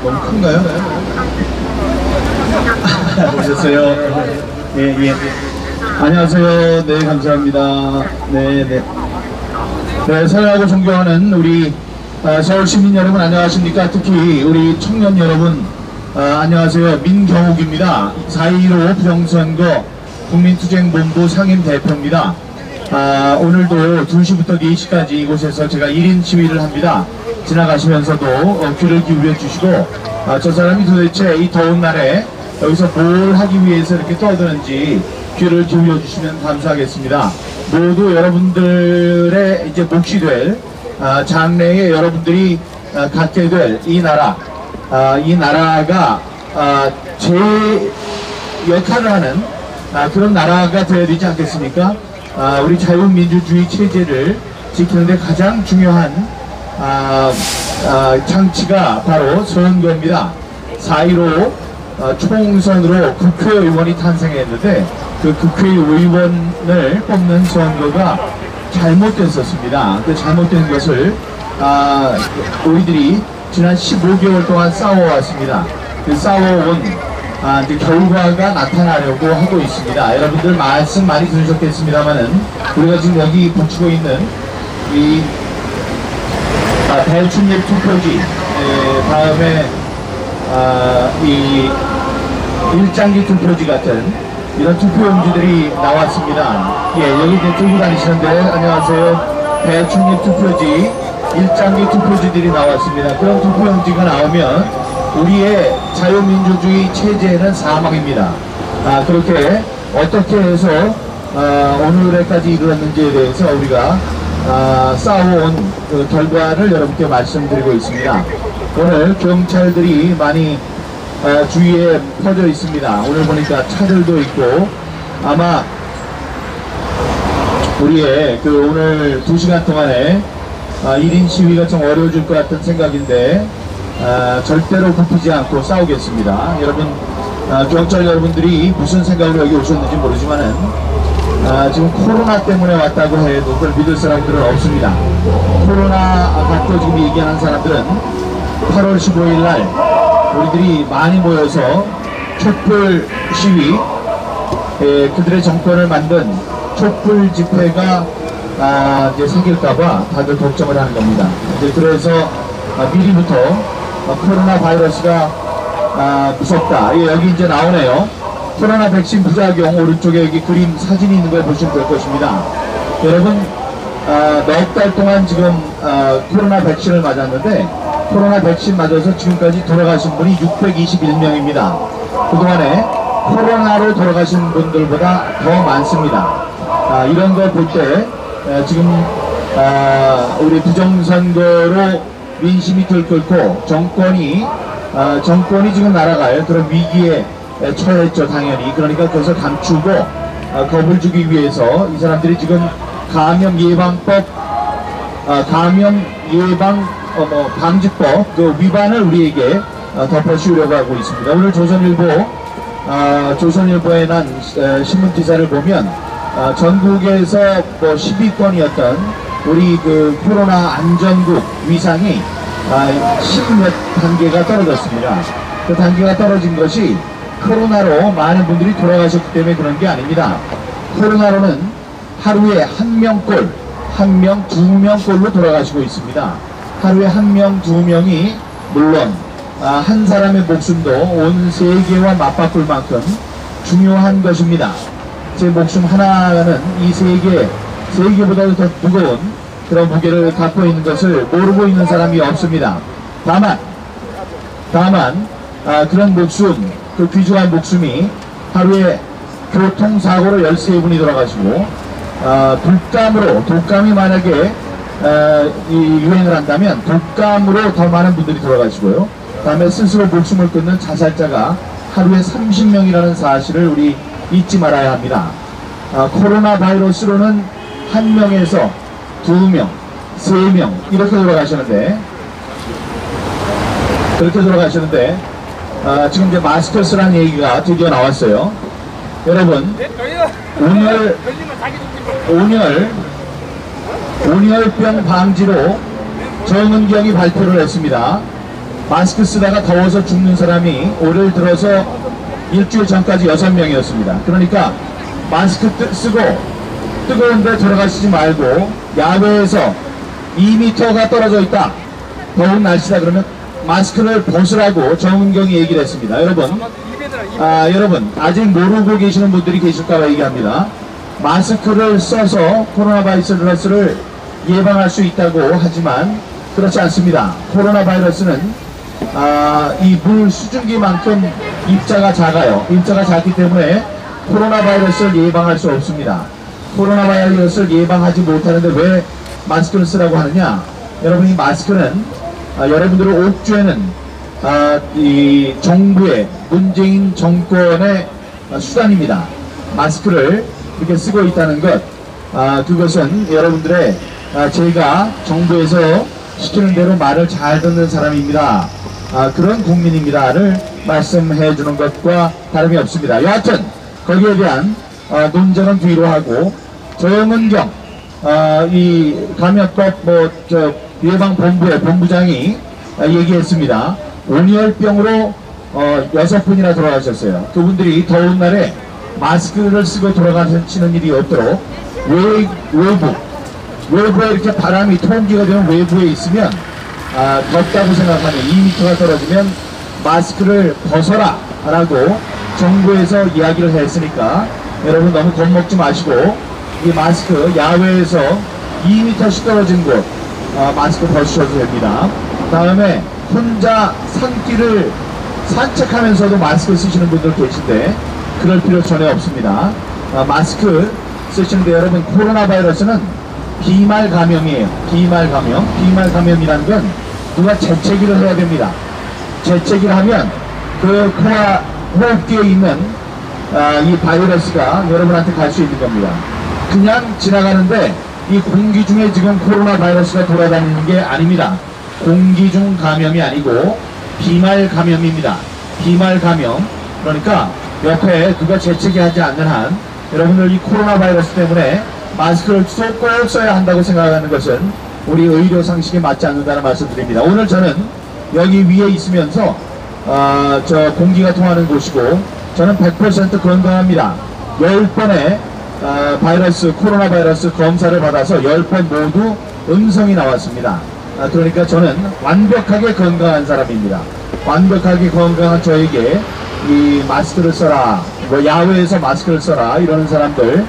너무 큰가요? 오셨어요? 예. 안녕하세요. 네, 감사합니다. 네. 네, 사랑하고 존경하는 우리 서울 시민 여러분 안녕하십니까? 특히 우리 청년 여러분 안녕하세요. 민경욱입니다. 4.15 부정선거 국민투쟁본부 상임대표입니다. 오늘도 2시부터 4시까지 이곳에서 제가 1인 시위를 합니다. 지나가시면서도 귀를 기울여 주시고 저 사람이 도대체 이 더운 날에 여기서 뭘 하기 위해서 이렇게 떠드는지 귀를 기울여 주시면 감사하겠습니다. 모두 여러분들의 이제 몫이 될 장래에 여러분들이 갖게 될 이 나라, 이 나라가 제 역할을 하는 그런 나라가 되어야 되지 않겠습니까? 우리 자유민주주의 체제를 지키는데 가장 중요한 장치가 바로 선거입니다. 4.15 총선으로 국회의원이 탄생했는데 그 국회의원을 뽑는 선거가 잘못됐었습니다. 그 잘못된 것을 우리들이 지난 15개월 동안 싸워왔습니다. 그 싸워온 이제 결과가 나타나려고 하고 있습니다. 여러분들 말씀 많이 들으셨겠습니다만은 우리가 지금 여기 붙이고 있는 이 대충립 투표지 다음에 이 일장기 투표지 같은 이런 투표용지들이 나왔습니다. 예, 여기 이제 들고 다니시는데 안녕하세요. 대충립 투표지, 일장기 투표지들이 나왔습니다. 그런 투표용지가 나오면 우리의 자유민주주의 체제는 사망입니다. 그렇게 어떻게 해서 오늘에까지 이르렀는지에 대해서 우리가 싸워온 그 결과를 여러분께 말씀드리고 있습니다. 오늘 경찰들이 많이 주위에 퍼져 있습니다. 오늘 보니까 차들도 있고 아마 우리의 그 오늘 2시간 동안에 1인 시위가 좀 어려워질 것 같은 생각인데 절대로 굽히지 않고 싸우겠습니다. 여러분 경찰 여러분들이 무슨 생각으로 여기 오셨는지 모르지만은 지금 코로나 때문에 왔다고 해도 그걸 믿을 사람들은 없습니다. 코로나 갖고 지금 얘기하는 사람들은 8월 15일 날 우리들이 많이 모여서 촛불 시위, 그들의 정권을 만든 촛불 집회가 이제 생길까봐 다들 걱정을 하는 겁니다. 이제 그래서 미리부터 코로나 바이러스가 무섭다. 여기 이제 나오네요. 코로나 백신 부작용 오른쪽에 여기 그림 사진이 있는 걸 보시면 될 것입니다. 여러분 넉 달 동안 지금 코로나 백신을 맞았는데 코로나 백신 맞아서 지금까지 돌아가신 분이 621명입니다. 그동안에 코로나로 돌아가신 분들보다 더 많습니다. 이런 걸 볼 때 지금 우리 부정선거로 민심이 들끓고 정권이 지금 날아갈 그런 위기에 처했죠. 당연히. 그러니까 그것을 감추고 겁을 주기 위해서 이 사람들이 지금 감염 예방법 방지법 그 위반을 우리에게 덮어 씌우려고 하고 있습니다. 오늘 조선일보에 난 신문 기사를 보면 전국에서 뭐 10위권이었던 우리 그 코로나 안전국 위상이 10몇 단계가 떨어졌습니다. 그 단계가 떨어진 것이 코로나로 많은 분들이 돌아가셨기 때문에 그런 게 아닙니다. 코로나로는 하루에 한 명꼴, 한 명, 2명꼴로 돌아가시고 있습니다. 하루에 한 명, 2명이 물론 한 사람의 목숨도 온 세계와 맞바꿀 만큼 중요한 것입니다. 제 목숨 하나는 이 세계보다도 더 무거운 그런 무게를 갖고 있는 것을 모르고 있는 사람이 없습니다. 다만 그런 목숨, 그 귀중한 목숨이 하루에 교통사고로 13분이 돌아가시고 독감이 만약에 유행을 한다면 독감으로 더 많은 분들이 돌아가시고요. 다음에 스스로 목숨을 끊는 자살자가 하루에 30명이라는 사실을 우리 잊지 말아야 합니다. 코로나 바이러스로는 1명에서 2명, 3명 이렇게 돌아가시는데 지금 이제 마스크 쓰라는 얘기가 드디어 나왔어요. 여러분 온열병 방지로 정은경이 발표를 했습니다. 마스크 쓰다가 더워서 죽는 사람이 올해 들어서 일주일 전까지 6명이었습니다. 그러니까 마스크 쓰고 뜨거운 데 들어가시지 말고 야외에서 2m가 떨어져 있다, 더운 날씨다 그러면 마스크를 벗으라고 정은경이 얘기를 했습니다. 여러분 아직 모르고 계시는 분들이 계실까봐 얘기합니다. 마스크를 써서 코로나 바이러스를 예방할 수 있다고 하지만 그렇지 않습니다. 코로나 바이러스는 이 물 수증기만큼 입자가 작아요. 입자가 작기 때문에 코로나 바이러스를 예방할 수 없습니다. 코로나 바이러스를 예방하지 못하는데 왜 마스크를 쓰라고 하느냐? 여러분, 이 마스크는 여러분들의 옥주에는 이 정부의, 문재인 정권의 수단입니다. 마스크를 이렇게 쓰고 있다는 것, 그것은 여러분들의 제가 정부에서 시키는 대로 말을 잘 듣는 사람입니다, 그런 국민입니다를 말씀해 주는 것과 다름이 없습니다. 여하튼 거기에 대한 논쟁은 뒤로 하고, 정은경 이 감염법 예방본부의 본부장이 얘기했습니다. 온열병으로 6분이나 돌아가셨어요. 그분들이 더운 날에 마스크를 쓰고 돌아가시는 일이 없도록 외부에 이렇게 바람이 통기가 되면 외부에 있으면 덥다고 생각하면 2m가 떨어지면 마스크를 벗어라 라고 정부에서 이야기를 했으니까 여러분 너무 겁먹지 마시고 이 마스크 야외에서 2m씩 떨어진 곳 마스크 벗으셔도 됩니다. 다음에 혼자 산길을 산책하면서도 마스크 쓰시는 분들 계신데 그럴 필요 전혀 없습니다. 마스크 쓰시는데 여러분, 코로나 바이러스는 비말 감염이에요. 비말 감염. 비말 감염이라는 건 누가 재채기를 해야 됩니다. 재채기를 하면 그 코와 호흡기에 있는 이 바이러스가 여러분한테 갈 수 있는 겁니다. 그냥 지나가는데 이 공기 중에 지금 코로나 바이러스가 돌아다니는 게 아닙니다. 공기 중 감염이 아니고 비말 감염입니다. 비말 감염. 그러니까 옆에 누가 재채기 하지 않는 한 여러분들 이 코로나 바이러스 때문에 마스크를 꼭 써야 한다고 생각하는 것은 우리 의료 상식에 맞지 않는다는 말씀 드립니다. 오늘 저는 여기 위에 있으면서 저 공기가 통하는 곳이고 저는 100% 건강합니다. 10번의 코로나 바이러스 검사를 받아서 10번 모두 음성이 나왔습니다. 그러니까 저는 완벽하게 건강한 사람입니다. 완벽하게 건강한 저에게 이 마스크를 써라, 뭐 야외에서 마스크를 써라 이러는 사람들,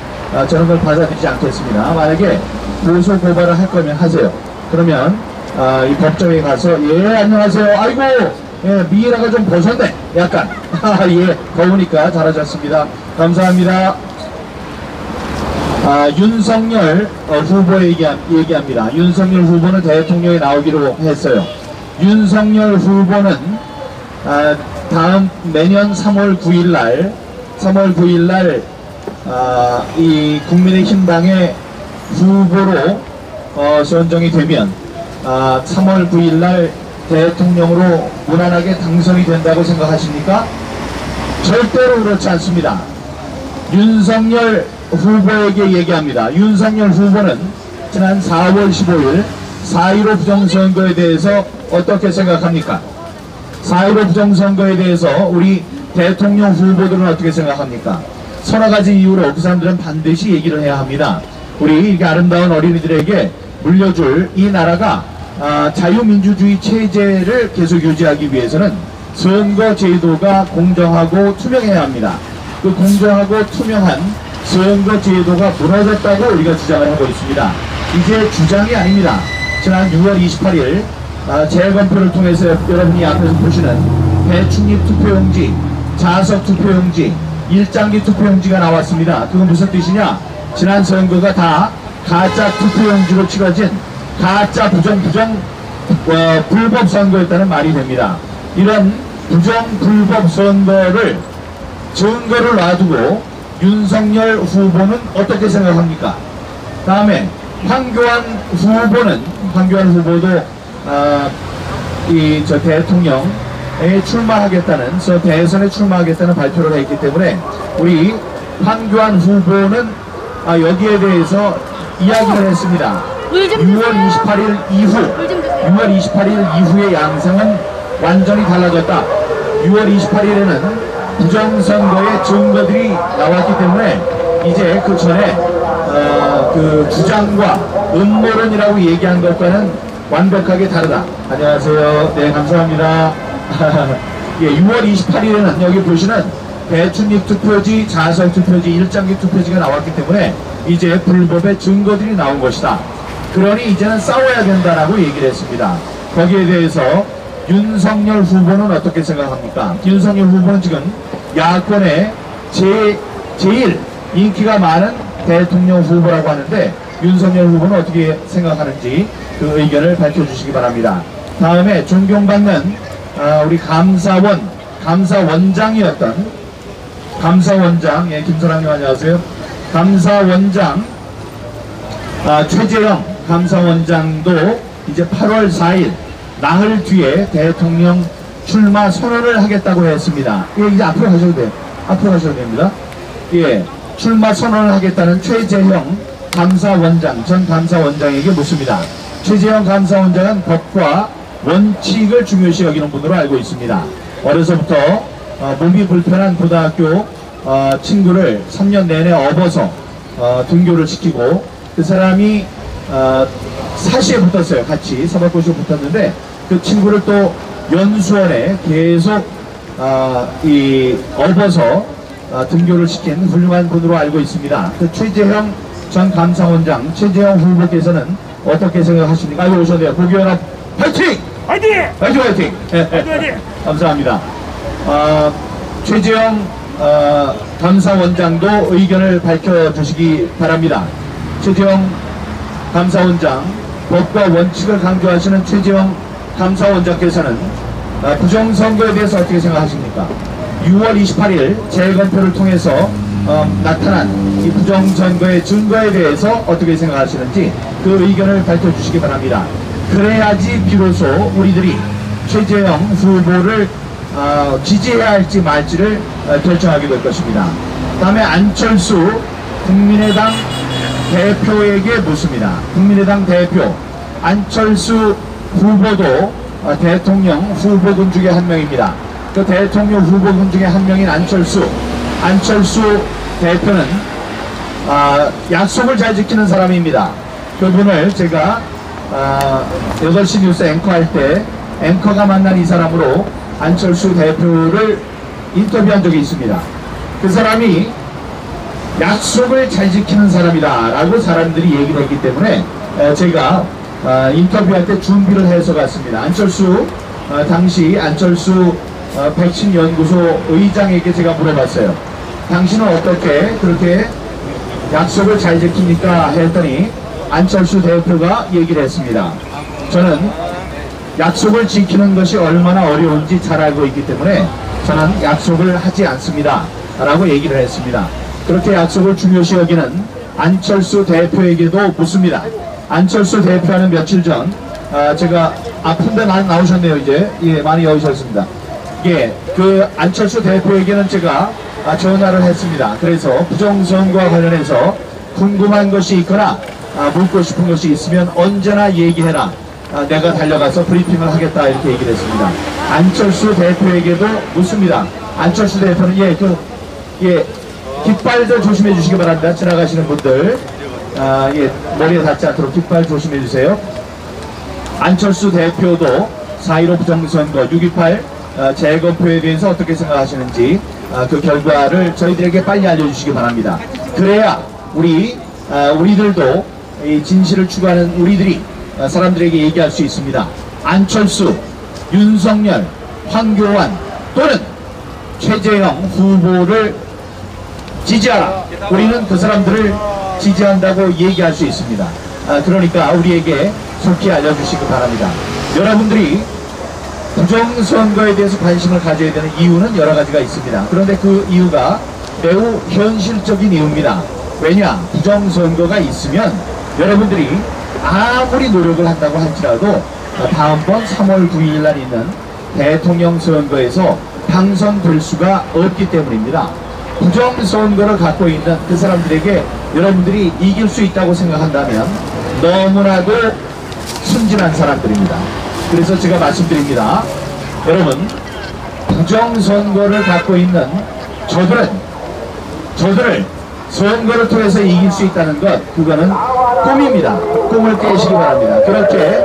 저는 그걸 받아들이지 않겠습니다. 만약에 고소 고발을 할 거면 하세요. 그러면 이 법정에 가서 예 안녕하세요, 아이고 예, 미이라가 좀 벗었네 약간 예 더우니까 잘하셨습니다, 감사합니다. 윤석열 후보 얘기합니다. 윤석열 후보는 대통령에 나오기로 했어요. 윤석열 후보는 다음 내년 3월 9일 날 이 국민의힘당의 후보로 선정이 되면 3월 9일 날 대통령으로 무난하게 당선이 된다고 생각하십니까? 절대로 그렇지 않습니다. 윤석열 후보에게 얘기합니다. 윤석열 후보는 지난 4월 15일 4.15 부정선거에 대해서 어떻게 생각합니까? 4.15 부정선거에 대해서 우리 대통령 후보들은 어떻게 생각합니까? 서너 가지 이유로 그 사람들은 반드시 얘기를 해야 합니다. 우리 이렇게 아름다운 어린이들에게 물려줄 이 나라가 자유민주주의 체제를 계속 유지하기 위해서는 선거 제도가 공정하고 투명해야 합니다. 그 공정하고 투명한 선거 제도가 무너졌다고 우리가 주장을 하고 있습니다. 이제 주장이 아닙니다. 지난 6월 28일 재검표를 통해서 여러분이 앞에서 보시는 배춧잎 투표용지, 자석 투표용지, 일장기 투표용지가 나왔습니다. 그건 무슨 뜻이냐? 지난 선거가 다 가짜 투표용지로 치러진 가짜 불법 선거였다는 말이 됩니다. 이런 불법 선거를 증거를 놔두고 윤석열 후보는 어떻게 생각합니까? 다음에 황교안 후보도 저 대통령에 출마하겠다는, 대선에 출마하겠다는 발표를 했기 때문에 우리 황교안 후보는 여기에 대해서 이야기를 했습니다. 6월 28일 이후, 6월 28일 이후의 양상은 완전히 달라졌다. 6월 28일에는 부정선거의 증거들이 나왔기 때문에 이제 그 전에 그 주장과 음모론이라고 얘기한 것과는 완벽하게 다르다. 안녕하세요. 네, 감사합니다. 예, 6월 28일에는 여기 보시는 대충립 투표지, 자석 투표지, 일장기 투표지가 나왔기 때문에 이제 불법의 증거들이 나온 것이다. 그러니 이제는 싸워야 된다라고 얘기를 했습니다. 거기에 대해서 윤석열 후보는 어떻게 생각합니까? 윤석열 후보는 지금 야권의 제일 인기가 많은 대통령 후보라고 하는데 윤석열 후보는 어떻게 생각하는지 그 의견을 밝혀주시기 바랍니다. 다음에 존경받는 우리 감사원장이었던 감사원장, 예, 김선왕님 안녕하세요. 감사원장 최재형 감사원장도 이제 8월 4일 나흘 뒤에 대통령 출마 선언을 하겠다고 했습니다. 예, 이제 앞으로 가셔도 돼요. 앞으로 가셔도 됩니다. 예, 출마 선언을 하겠다는 최재형 감사원장, 전 감사원장에게 묻습니다. 최재형 감사원장은 법과 원칙을 중요시 여기는 분으로 알고 있습니다. 어려서부터 몸이 불편한 고등학교 친구를 3년 내내 업어서 등교를 시키고 그 사람이 사시에 붙었어요. 같이 사법고시에 붙었는데 그 친구를 또 연수원에 계속 업어서 등교를 시킨 훌륭한 분으로 알고 있습니다. 그 최재형 전 감사원장, 최재형 후보께서는 어떻게 생각하십니까? 여기 오셨네요. 고교연합 화이팅! 화이팅! 화이팅! 화이팅! 화이팅! 감사합니다. 최재형 감사원장도 의견을 밝혀주시기 바랍니다. 최재형 감사원장, 법과 원칙을 강조하시는 최재형 감사원장께서는 부정선거에 대해서 어떻게 생각하십니까? 6월 28일 재검표를 통해서 나타난 이 부정선거의 증거에 대해서 어떻게 생각하시는지 그 의견을 밝혀주시기 바랍니다. 그래야지 비로소 우리들이 최재형 후보를 지지해야 할지 말지를 결정하게 될 것입니다. 다음에 안철수 국민의당 대표에게 묻습니다. 국민의당 대표 안철수 후보도 대통령 후보군 중에 한 명입니다. 그 대통령 후보군 중에 한 명인 안철수 대표는 약속을 잘 지키는 사람입니다. 그분을 제가 8시 뉴스 앵커할 때 앵커가 만난 이 사람으로 안철수 대표를 인터뷰한 적이 있습니다. 그 사람이 약속을 잘 지키는 사람이다 라고 사람들이 얘기를 했기 때문에 제가 인터뷰할 때 준비를 해서 갔습니다. 안철수 당시 안철수 백신연구소 의장에게 제가 물어봤어요. 당신은 어떻게 그렇게 약속을 잘 지킵니까? 했더니 안철수 대표가 얘기를 했습니다. 저는 약속을 지키는 것이 얼마나 어려운지 잘 알고 있기 때문에 저는 약속을 하지 않습니다 라고 얘기를 했습니다. 그렇게 약속을 중요시 여기는 안철수 대표에게도 묻습니다. 안철수 대표는 며칠 전 제가 아픈데 나오셨네요. 이제 예, 많이 오셨습니다. 예, 그 안철수 대표에게는 제가 전화를 했습니다. 그래서 부정선거와 관련해서 궁금한 것이 있거나 묻고 싶은 것이 있으면 언제나 얘기해라. 내가 달려가서 브리핑을 하겠다 이렇게 얘기를 했습니다. 안철수 대표에게도 묻습니다. 안철수 대표는 깃발도 조심해 주시기 바랍니다. 지나가시는 분들 머리에 닿지 않도록 깃발 조심해 주세요. 안철수 대표도 4.15 부정선거 6.28 재검표에 대해서 어떻게 생각하시는지 그 결과를 저희들에게 빨리 알려주시기 바랍니다. 그래야 우리들도 이 진실을 추구하는 우리들이 사람들에게 얘기할 수 있습니다. 안철수, 윤석열, 황교안 또는 최재형 후보를 지지하라. 우리는 그 사람들을 지지한다고 얘기할 수 있습니다. 그러니까 우리에게 속히 알려주시기 바랍니다. 여러분들이 부정선거에 대해서 관심을 가져야 되는 이유는 여러 가지가 있습니다. 그런데 그 이유가 매우 현실적인 이유입니다. 왜냐? 부정선거가 있으면 여러분들이 아무리 노력을 한다고 할지라도 다음번 3월 9일 날 있는 대통령 선거에서 당선될 수가 없기 때문입니다. 부정선거를 갖고 있는 그 사람들에게 여러분들이 이길 수 있다고 생각한다면 너무나도 순진한 사람들입니다. 그래서 제가 말씀드립니다. 여러분, 부정선거를 갖고 있는 저들을 선거를 통해서 이길 수 있다는 것, 그거는 꿈입니다. 꿈을 깨시기 바랍니다. 그렇게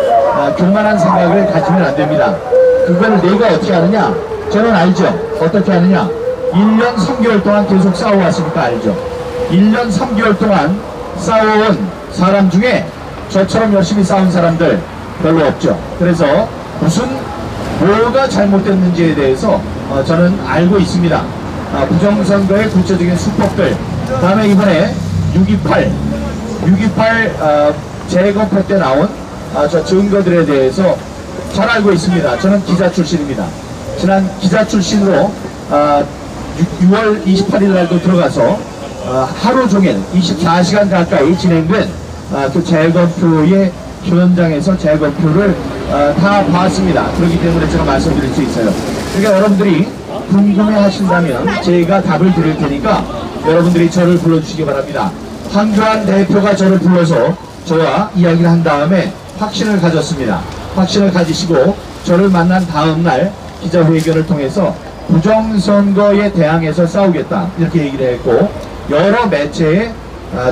교만한 생각을 가지면 안 됩니다. 그걸 내가 어떻게 하느냐? 저는 알죠. 어떻게 하느냐? 1년 3개월 동안 계속 싸워왔으니까 알죠. 1년 3개월 동안 싸워온 사람 중에 저처럼 열심히 싸운 사람들 별로 없죠. 그래서 뭐가 잘못됐는지에 대해서 저는 알고 있습니다. 부정선거의 구체적인 수법들, 다음에 이번에 6.28 재검표 때 나온 저 증거들에 대해서 잘 알고 있습니다. 저는 기자 출신입니다. 지난 기자 출신으로 6월 28일 날도 들어가서 하루 종일 24시간 가까이 진행된 그 재검표의 현장에서 재검표를 다 봤습니다. 그렇기 때문에 제가 말씀드릴 수 있어요. 그러니까 여러분들이 궁금해 하신다면 제가 답을 드릴 테니까 여러분들이 저를 불러주시기 바랍니다. 황교안 대표가 저를 불러서 저와 이야기를 한 다음에 확신을 가졌습니다. 확신을 가지시고 저를 만난 다음날 기자회견을 통해서 부정선거에 대항해서 싸우겠다 이렇게 얘기를 했고, 여러 매체에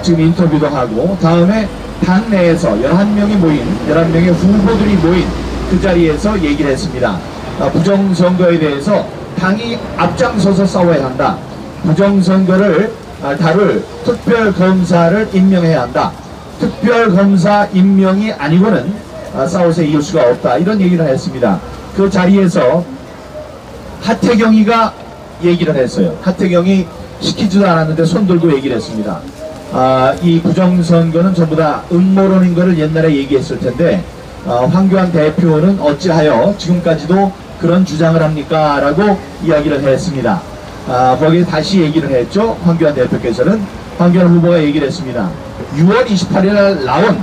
지금 인터뷰도 하고, 다음에 당 내에서 11명의 후보들이 모인 그 자리에서 얘기를 했습니다. 부정선거에 대해서 당이 앞장서서 싸워야 한다. 부정선거를 다룰 특별검사를 임명해야 한다. 특별검사 임명이 아니고는 싸워서 이길 수가 없다. 이런 얘기를 했습니다. 그 자리에서 하태경이가 얘기를 했어요. 하태경이 시키지도 않았는데 손들고 얘기를 했습니다. 이 부정선거는 전부 다 음모론인 것을 옛날에 얘기했을 텐데 황교안 대표는 어찌하여 지금까지도 그런 주장을 합니까? 라고 이야기를 했습니다. 거기에 다시 얘기를 했죠. 황교안 대표께서는, 황교안 후보가 얘기를 했습니다. 6월 28일 날 나온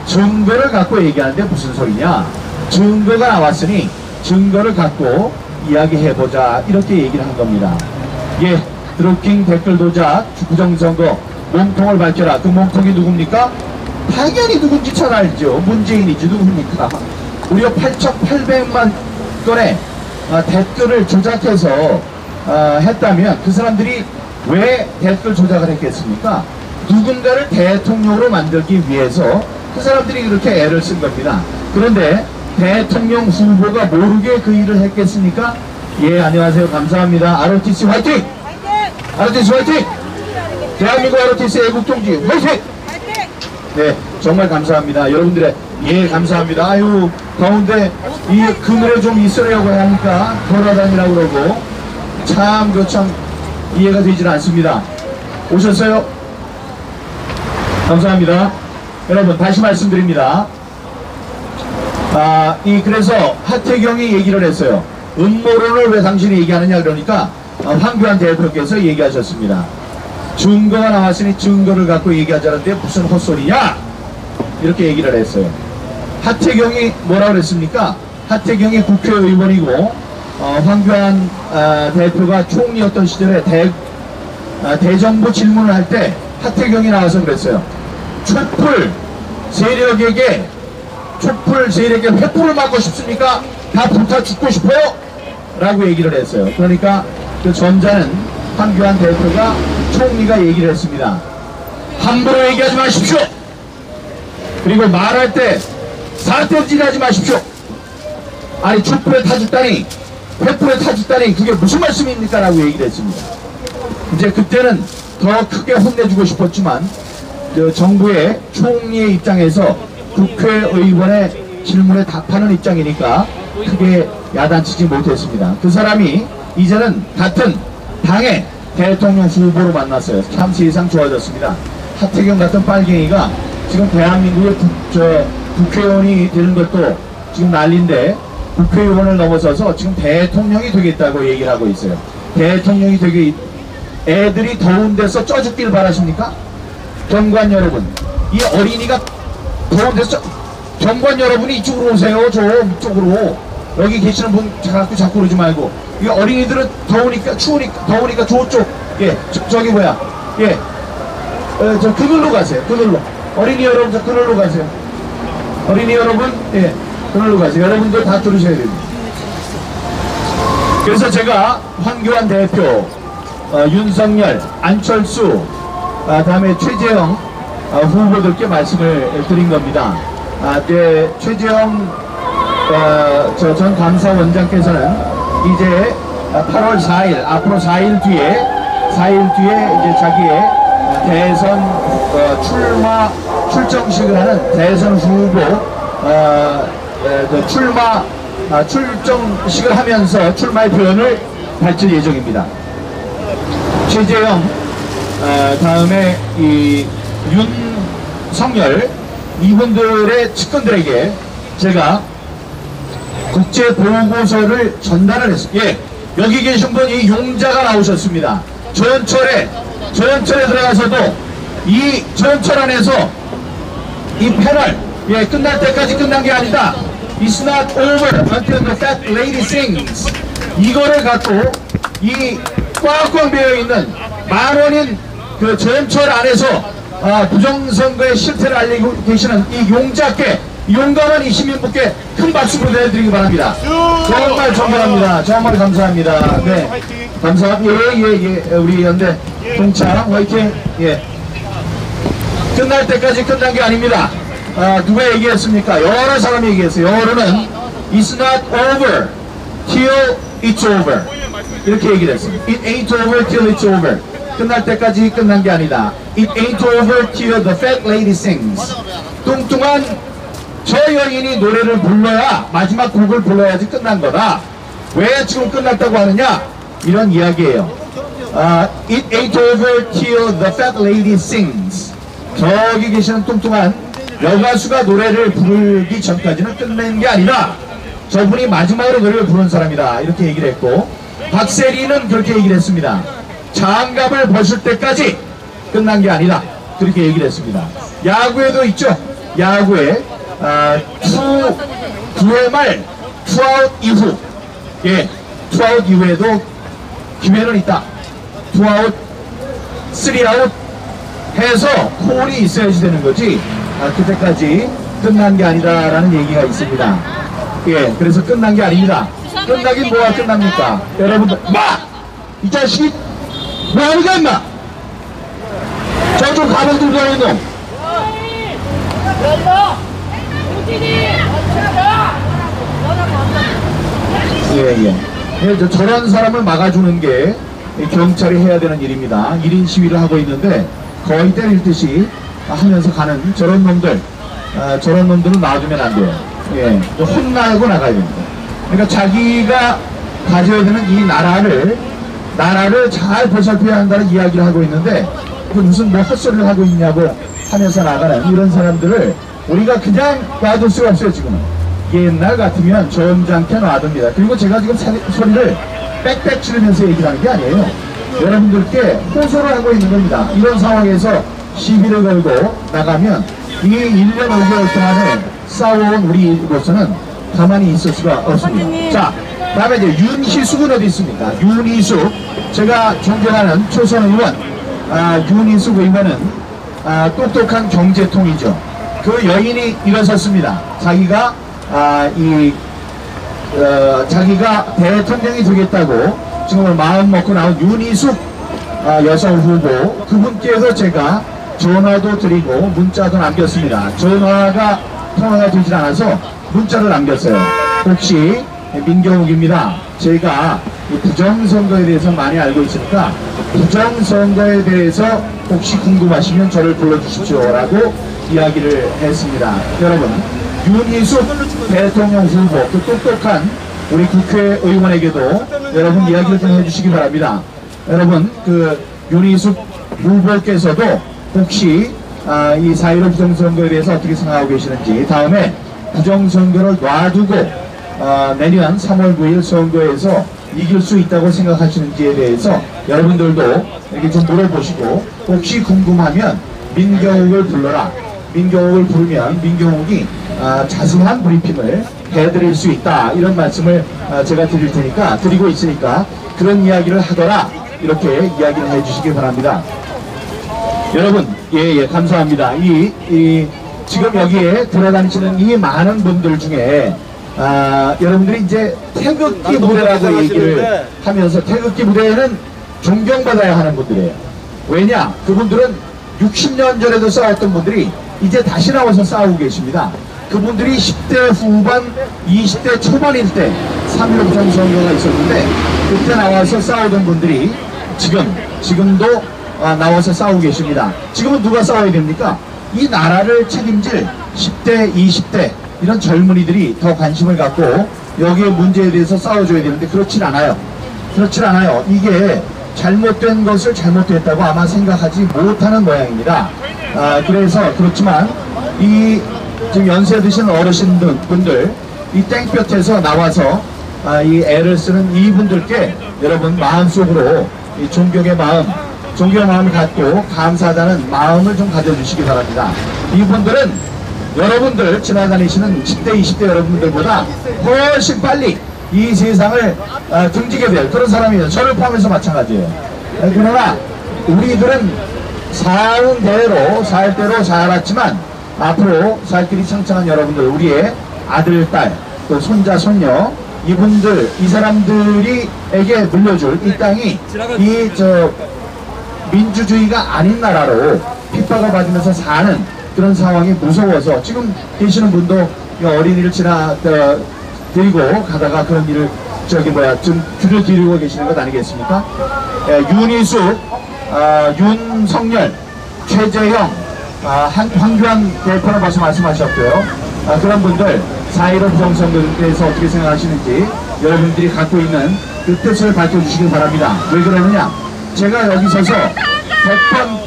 증거를 갖고 얘기하는데 무슨 소리냐? 증거가 나왔으니 증거를 갖고 이야기해보자, 이렇게 얘기를 한 겁니다. 예, 드루킹 댓글 도작 부정선거 몸통을 밝혀라. 그 몸통이 누굽니까? 당연히 누군지 잘 알죠. 문재인이지. 누굽니까? 우리가 8,800만 건의 댓글을 조작해서 했다면 그 사람들이 왜 댓글 조작을 했겠습니까? 누군가를 대통령으로 만들기 위해서 그 사람들이 그렇게 애를 쓴 겁니다. 그런데 대통령 후보가 모르게 그 일을 했겠습니까? 예, 안녕하세요. 감사합니다. ROTC 화이팅! ROTC 화이팅! 대한민국 ROTC 애국동지 화이팅! 네, 정말 감사합니다. 여러분들의 예, 감사합니다. 아유, 더운데 이 그늘에 좀 있으려고 하니까 돌아다니라고 그러고 참 이해가 되질 않습니다. 오셨어요? 감사합니다. 여러분, 다시 말씀드립니다. 그래서 하태경이 얘기를 했어요. 음모론을 왜 당신이 얘기하느냐 그러니까 황교안 대표께서 얘기하셨습니다. 증거가 나왔으니 증거를 갖고 얘기하자는데 무슨 헛소리냐? 이렇게 얘기를 했어요. 하태경이 뭐라고 그랬습니까? 하태경이 국회의원이고 황교안 대표가 총리였던 시절에 대정부 질문을 할 때 하태경이 나와서 그랬어요. 촛불 세력에게 횃불을 맞고 싶습니까? 다 불타 죽고 싶어요? 라고 얘기를 했어요. 그러니까 그 전자는 황교안 대표가 총리가 얘기를 했습니다. 함부로 얘기하지 마십시오. 그리고 말할 때 사태질하지 마십시오. 아니, 촛불에 타죽다니, 횃불에 타죽다니, 그게 무슨 말씀입니까? 라고 얘기를 했습니다. 이제 그때는 더 크게 혼내주고 싶었지만 정부의 총리의 입장에서 국회의원의 질문에 답하는 입장이니까 크게 야단치지 못했습니다. 그 사람이 이제는 같은 당의 대통령 후보로 만났어요. 참 세상 좋아졌습니다. 하태경 같은 빨갱이가 지금 대한민국의 국회의원이 되는 것도 지금 난리인데 국회의원을 넘어서서 지금 대통령이 되겠다고 얘기를 하고 있어요. 대통령이 되게 애들이 더운 데서 쪄 죽길 바라십니까? 경관 여러분, 이 어린이가 더운 데서 경관 여러분이 이쪽으로 오세요. 좀 이쪽으로. 여기 계시는 분 자꾸 그러지 말고, 이 어린이들은 더우니까 더우니까 저쪽, 예, 저기 뭐야, 예, 저 그늘로 가세요. 그늘로. 어린이 여러분, 저 그늘로 가세요. 어린이 여러분, 예, 그걸로 가세요. 여러분도 다 들으셔야 됩니다. 그래서 제가 황교안 대표, 윤석열, 안철수, 다음에 최재형 후보들께 말씀을 드린 겁니다. 최재형 전 감사원장께서는 이제 8월 4일, 앞으로 4일 뒤에 이제 자기의 대선 출정식을 하는 대선 후보 출정식을 하면서 출마의 표현을 밝힐 예정입니다. 최재형, 다음에 이 윤석열, 이분들의 측근들에게 제가 국제 보고서를 전달을 했습니다. 예, 여기 계신 분이 용자가 나오셨습니다. 조현철에 들어가서도 이 조현철 안에서 이 패널, 예, 끝날 때까지 끝난 게 아니다. It's not over until the fat lady sings. 이거를 갖고 이 꽉꽉 배어있는 만원인 그 조현철 안에서 부정선거의 실태를 알리고 계시는 이 용자께, 용감한 이 시민분께 큰 박수 보내드리기 바랍니다. 정말 존경합니다. 정말 감사합니다. 네, 감사합니다. 예. 우리 연대 동창 화이팅. 예. 끝날 때까지 끝난 게 아닙니다. 누가 얘기했습니까? 여러 사람이 얘기했어요. 영어로는 It's not over till it's over. 이렇게 얘기를 했어요. It ain't over till it's over. 끝날 때까지 끝난 게 아니다. It ain't over till the fat lady sings. 뚱뚱한 저 여인이 노래를 불러야, 마지막 곡을 불러야지 끝난 거다. 왜 지금 끝났다고 하느냐? 이런 이야기예요. It ain't over till the fat lady sings. 저기 계시는 뚱뚱한 여가수가 노래를 부르기 전까지는 끝낸 게 아니라 저분이 마지막으로 노래를 부른 사람이다. 이렇게 얘기를 했고, 박세리는 그렇게 얘기를 했습니다. 장갑을 벗을 때까지 끝난 게 아니다. 그렇게 얘기를 했습니다. 야구에도 있죠. 야구에 9회 말 투아웃 이후, 예, 투아웃 이후에도 기회는 있다. 투아웃, 3아웃 해서 콜이 있어야지 되는 거지, 그때까지 끝난 게 아니다라는 얘기가 있습니다. 예, 그래서 끝난 게 아닙니다. 끝나긴 뭐가 끝납니까? 여러분들, 이 자식이 뭐하니까 임마! 저쪽 가방 들고 다니는 놈! 예, 저런 사람을 막아주는 게 경찰이 해야 되는 일입니다. 1인 시위를 하고 있는데 거의 때릴 듯이 하면서 가는 저런 놈들은 놔두면 안 돼요. 예, 혼나고 나가야 됩니다. 그러니까 자기가 가져야 되는 이 나라를 잘 보살펴야 한다는 이야기를 하고 있는데, 무슨 뭐 헛소리를 하고 있냐고 하면서 나가는 이런 사람들을 우리가 그냥 놔둘 수가 없어요. 지금은 옛날 같으면 점잖게 놔둡니다. 그리고 제가 지금 소리를 빽빽 치르면서 얘기를 하는 게 아니에요. 여러분들께 호소를 하고 있는 겁니다. 이런 상황에서 시비를 걸고 나가면 이 1년 5개월 동안에 싸워온 우리로서는 가만히 있을 수가 없습니다. 자, 다음에 이제 윤희숙은 어디 있습니까? 윤희숙, 제가 존경하는 초선 의원, 윤희숙 의원은 똑똑한 경제통이죠. 그 여인이 일어섰습니다. 자기가 자기가 대통령이 되겠다고 지금 마음 먹고 나온 윤희숙 여성 후보, 그분께서 제가 전화도 드리고 문자도 남겼습니다. 전화가 통화가 되질 않아서 문자를 남겼어요. 혹시 민경욱입니다. 제가 부정선거에 대해서 많이 알고 있으니까 부정선거에 대해서 혹시 궁금하시면 저를 불러주십시오 라고 이야기를 했습니다. 여러분, 윤희숙 대통령 후보, 그 똑똑한 우리 국회의원에게도 여러분 이야기를 좀 해주시기 바랍니다. 여러분, 그 윤희숙 후보께서도 혹시 이 4.15 부정선거에 대해서 어떻게 생각하고 계시는지, 다음에 부정선거를 놔두고 내년 3월 9일 선거에서 이길 수 있다고 생각하시는지에 대해서 여러분들도 이렇게 좀 물어보시고, 혹시 궁금하면 민경욱을 불러라. 민경욱을 부르면 민경욱이 자세한 브리핑을 해드릴 수 있다. 이런 말씀을 제가 드리고 있으니까 그런 이야기를 하더라. 이렇게 이야기를 해주시기 바랍니다. 여러분, 예, 감사합니다. 지금 여기에 돌아다니시는 이 많은 분들 중에 여러분들이 이제 태극기 부대라고 얘기를 하면서 태극기 부대에는 존경받아야 하는 분들이에요. 왜냐? 그분들은 60년 전에도 싸웠던 분들이 이제 다시 나와서 싸우고 계십니다. 그분들이 10대 후반, 20대 초반일 때 3.15 부정선거가 있었는데 그때 나와서 싸우던 분들이 지금도 나와서 싸우고 계십니다. 지금은 누가 싸워야 됩니까? 이 나라를 책임질 10대, 20대 이런 젊은이들이 더 관심을 갖고 여기에 문제에 대해서 싸워줘야 되는데 그렇진 않아요. 그렇진 않아요. 이게 잘못된 것을 잘못됐다고 아마 생각하지 못하는 모양입니다. 그래서 그렇지만 이 지금 연세 드신 어르신분들 이 땡볕에서 나와서 이 애를 쓰는 이분들께 여러분 마음속으로 이 존경의 마음을 갖고 감사하다는 마음을 좀 가져주시기 바랍니다. 이분들은 여러분들 지나다니시는 10대 20대 여러분들보다 훨씬 빨리 이 세상을 등지게 될 그런 사람이에요. 저를 포함해서 마찬가지예요. 그러나 우리들은 사는 대로 살 대로 살았지만 앞으로 살 길이 창창한 여러분들, 우리의 아들, 딸, 또 손자, 손녀, 이분들, 이 사람들이에게 물려줄 이 땅이 민주주의가 아닌 나라로 핍박을 받으면서 사는 그런 상황이 무서워서 지금 계시는 분도 어린이를 데리고 가다가 그런 일을 좀 줄을 기르고 계시는 것 아니겠습니까? 윤희숙, 윤석열, 최재형, 황교안 대표를 말씀하셨고요. 그런 분들 4.15 부정선거에 대해서 어떻게 생각하시는지 여러분들이 갖고 있는 그 뜻을 밝혀주시기 바랍니다. 왜 그러느냐? 제가 여기 서서 100번,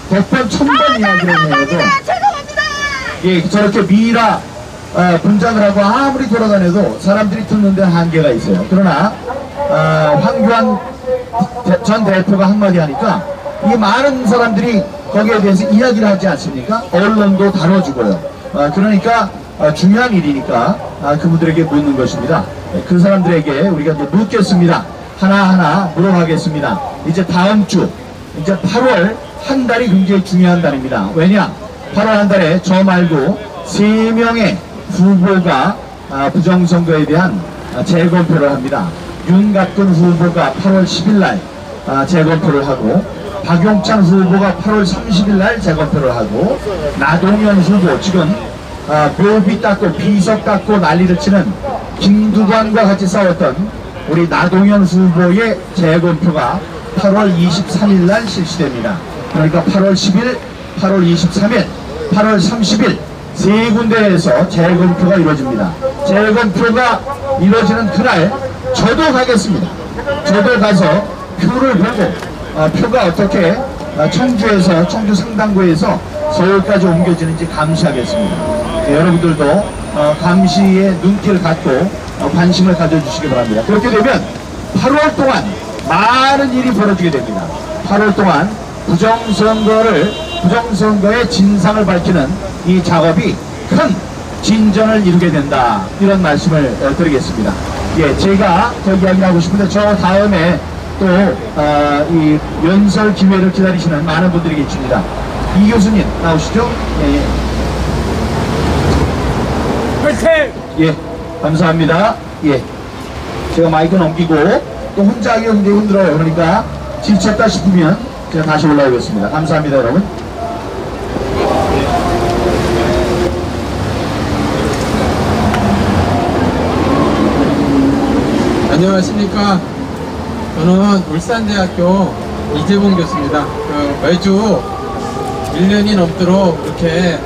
1000번 이야기를 해도 예, 저렇게 미라 분장을 하고 아무리 돌아다녀도 사람들이 듣는 데 한계가 있어요. 그러나 황교안 전 대표가 한마디 하니까 이 많은 사람들이 거기에 대해서 이야기를 하지 않습니까? 언론도 다뤄주고요. 그러니까 중요한 일이니까 그분들에게 묻는 것입니다. 그 사람들에게 우리가 이제 묻겠습니다. 하나하나 물어가겠습니다. 이제 다음 주 이제 8월 한 달이 굉장히 중요한 달입니다. 왜냐? 8월 한 달에 저 말고 3명의 후보가 부정선거에 대한 재검표를 합니다. 윤갑근 후보가 8월 10일날 재검표를 하고, 박용찬 후보가 8월 30일날 재검표를 하고, 나동현 후보, 지금 묘비 닦고 비석 닦고 난리를 치는 김두관과 같이 싸웠던 우리 나동현 후보의 재검표가 8월 23일날 실시됩니다. 그러니까 8월 10일, 8월 23일, 8월 30일 세 군데에서 재검표가 이루어집니다. 재검표가 이루어지는 그날 저도 가겠습니다. 저도 가서 표를 보고 표가 어떻게 청주에서, 청주 상당구에서 서울까지 옮겨지는지 감시하겠습니다. 여러분들도 감시의 눈길을 갖고 관심을 가져주시기 바랍니다. 그렇게 되면 8월 동안 많은 일이 벌어지게 됩니다. 8월 동안 부정선거의 진상을 밝히는 이 작업이 큰 진전을 이루게 된다, 이런 말씀을 드리겠습니다. 예, 제가 더 이야기를 하고 싶은데 저 다음에 또 이 연설 기회를 기다리시는 많은 분들이 계십니다. 이 교수님 나오시죠? 예, 화이팅! 예, 감사합니다. 예, 제가 마이크 넘기고 또 혼자 하기 굉장히 힘들어요. 그러니까 지쳤다 싶으면 제가 다시 올라오겠습니다. 감사합니다, 여러분. 안녕하십니까. 저는 울산대학교 이재봉 교수입니다. 매주 1년이 넘도록 이렇게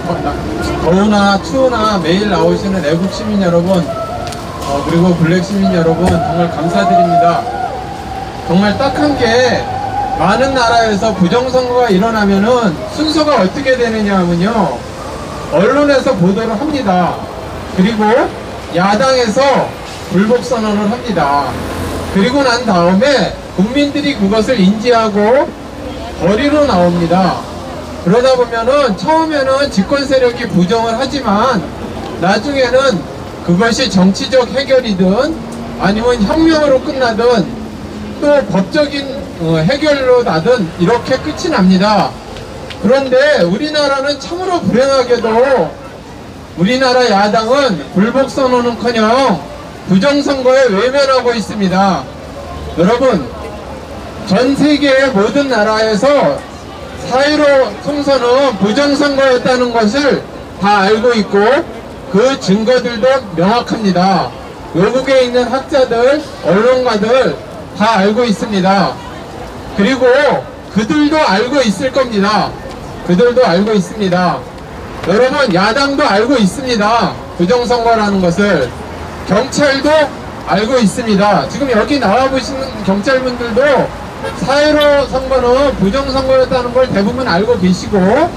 더우나 추우나 매일 나오시는 애국 시민 여러분, 그리고 블랙 시민 여러분, 정말 감사드립니다. 정말 딱한 게, 많은 나라에서 부정선거가 일어나면은 순서가 어떻게 되느냐 하면요, 언론에서 보도를 합니다. 그리고 야당에서 불복선언을 합니다. 그리고 난 다음에 국민들이 그것을 인지하고 거리로 나옵니다. 그러다 보면은 처음에는 집권 세력이 부정을 하지만 나중에는 그것이 정치적 해결이든 아니면 혁명으로 끝나든 또 법적인 해결로 나든 이렇게 끝이 납니다. 그런데 우리나라는 참으로 불행하게도 우리나라 야당은 불복선언은커녕 부정선거에 외면하고 있습니다. 여러분, 전 세계의 모든 나라에서 4.15 총선은 부정선거였다는 것을 다 알고 있고 그 증거들도 명확합니다. 외국에 있는 학자들, 언론가들 다 알고 있습니다. 그리고 그들도 알고 있을 겁니다. 그들도 알고 있습니다. 여러분, 야당도 알고 있습니다. 부정선거라는 것을. 경찰도 알고 있습니다. 지금 여기 나와보시는 경찰분들도 4.15 선거는 부정선거였다는 걸 대부분 알고 계시고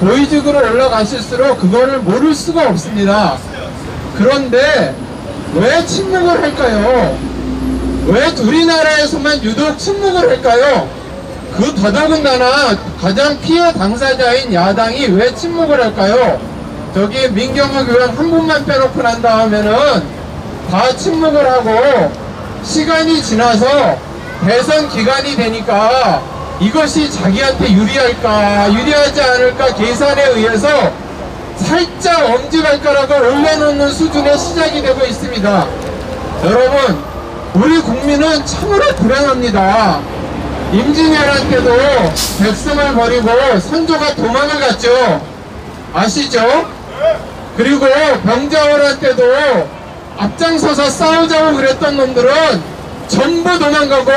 고위직으로 올라가실수록 그거를 모를 수가 없습니다. 그런데 왜 침묵을 할까요? 왜 우리나라에서만 유독 침묵을 할까요? 그 더더군다나 가장 피해 당사자인 야당이 왜 침묵을 할까요? 저기 민경욱 의원 한 분만 빼놓고 난 다음에는 다 침묵을 하고 시간이 지나서 대선 기간이 되니까 이것이 자기한테 유리할까 유리하지 않을까 계산에 의해서 살짝 엄지발가락을 올려놓는 수준의 시작이 되고 있습니다. 여러분, 우리 국민은 참으로 불행합니다. 임진왜란 때도 백성을 버리고 선조가 도망을 갔죠. 아시죠? 그리고 병자호란 때도 앞장서서 싸우자고 그랬던 놈들은 전부 도망가고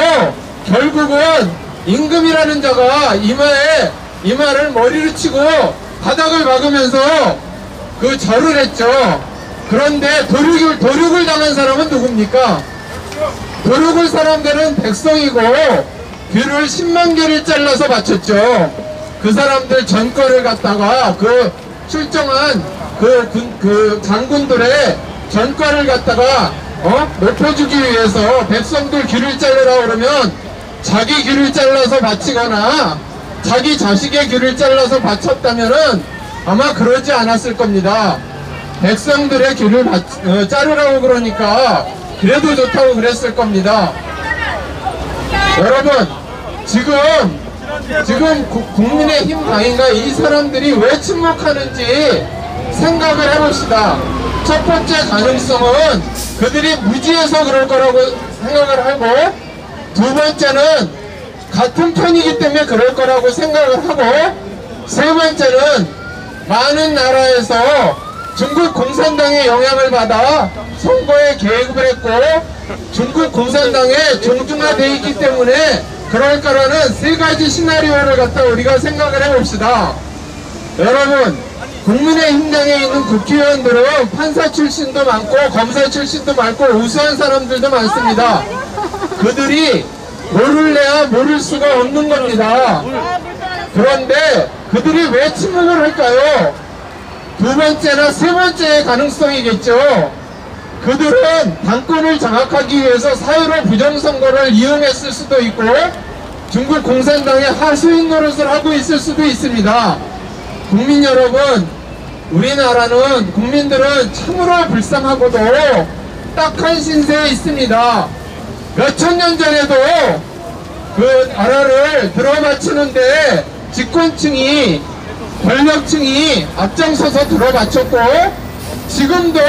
결국은 임금이라는 자가 이마를 머리를 치고 바닥을 막으면서 그 절을 했죠. 그런데 도륙을 당한 사람은 누굽니까? 도륙을 사람들은 백성이고 귤을 10만 개를 잘라서 바쳤죠. 그 사람들 전권을 갖다가 그 출정한 그 장군들의 전과를 갖다가 높여주기 위해서 백성들 귀를 자르라 그러면 자기 귀를 잘라서 바치거나 자기 자식의 귀를 잘라서 바쳤다면은 아마 그러지 않았을 겁니다. 백성들의 귀를 자르라고 그러니까 그래도 좋다고 그랬을 겁니다. 여러분, 지금 국민의힘 당인가 이 사람들이 왜 침묵하는지 생각을 해봅시다. 첫 번째 가능성은 그들이 무지해서 그럴 거라고 생각을 하고, 두 번째는 같은 편이기 때문에 그럴 거라고 생각을 하고, 세 번째는 많은 나라에서 중국 공산당의 영향을 받아 선거에 개입을 했고 중국 공산당에 종중화되어 있기 때문에 그럴 거라는 세 가지 시나리오를 갖다 우리가 생각을 해봅시다. 여러분, 국민의힘당에 있는 국회의원들은 판사 출신도 많고 검사 출신도 많고 우수한 사람들도 많습니다. 그들이 모를래야 모를 수가 없는 겁니다. 그런데 그들이 왜 침묵을 할까요? 두 번째나 세 번째의 가능성이겠죠. 그들은 당권을 장악하기 위해서 4.15 부정선거를 이용했을 수도 있고 중국 공산당의 하수인 노릇을 하고 있을 수도 있습니다. 국민 여러분, 우리나라는 국민들은 참으로 불쌍하고도 딱한 신세에 있습니다. 몇천 년 전에도 그 나라를 들어맞추는데 집권층이 권력층이 앞장서서 들어맞췄고 지금도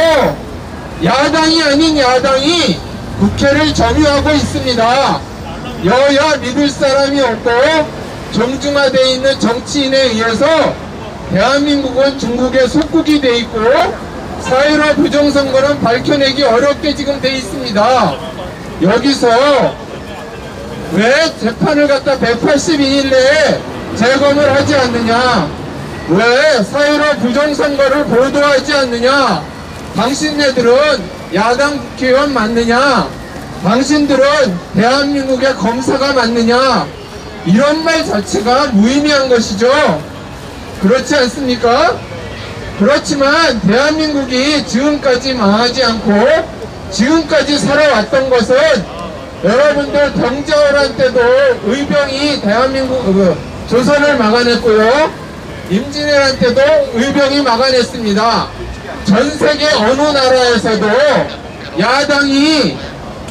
야당이 아닌 야당이 국회를 점유하고 있습니다. 여야 믿을 사람이 없고 정중화되어 있는 정치인에 의해서 대한민국은 중국의 속국이 돼 있고 4.15 부정선거는 밝혀내기 어렵게 지금 돼 있습니다. 여기서 왜 재판을 갖다 182일 내에 재검을 하지 않느냐, 왜 4.15 부정선거를 보도하지 않느냐, 당신네들은 야당 국회의원 맞느냐, 당신들은 대한민국의 검사가 맞느냐, 이런 말 자체가 무의미한 것이죠. 그렇지 않습니까? 그렇지만 대한민국이 지금까지 망하지 않고 지금까지 살아왔던 것은 여러분들 병자호란 때도 의병이 대한민국 조선을 막아냈고요, 임진왜란 때도 의병이 막아냈습니다. 전 세계 어느 나라에서도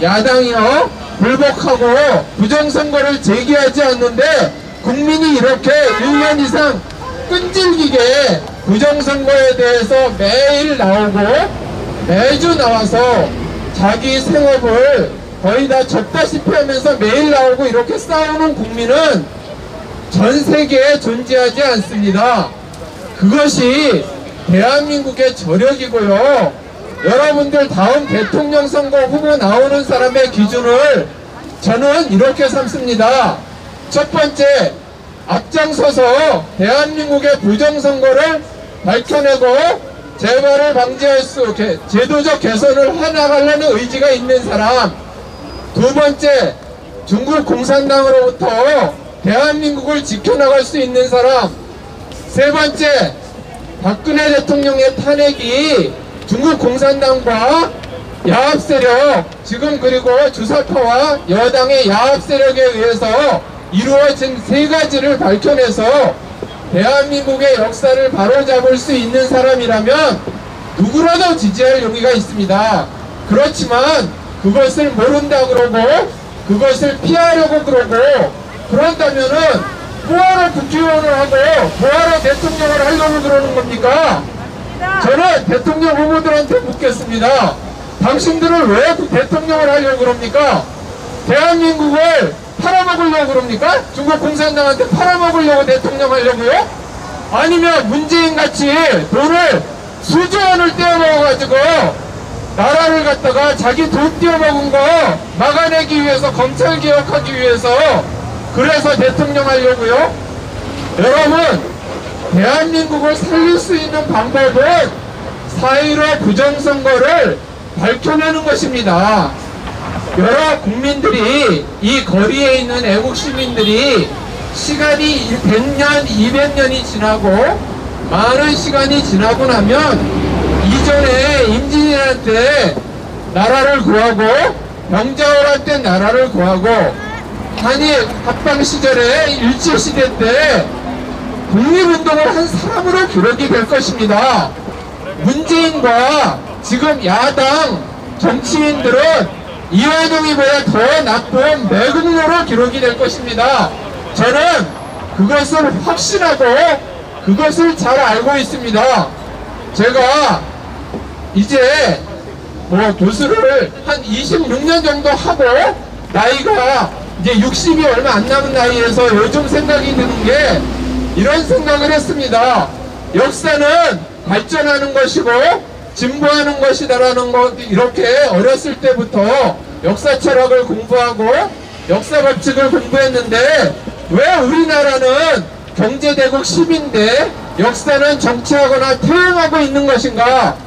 야당이요 불복하고 부정선거를 제기하지 않는데 국민이 이렇게 1년 이상 끈질기게 부정선거에 대해서 매일 나오고 매주 나와서 자기 생업을 거의 다 접다시피 하면서 매일 나오고 이렇게 싸우는 국민은 전 세계에 존재하지 않습니다. 그것이 대한민국의 저력이고요. 여러분들 다음 대통령 선거 후보 나오는 사람의 기준을 저는 이렇게 삼습니다. 첫 번째, 앞장서서 대한민국의 부정선거를 밝혀내고 재발을 방지할 수, 제도적 개선을 해나가려는 의지가 있는 사람. 두 번째, 중국 공산당으로부터 대한민국을 지켜나갈 수 있는 사람. 세 번째, 박근혜 대통령의 탄핵이 중국 공산당과 야합 세력, 지금 그리고 주사파와 여당의 야합 세력에 의해서 이루어진 세 가지를 밝혀내서 대한민국의 역사를 바로잡을 수 있는 사람이라면 누구라도 지지할 용의가 있습니다. 그렇지만 그것을 모른다 그러고 그것을 피하려고 그러고 그런다면은 뭐하러 국회의원을 하고 뭐하러 대통령을 하려고 그러는 겁니까? 저는 대통령 후보들한테 묻겠습니다. 당신들은 왜 대통령을 하려고 그럽니까? 대한민국을 팔아먹으려고 그럽니까? 중국 공산당한테 팔아먹으려고 대통령 하려고요? 아니면 문재인같이 돈을 수조 원을 떼어먹어가지고 나라를 갖다가 자기 돈 떼어먹은 거 막아내기 위해서 검찰 개혁하기 위해서 그래서 대통령 하려고요? 여러분, 대한민국을 살릴 수 있는 방법은 4.15 부정선거를 밝혀내는 것입니다. 여러 국민들이, 이 거리에 있는 애국시민들이 시간이 100년, 200년이 지나고 많은 시간이 지나고 나면 이전에 임진왜란때 나라를 구하고 병자호란 때 나라를 구하고 한일 합방 시절에 일제시대 때 독립운동을 한 사람으로 기록이 될 것입니다. 문재인과 지금 야당 정치인들은 이완용이보다 더 나쁜 매국노로 기록이 될 것입니다. 저는 그것을 확신하고 그것을 잘 알고 있습니다. 제가 이제 교수를 한 26년 정도 하고 나이가 이제 60이 얼마 안 남은 나이에서 요즘 생각이 드는 게 이런 생각을 했습니다. 역사는 발전하는 것이고 진보하는 것이다라는 것, 이렇게 어렸을 때부터 역사 철학을 공부하고 역사 법칙을 공부했는데 왜 우리나라는 경제대국 10인데 역사는 정치하거나 퇴행하고 있는 것인가?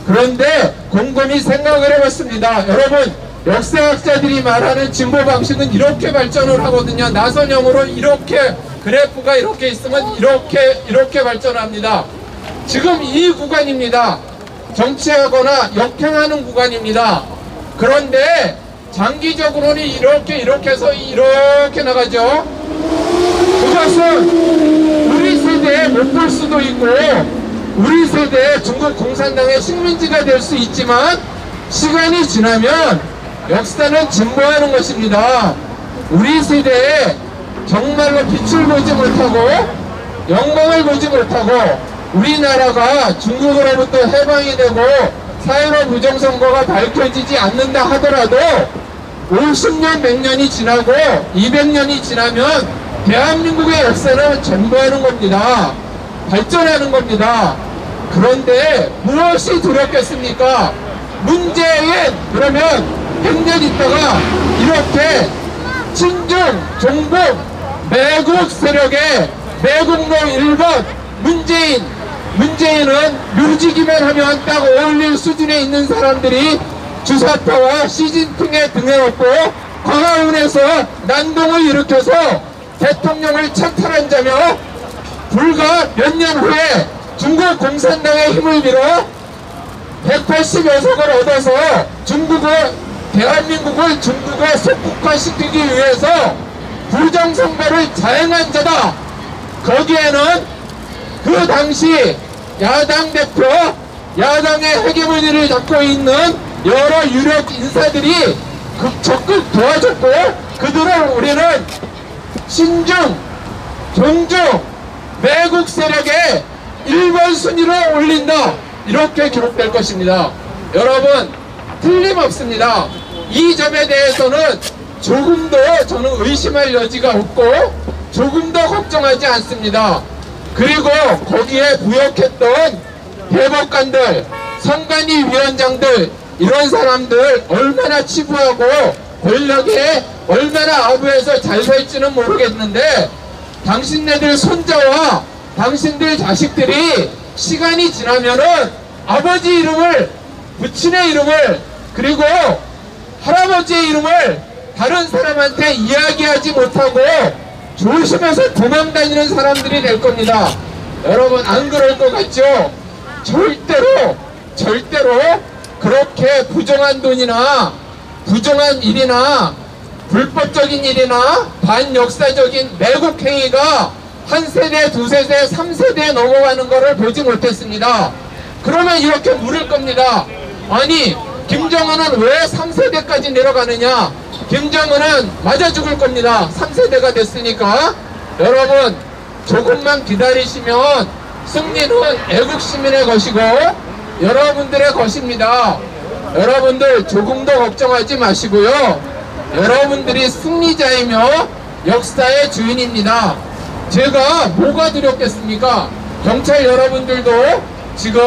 그런데 곰곰이 생각을 해봤습니다. 여러분, 역사학자들이 말하는 진보 방식은 이렇게 발전을 하거든요. 나선형으로 이렇게 그래프가 이렇게 있으면 이렇게 발전합니다. 지금 이 구간입니다. 정치하거나 역행하는 구간입니다. 그런데 장기적으로는 이렇게 해서 이렇게 나가죠. 그것은 우리 세대에 못 볼 수도 있고 우리 세대에 중국 공산당의 식민지가 될 수 있지만 시간이 지나면 역사는 진보하는 것입니다. 우리 세대에 정말로 빛을 보지 못하고 영광을 보지 못하고 우리나라가 중국으로부터 해방이 되고 4.15 부정선거가 밝혀지지 않는다 하더라도 50년, 100년이 지나고 200년이 지나면 대한민국의 역사는 전부하는 겁니다. 발전하는 겁니다. 그런데 무엇이 두렵겠습니까? 문재인, 그러면 100년 있다가 이렇게 친중, 종북, 매국 세력의 매국노 1번 문재인은 묘지기만 하면 딱 어울릴 수준에 있는 사람들이 주사파와 시진핑의 등에 업고 광화문에서 난동을 일으켜서 대통령을 착탈한 자며 불과 몇 년 후에 중국 공산당의 힘을 빌어 180여석을 얻어서 대한민국을 중국에 속국화시키기 위해서 부정선거를 자행한 자다. 거기에는 그 당시 야당 대표, 야당의 헤게모니를 잡고 있는 여러 유력 인사들이 적극 도와줬고 그들을 우리는 신중, 종종 매국 세력의 1번 순위로 올린다, 이렇게 기록될 것입니다. 여러분, 틀림없습니다. 이 점에 대해서는 조금도 저는 의심할 여지가 없고 조금도 걱정하지 않습니다. 그리고 거기에 부역했던 대법관들, 선관위 위원장들, 이런 사람들 얼마나 치부하고 권력에 얼마나 아부해서 잘 살지는 모르겠는데, 당신네들 손자와 당신들 자식들이 시간이 지나면은 아버지 이름을, 부친의 이름을, 그리고 할아버지의 이름을 다른 사람한테 이야기하지 못하고 조심해서 도망다니는 사람들이 될 겁니다. 여러분, 안 그럴 것 같죠? 절대로 그렇게 부정한 돈이나 부정한 일이나 불법적인 일이나 반역사적인 매국 행위가 한 세대, 두 세대, 3세대에 넘어가는 것을 보지 못했습니다. 그러면 이렇게 물을 겁니다. 아니, 김정은은 왜 3세대까지 내려가느냐? 김정은은 맞아 죽을 겁니다. 3세대가 됐으니까. 여러분, 조금만 기다리시면 승리는 애국 시민의 것이고 여러분들의 것입니다. 여러분들 조금도 걱정하지 마시고요. 여러분들이 승리자이며 역사의 주인입니다. 제가 뭐가 두렵겠습니까? 경찰 여러분들도 지금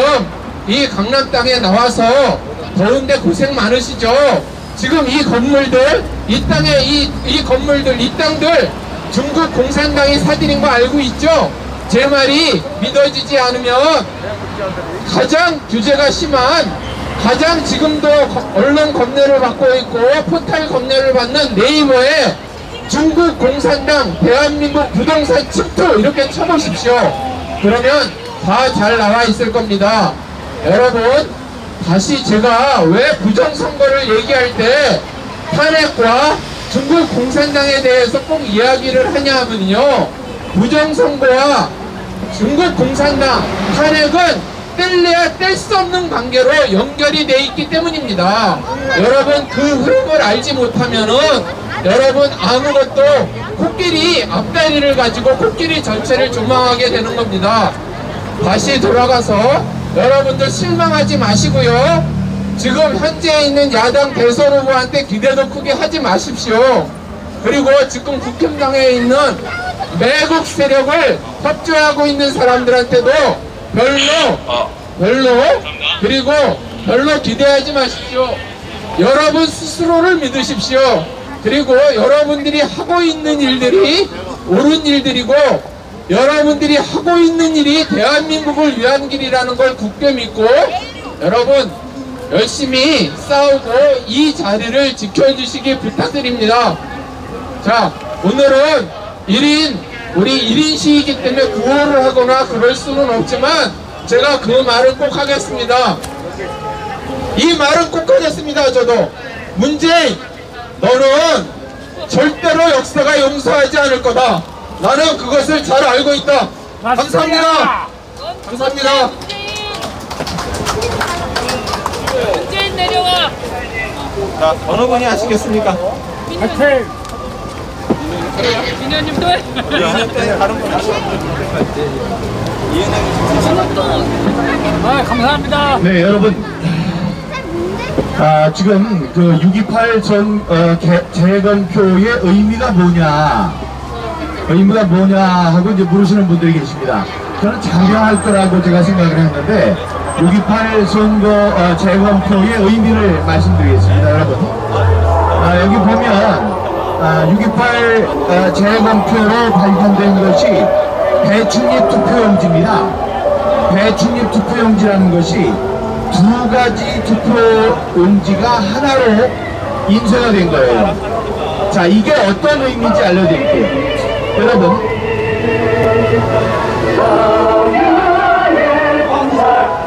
이 강남 땅에 나와서 더운데 고생 많으시죠? 지금 이 건물들, 이 땅에 이 건물들, 이 땅들 중국 공산당이 사들인 거 알고 있죠? 제 말이 믿어지지 않으면 가장 규제가 심한, 가장 지금도 언론 검열을 받고 있고 포탈 검열을 받는 네이버에 중국 공산당 대한민국 부동산 침투 이렇게 쳐보십시오. 그러면 다 잘 나와 있을 겁니다. 여러분, 다시 제가 왜 부정선거를 얘기할 때 탄핵과 중국 공산당에 대해서 꼭 이야기를 하냐 하면요, 부정선거와 중국 공산당 탄핵은 뗄래야 뗄 수 없는 관계로 연결이 돼 있기 때문입니다. 여러분, 그 흐름을 알지 못하면은 여러분 아무것도 코끼리 앞다리를 가지고 코끼리 전체를 조망하게 되는 겁니다. 다시 돌아가서 여러분들 실망하지 마시고요. 지금 현재 있는 야당 대선 후보한테 기대도 크게 하지 마십시오. 그리고 지금 국힘당에 있는 매국 세력을 협조하고 있는 사람들한테도 별로 기대하지 마십시오. 여러분 스스로를 믿으십시오. 그리고 여러분들이 하고 있는 일들이 옳은 일들이고 여러분들이 하고 있는 일이 대한민국을 위한 길이라는 걸 굳게 믿고 여러분 열심히 싸우고 이 자리를 지켜주시기 부탁드립니다. 자, 오늘은 우리 1인 시위이기 때문에 구호를 하거나 그럴 수는 없지만 제가 그 말은 꼭 하겠습니다. 이 말은 꼭 하겠습니다. 저도 문재인, 너는 절대로 역사가 용서하지 않을 거다. 나는 그것을 잘 알고 있다. 감사합니다. 감사합니다. 문재인 내려와. 자, 어느 분이 하시겠습니까? 화이팅. 민현님도 해. 이은영 때는 다른 분 하시죠. 진혁도. 아, 감사합니다. 네, 여러분. 지금 그 6.28 재검표의 의미가 뭐냐 하고 이제 물으시는 분들이 계십니다. 저는 장려할 거라고 제가 생각을 했는데 6.28 선거 재검표의 의미를 말씀드리겠습니다. 여러분, 여기 보면 6.28 재검표로 발견된 것이 배충립 투표용지입니다. 배충립 투표용지라는 것이 두 가지 투표용지가 하나로 인쇄가 된 거예요. 자, 이게 어떤 의미인지 알려드릴게요. 여러분,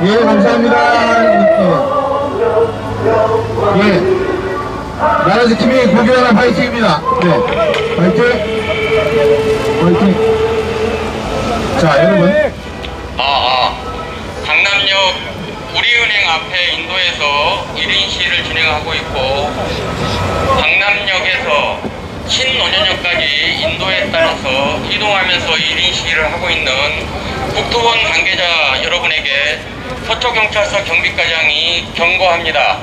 예, 감사합니다. 예, 나라지킴이 고교하나 파이팅입니다. 네, 파이팅. 자, 여러분, 강남역 우리은행 앞에 인도에서 1인 시위를 진행하고 있고 강남역에서 신논현역까지 인도에 따라서 이동하면서 1인 시위를 하고 있는 국토원 관계자 여러분에게 서초경찰서 경비과장이 경고합니다.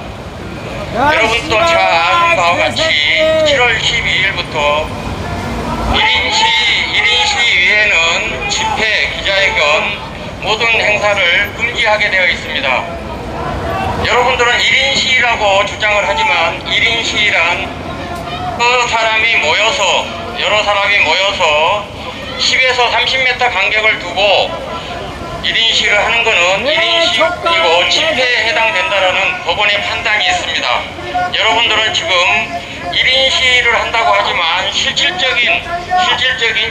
여러분도 잘 아는 바와 같이 7월 12일부터 1인 시위에는 집회, 기자회견, 모든 행사를 금지하게 되어 있습니다. 여러분들은 1인 시위라고 주장을 하지만 1인 시위란 여러 사람이 모여서 10에서 30m 간격을 두고 1인 시위를 하는 것은 1인 시위이고 집회에 해당된다라는 법원의 판단이 있습니다. 여러분들은 지금 1인 시위를 한다고 하지만 실질적인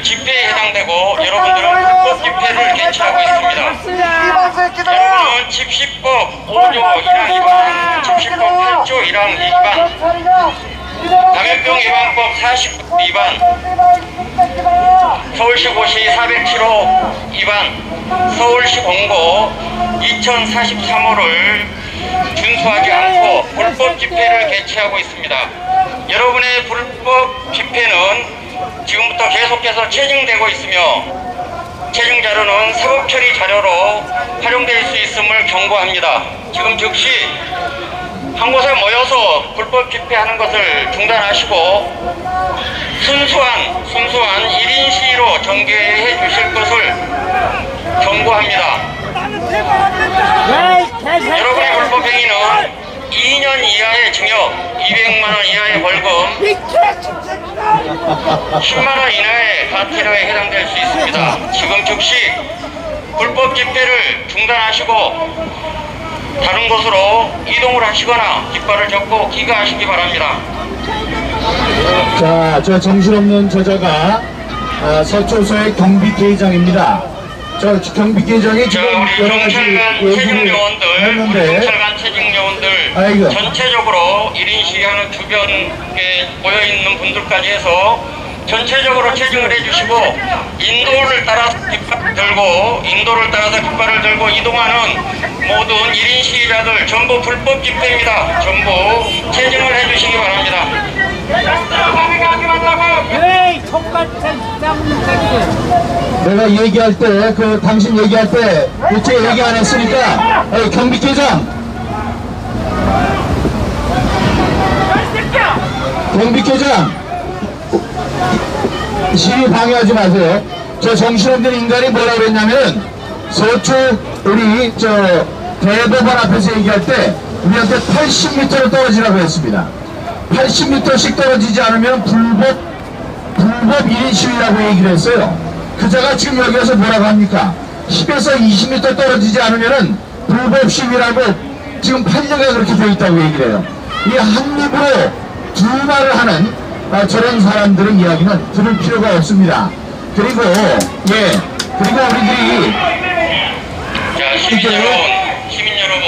집회에 해당되고 여러분들은 불법 집회를 개최하고 있습니다. 여러분은 집시법 5조 1항 2반, 집시법 8조 1항 2반, 감염병 예방법 49 위반, 서울시고시 407호 위반, 서울시 공고 2043호를 준수하지 않고 불법 집회를 개최하고 있습니다. 여러분의 불법 집회는 지금부터 계속해서 체증되고 있으며 체증 자료는 사법 처리 자료로 활용될 수 있음을 경고합니다. 지금 즉시 한 곳에 모여서 불법 집회하는 것을 중단하시고 순수한 1인 시위로 전개해 주실 것을 경고합니다. 여러분의 불법 행위는 2년 이하의 징역, 200만 원 이하의 벌금, 10만 원 이하의 과태료에 해당될 수 있습니다. 지금 즉시 불법 집회를 중단하시고 다른 곳으로 이동을 하시거나 깃발을 접고 귀가하시기 바랍니다. 자, 저 정신없는 저자가 서초소의 경비계장입니다. 저 경비계장이 지금 여러 가지 얘기를 했는데 경찰관 체증요원들 전체적으로 1인 시위하는 주변에 모여있는 분들까지 해서 전체적으로 체증을 해주시고 인도를 따라서 깃발을 들고 이동하는 모든 1인 시위자들 전부 불법 집회입니다. 전부 체증을 해주시기 바랍니다. 내가 얘기할 때, 당신 얘기할 때, 어째 얘기 안 했으니까, 경비계장! 시위 방해하지 마세요. 저 정신없는 인간이 뭐라 그랬냐면, 서초, 우리, 대법원 앞에서 얘기할 때, 우리한테 80m로 떨어지라고 했습니다. 80m씩 떨어지지 않으면 불법 1인 시위라고 얘기를 했어요. 그자가 지금 여기 와서 뭐라고 합니까? 10에서 20m 떨어지지 않으면은 불법 시위라고 지금 판례가 그렇게 되어 있다고 얘기를 해요. 이 한 입으로 두 말을 하는 저런 사람들의 이야기는 들을 필요가 없습니다. 그리고 우리들이 자, 시민 여러분,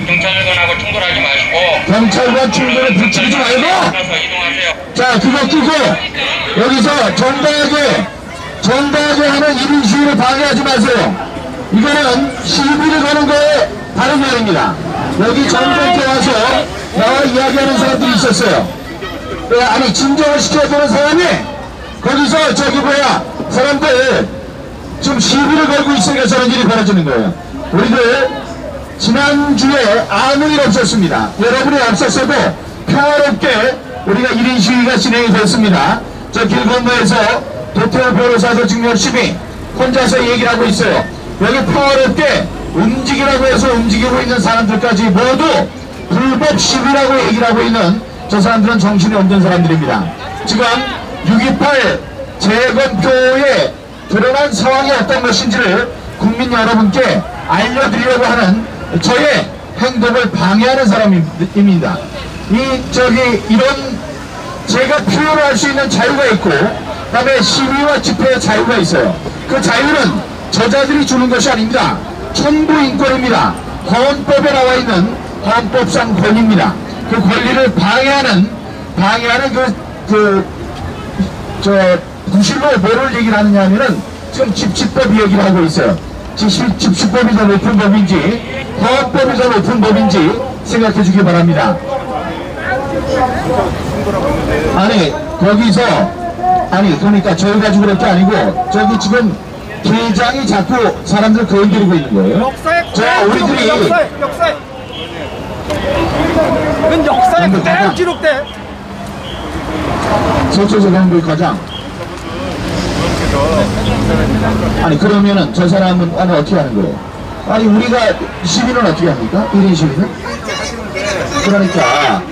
경찰관하고 충돌하지 마시고 경찰관 충돌에 부추기지 말고 이동하세요. 자, 그거 끼고 여기서 정당하게 하는 1인 시위를 방해하지 마세요. 이거는 시비를 거는 거에 다른 말입니다. 여기 정부에 와서 나와 이야기하는 사람들이 있었어요. 아니, 진정을 시켜야 되는 사람이 거기서 사람들 지금 시비를 걸고 있으니까 저런 일이 벌어지는 거예요. 우리들 지난주에 아무 일 없었습니다. 여러분이 없었어도 평화롭게 우리가 1인 시위가 진행이 됐습니다. 저 길 건너에서 도태우 변호사도 지금 열심히 혼자서 얘기를 하고 있어요. 여기 평화롭게 움직이라고 해서 움직이고 있는 사람들까지 모두 불법 시위라고 얘기를 하고 있는 저 사람들은 정신이 없는 사람들입니다. 지금 6.28 재검표에 드러난 상황이 어떤 것인지를 국민 여러분께 알려드리려고 하는 저의 행동을 방해하는 사람입니다. 이런 제가 표현을 할 수 있는 자유가 있고, 그 다음에 시위와 집회의 자유가 있어요. 그 자유는 저자들이 주는 것이 아닙니다. 천부 인권입니다. 헌법에 나와 있는 헌법상 권리입니다. 그 권리를 방해하는 구실로 뭐를 얘기를 하느냐 하면은 지금 집시법 얘기를 하고 있어요. 집시법이 더 높은 법인지 헌법이 더 높은 법인지 생각해 주기 바랍니다. 아니 거기서 아니 그러니까 저희 가지고 그럴 게 아니고 저기 지금 계장이 자꾸 사람들 건드리고 있는 거예요. 자 우리들이 역사에 이건 역사에 그대로 기록돼. 서초서 경북과장 아니 그러면은 저 사람은 아니 어떻게 하는 거예요? 아니 우리가 시민은 어떻게 합니까? 1인 시민은? 그러니까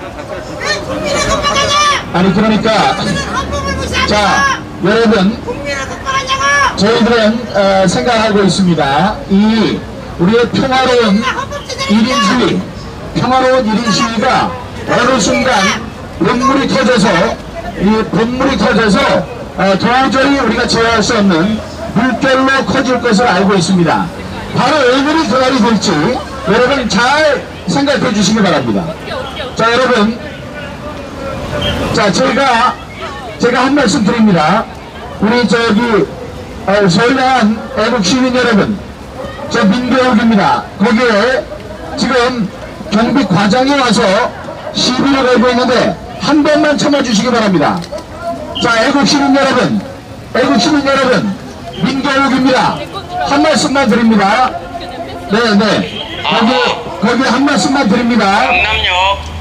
아니 그러니까 자 여러분 저희들은 생각하고 있습니다. 이 우리의 평화로운 1인 시위 평화로운 1인 시위가 어느 순간 본물이 터져서 도저히 우리가 제어할 수 없는 물결로 커질 것을 알고 있습니다. 바로 얼굴이 그날이 될지 여러분 잘 생각해 주시기 바랍니다. 자 여러분 자 제가 한 말씀 드립니다. 우리 저기 선량한 애국 시민 여러분 저 민교육입니다. 거기에 지금 경비 과장이 와서 시비를 걸고 있는데 한 번만 참아주시기 바랍니다. 자 애국 시민 여러분 민교육입니다. 한 말씀만 드립니다. 네네 거기 한 말씀만 드립니다. 강남역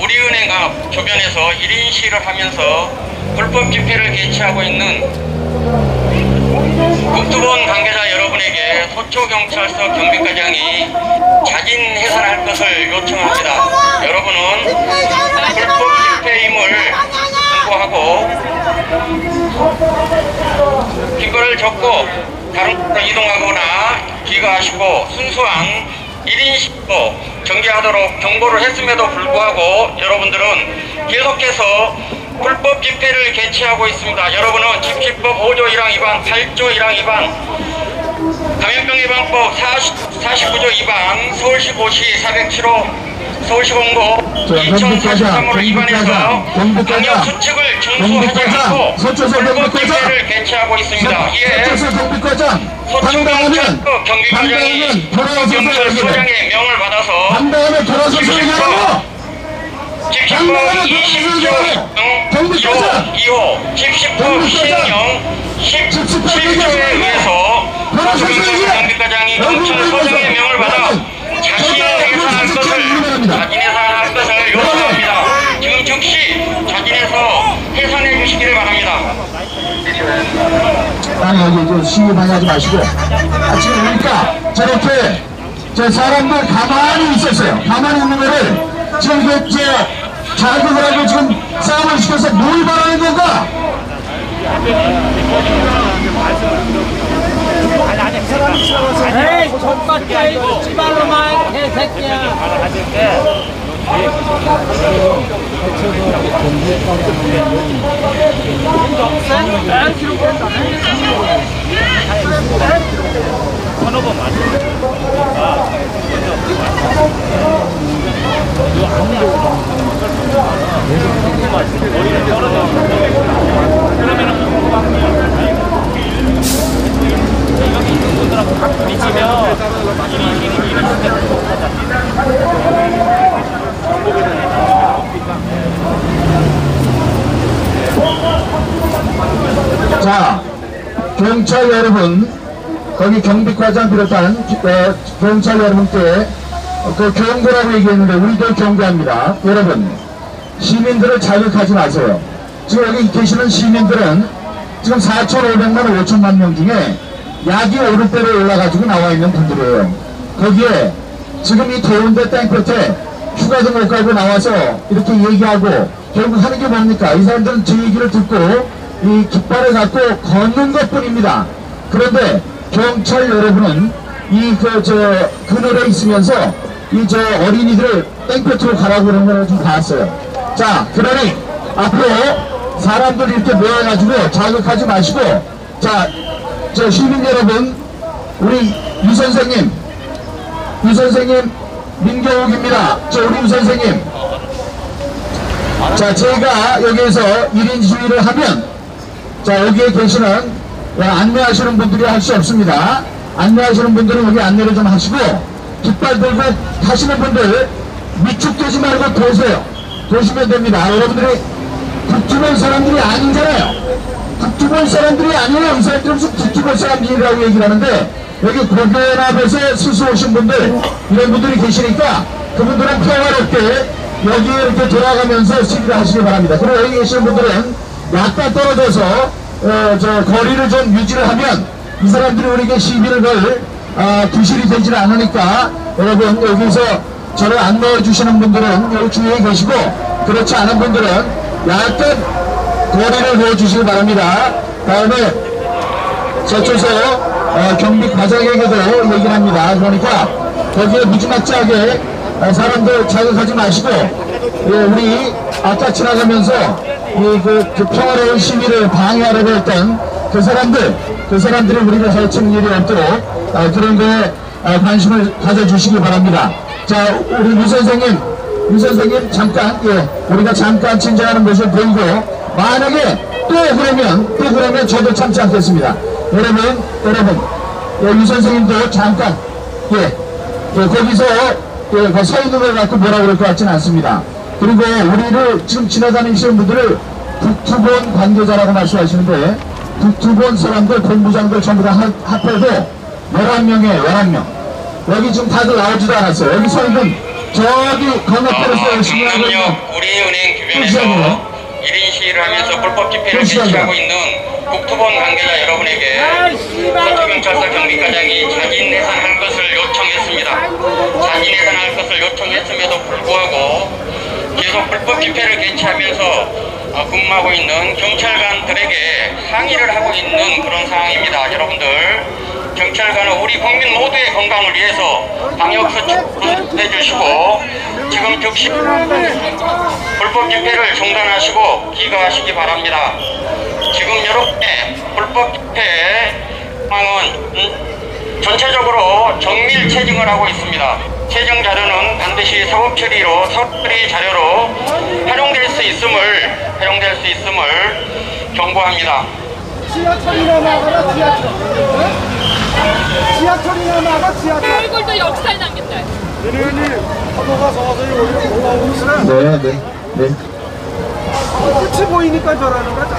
우리은행 앞 주변에서 1인 시위를 하면서 불법 집회를 개최하고 있는 국토본 관계자 여러분에게 서초경찰서 경비과장이 자진 해산할 것을 요청합니다. 여러분은 불법 집회임을 공고하고 빈거를 접고 다른 곳으로 이동하거나 귀가하시고 순수한 1인 시위로 전개하도록 경고를 했음에도 불구하고 여러분들은 계속해서 불법 집회를 개최하고 있습니다. 여러분은 집시법 5조 1항 위반, 8조 1항 위반, 감염병 예방법 49조 위반, 서울시고시 407호, 서울시공고 2043호를 위반해서 방역 수칙을 준수하지 않고 불법 집회를 개최하고 있습니다. 이에 서초경찰서 경비과장이 서경찰서장의 명을 받아서 집시법 20조 2호 집시법 시행령 17조에 의해서 서초경찰서 경비과장이 경찰서장의 명을 받아 자진 해산할 것을 요청합니다. 지금 즉시 자진해서 해산해 주시기를 바랍니다. 아니 여기 좀 시위 많이 하지 마시고 지금 보니까 저렇게 저 사람들 가만히 있었어요. 가만히 있는 거를 지금 자극을 하고 지금 싸움을 시켜서 뭘 바라는 건가? 에이 족같아 이거 찌발로만 개새끼야. 자, 경찰 여러분, 거기 경비과장 비롯한 경찰 여러분께 그 경고라고 얘기했는데 우리도 경고합니다. 여러분, 시민들을 자극하지 마세요. 지금 여기 계시는 시민들은 지금 4,500만 5천만 명 중에 약이 오를 대로 올라가지고 나와 있는 분들이에요. 거기에 지금 이 더운데 땡볕에 휴가도 못 가고 나와서 이렇게 얘기하고 결국 하는 게 뭡니까? 이 사람들은 제 얘기를 듣고 이 깃발을 갖고 걷는 것 뿐입니다. 그런데 경찰 여러분은 이 그늘에 있으면서 이 어린이들을 땡볕으로 가라고 그러는 걸 좀 봤어요. 자, 그러니 앞으로 사람들 이렇게 모여가지고 자극하지 마시고, 자, 시민 여러분, 우리 유 선생님 민경욱입니다. 우리 유 선생님. 자, 제가 여기에서 1인 시위를 하면, 자, 여기에 계시는 안내하시는 분들이 할 수 없습니다. 안내하시는 분들은 여기 안내를 좀 하시고, 깃발 들고 타시는 분들 위축되지 말고 보세요. 보시면 됩니다. 여러분들이 북두본 사람들이 아니잖아요. 북두본 사람들이 아니에요. 이 사람들이 무슨 북두본 사람들이라고 얘기를 하는데, 여기 고견압에서 스스 오신 분들, 이런 분들이 계시니까 그분들은 평화롭게 여기 이렇게 돌아가면서 시위를 하시기 바랍니다. 그리고 여기 계시는 분들은 약간 떨어져서 저 거리를 좀 유지를 하면 이 사람들이 우리에게 시비를 걸 구실이 되질 않으니까, 여러분 여기서 저를 안 넣어주시는 분들은 여기 주위에 계시고, 그렇지 않은 분들은 약간 거리를 넣어주시기 바랍니다. 다음에 저쪽에서 경비 과장에게도 얘기를 합니다. 그러니까 거기에 무지막지하게 사람들 자극하지 마시고, 우리 아까 지나가면서 그 평화로운 시위를 방해하려고 했던 그 사람들이 우리가 해치는 일이 없도록 그런 거에 관심을 가져주시기 바랍니다. 자, 우리 유 선생님 잠깐, 우리가 잠깐 진정하는 모습을 보이고, 만약에 또 그러면 저도 참지 않겠습니다. 여러분, 유 선생님도 잠깐, 거기서 서 있는 걸 갖고 뭐라 그럴 것 같지는 않습니다. 그리고 우리를 지금 지나다니시는 분들을 북두본 관계자라고 말씀하시는데, 북두본 사람들, 본부장들 전부 다 합해도 11명이에요, 11명. 여기 지금 다들 나오지도 않았어요. 여기 서 있는 저기 건너편에서 열심히 하고 있는 우리은행 주변에서 1인 시위를 하면서 불법 집회를 개최하고 있는 북두본 관계자 여러분에게 서초경찰서 경비과장이 자진 해산할 것을 요청했습니다. 자진 해산할 것을 요청했음에도 불구하고 계속 불법 집회를 개최하면서 근무하고 있는 경찰관들에게 항의를 하고 있는 그런 상황입니다. 여러분들, 경찰관은 우리 국민 모두의 건강을 위해서 방역수칙 해주시고, 지금 즉시 불법 집회를 중단하시고 귀가하시기 바랍니다. 지금 여러분의 불법 집회 상황은 전체적으로 정밀 체증을 하고 있습니다. 체증 자료는 반드시 사법 처리로 자료로 활용될 수 있음을 경고합니다. 지하철이나 나가라, 지하철. 지하철이나 나가, 지하철. 얼굴도 역살 남겼다. 얘네들이 파도가 서서히 올라오고 있으면 네. 끝이 보이니까 저러는 거죠.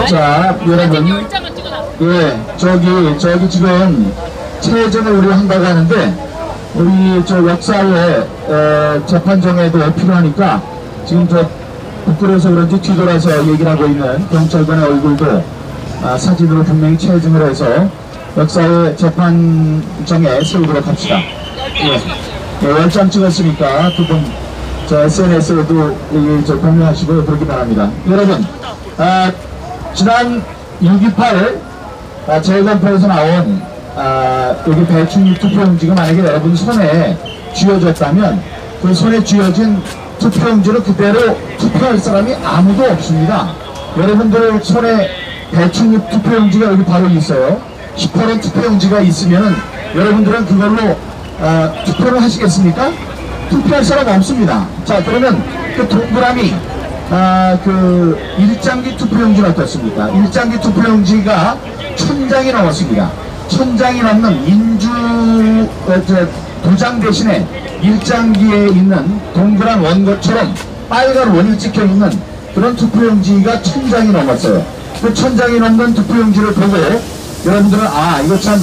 자, 여러분, 열장을 찍어놨어. 저기 지금 체증을 우리 한다고 하는데, 우리 저 역사에 재판정에도 필요하니까 지금 저 부끄러워서 그런지 뒤돌아서 얘기를 하고 있는 경찰관의 얼굴도 사진으로 분명히 체증을 해서 역사의 재판정에 세우도록 합시다. 10장 찍었으니까 두 분 저 SNS에도 공유하시고 그러기 바랍니다. 여러분, 지난 6.28 재검표에서 나온 여기 배충 투표용지가 만약에 여러분 손에 쥐어졌다면, 그 손에 쥐어진 투표용지를 그대로 투표할 사람이 아무도 없습니다. 여러분들 손에 배충 투표용지가 여기 바로 있어요. 18원 투표용지가 있으면 여러분들은 그걸로 투표를 하시겠습니까? 투표할 사람 없습니다. 자, 그러면 그 동그라미 그 일장기 투표용지는 어떻습니까? 일장기 투표용지가 1000장이 넘었습니다. 1000장이 넘는 민주 도장 대신에 일장기에 있는 동그란 원것처럼 빨간 원이 찍혀 있는 그런 투표용지가 1000장이 넘었어요. 그 1000장이 넘는 투표용지를 보고 여러분들은 이거 참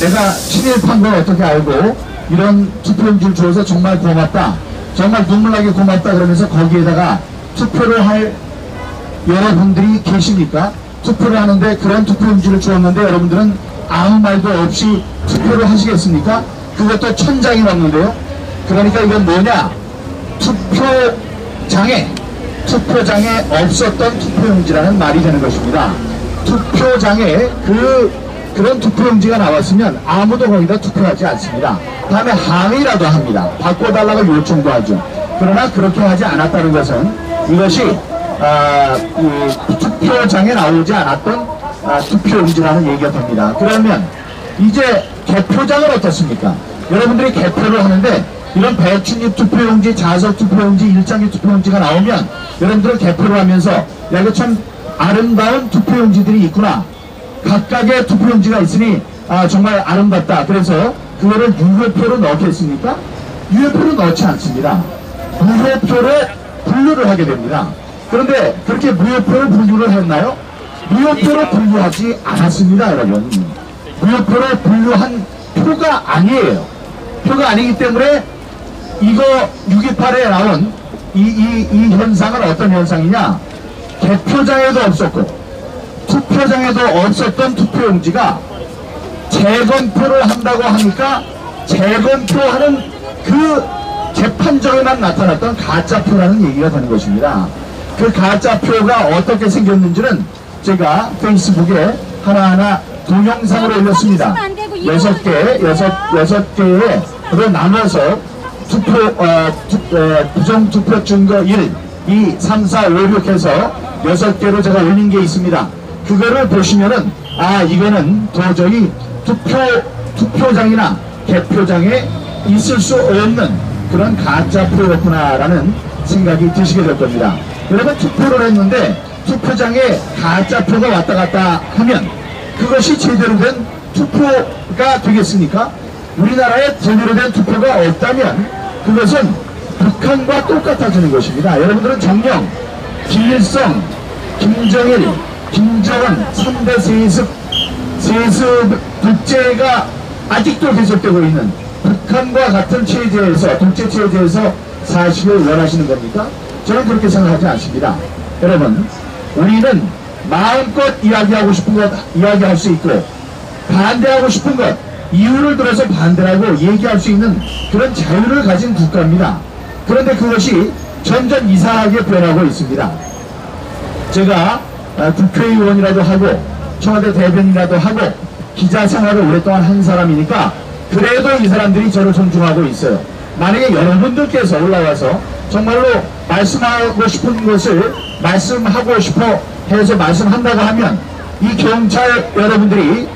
내가 친일판 걸 어떻게 알고 이런 투표용지를 줘서 정말 고맙다, 정말 눈물나게 고맙다 그러면서 거기에다가 투표를 할 여러분들이 계십니까? 투표를 하는데 그런 투표용지를 주었는데 여러분들은 아무 말도 없이 투표를 하시겠습니까? 그것도 1000장이 넘는데요. 그러니까 이건 뭐냐? 투표장에 없었던 투표용지라는 말이 되는 것입니다. 투표장에 그런 투표용지가 나왔으면 아무도 거기다 투표하지 않습니다. 다음에 항의라도 합니다. 바꿔달라고 요청도 하죠. 그러나 그렇게 하지 않았다는 것은 이것이 투표장에 나오지 않았던 투표용지라는 얘기가 됩니다. 그러면 이제 개표장은 어떻습니까? 여러분들이 개표를 하는데 이런 배춘입 투표용지, 자석 투표용지, 일장기 투표용지가 나오면 여러분들은 개표를 하면서 야, 이거 참 아름다운 투표용지들이 있구나, 각각의 투표용지가 있으니 정말 아름답다, 그래서 그거를 유효표로 넣겠습니까? 유효표로 넣지 않습니다. 무효표로 분류를 하게 됩니다. 그런데 그렇게 무효표로 분류를 했나요? 무효표로 분류하지 않았습니다, 여러분. 무효표로 분류한 표가 아니에요. 표가 아니기 때문에 이거 628에 나온 이 현상은 어떤 현상이냐? 개표장에도 없었고 투표장에도 없었던 투표용지가 재검표를 한다고 하니까 재검표하는 그 재판정에만 나타났던 가짜표라는 얘기가 되는 것입니다. 그 가짜표가 어떻게 생겼는지는 제가 페이스북에 하나하나 동영상으로 올렸습니다. 6개로 나눠서 부정투표 증거 1, 2, 3, 4, 5, 6 해서 6개로 제가 올린 게 있습니다. 그거를 보시면은 이거는 도저히 투표장이나 개표장에 있을 수 없는 그런 가짜표였구나라는 생각이 드시게 될 겁니다. 여러분, 투표를 했는데 투표장에 가짜표가 왔다 갔다 하면 그것이 제대로 된 투표가 되겠습니까? 우리나라에 제대로 된 투표가 없다면 그것은 북한과 똑같아지는 것입니다. 여러분들은 정녕, 김일성, 김정일, 김정은 3대 세습 독재가 아직도 계속되고 있는 북한과 같은 체제에서, 독재 체제에서 사실을 원하시는 겁니까? 저는 그렇게 생각하지 않습니다. 여러분, 우리는 마음껏 이야기하고 싶은 것 이야기할 수 있고, 반대하고 싶은 것, 이유를 들어서 반대라고 얘기할 수 있는 그런 자유를 가진 국가입니다. 그런데 그것이 점점 이상하게 변하고 있습니다. 제가 국회의원이라도 하고 청와대 대변인이라도 하고 기자 생활을 오랫동안 한 사람이니까 그래도 이 사람들이 저를 존중하고 있어요. 만약에 여러분들께서 올라와서 정말로 말씀하고 싶은 것을 말씀하고 싶어 해서 말씀한다고 하면 이 경찰들이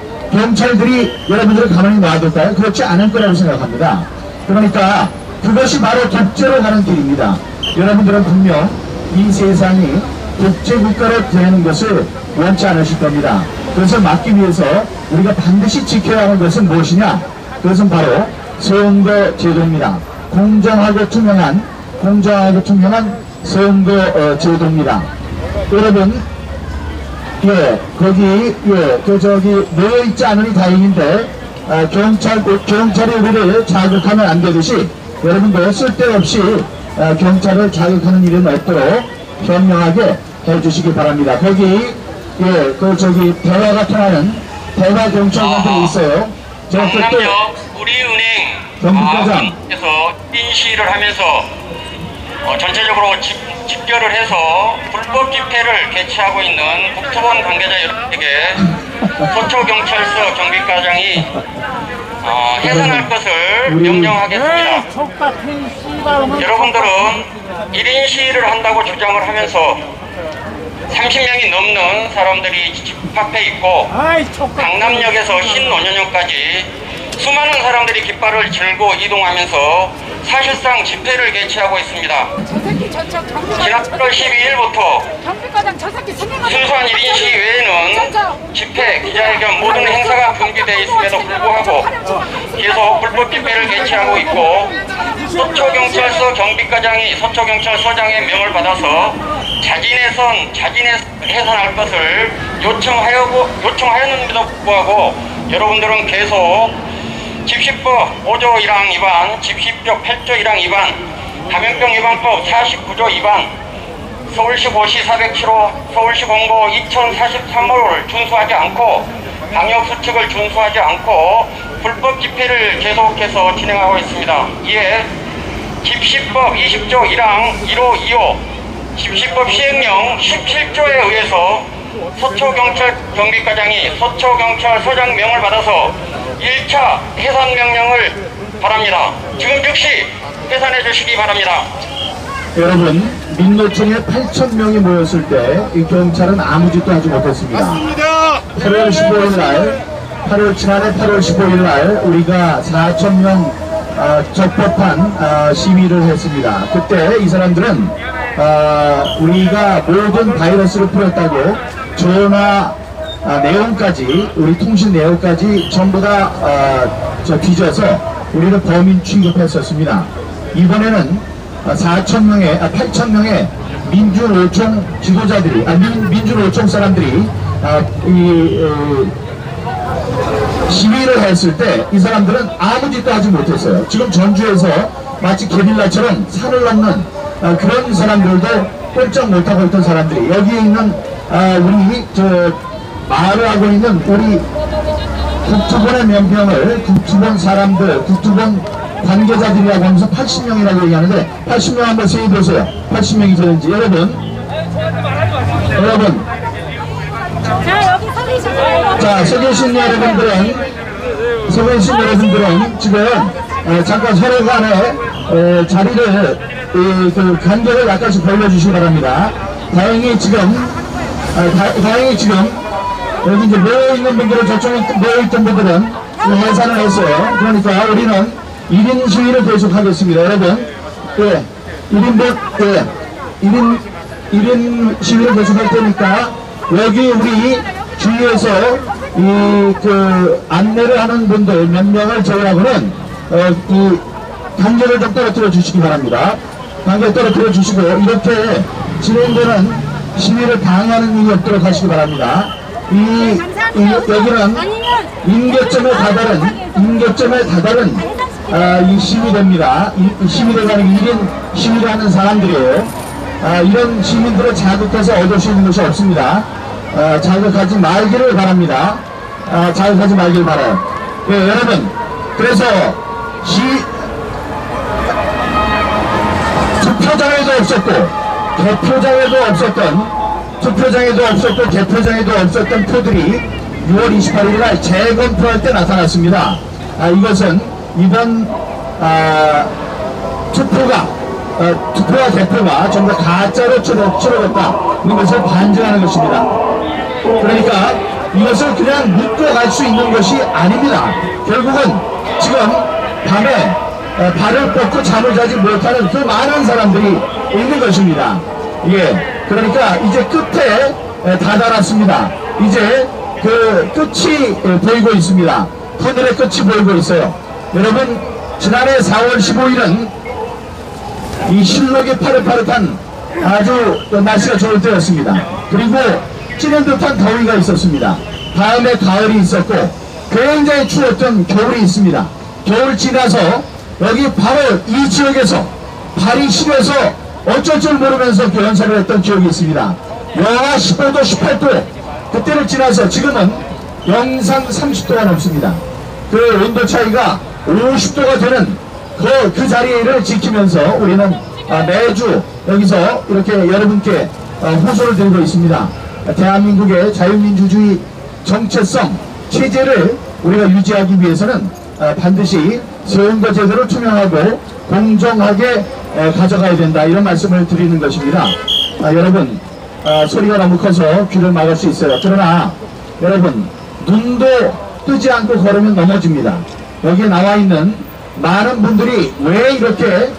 여러분들을 가만히 놔둘까요? 그렇지 않을 거라고 생각합니다. 그러니까 그것이 바로 독재로 가는 길입니다. 여러분들은 분명 이 세상이 독재국가로 되는 것을 원치 않으실 겁니다. 그것을 막기 위해서 우리가 반드시 지켜야 하는 것은 무엇이냐? 그것은 바로 선거 제도입니다. 공정하고 투명한 선거 제도입니다. 여러분, 저기 모여있지 않으니 다행인데, 경찰이 우리를 자극하면 안 되듯이, 여러분도 쓸데없이 경찰을 자극하는 일은 없도록 현명하게 해주시기 바랍니다. 거기, 대화가 통하는 대화경찰관들이 있어요. 강남역 우리은행 경비과장에서 인시를 하면서 전체적으로 집결을 해서 불법 집회를 개최하고 있는 국토본 관계자 여러분에게 서초경찰서 경비과장이 해산할 것을 명령하겠습니다. 여러분들은 1인 시위를 한다고 주장을 하면서 30명이 넘는 사람들이 집합해 있고 강남역에서 신논현역까지 수많은 사람들이 깃발을 들고 이동하면서 사실상 집회를 개최하고 있습니다. 지난 8월 12일부터 순수한 1인 시위 외에는 집회, 기자회견 모든 행사가 금지되어 있음에도 불구하고 계속 불법 집회를 개최하고 있고, 서초경찰서 경비과장이 서초경찰서장의 명을 받아서 자진해서 해산할 것을 요청하였는데도 불구하고 여러분들은 계속 집시법 5조 1항 위반, 집시법 8조 1항 위반, 감염병 예방법 49조 위반, 서울시고시 407호, 서울시 공고 2043호를 준수하지 않고 방역수칙을 준수하지 않고 불법 집회를 계속해서 진행하고 있습니다. 이에 집시법 20조 1항 1호 2호, 집시법 시행령 17조에 의해서 서초경찰 경비과장이 서초경찰서장 명을 받아서 1차 해산 명령을 바랍니다. 지금 즉시 해산해 주시기 바랍니다. 여러분, 민노총에 8,000명이 모였을 때 이 경찰은 아무 짓도 하지 못했습니다. 맞습니다. 8월 15일 날, 지난해 8월 15일 날 우리가 4,000명 적법한 시위를 했습니다. 그때 이 사람들은 우리가 모든 바이러스를 풀었다고 전화 내용까지, 우리 통신 내용까지 전부 다 뒤져서 우리를 범인 취급했었습니다. 이번에는 8,000명의 민주노총 지도자들이, 민주노총 사람들이 시위를 했을 때 이 사람들은 아무 짓도 하지 못했어요. 지금 전주에서 마치 게릴라처럼 산을 넘는 그런 사람들도 꼼짝 못하고 있던 사람들이 여기에 있는 우리 말을 하고 있는 우리 국토본의 명명을 국토본 사람들, 국토본 관계자들이라고 하면서 80명이라고 얘기하는데 80명 한번 세어보세요. 80명이 되는지. 여러분 자, 여기 서 계시죠. 자, 서 계신 여러분들은 지금 잠깐 서로 간에 자리를 그 간격을 약간씩 벌려주시기 바랍니다. 다행히 지금 여기 이제 모여있는 분들은, 저쪽에 모여있던 분들은 해산을 했어요. 그러니까 우리는 1인 시위를 계속하겠습니다. 여러분, 1인 시위를 계속할 테니까 여기 우리 주위에서 안내를 하는 분들 몇 명을 제외하고는 이 간격을 좀 떨어뜨려 주시기 바랍니다. 간격 떨어뜨려 주시고 이렇게 진행되는 시위를 방해하는 일이 없도록 하시기 바랍니다. 여기는 임계점에 다다른 이 시위대입니다. 이 시위대라는 1인 시위를 하는 사람들이에요. 이런 시민들을 자극해서 얻을 수 있는 것이 없습니다. 자극하지 말기를 바랍니다. 자극하지 말길 바라요. 예, 여러분, 그래서 투표장에도 없었고 개표장에도 없었던 표들이 6월 28일 날 재검표할 때 나타났습니다. 이것은 이번 투표와 개표가 전부 가짜로 치러졌다는 것을 반증하는 것입니다. 그러니까 이것을 그냥 묻고 갈 수 있는 것이 아닙니다. 결국은 지금 밤에 발을 뻗고 잠을 자지 못하는 그 많은 사람들이 있는 것입니다. 예, 그러니까 이제 끝에 다다랐습니다. 이제 그 끝이 보이고 있습니다. 터널의 끝이 보이고 있어요. 여러분, 지난해 4월 15일은 이 실록이 파릇파릇한 아주 날씨가 좋을 때였습니다. 그리고 찌는 듯한 더위가 있었습니다. 다음에 가을이 있었고 굉장히 추웠던 겨울이 있습니다. 겨울 지나서 여기 바로 이 지역에서 발이 시려서 어쩔 줄 모르면서 연설을 했던 기억이 있습니다. 영하 15도 18도 그때를 지나서 지금은 영상 30도가 넘습니다. 그 온도 차이가 50도가 되는 그 자리를 지키면서 우리는 매주 여기서 이렇게 여러분께 호소를 드리고 있습니다. 대한민국의 자유민주주의 정체성 체제를 우리가 유지하기 위해서는 반드시 선거제도를 투명하고 공정하게 가져가야 된다, 이런 말씀을 드리는 것입니다. 여러분, 소리가 너무 커서 귀를 막을 수 있어요. 그러나 여러분, 눈도 뜨지 않고 걸으면 넘어집니다. 여기에 나와 있는 많은 분들이 왜 이렇게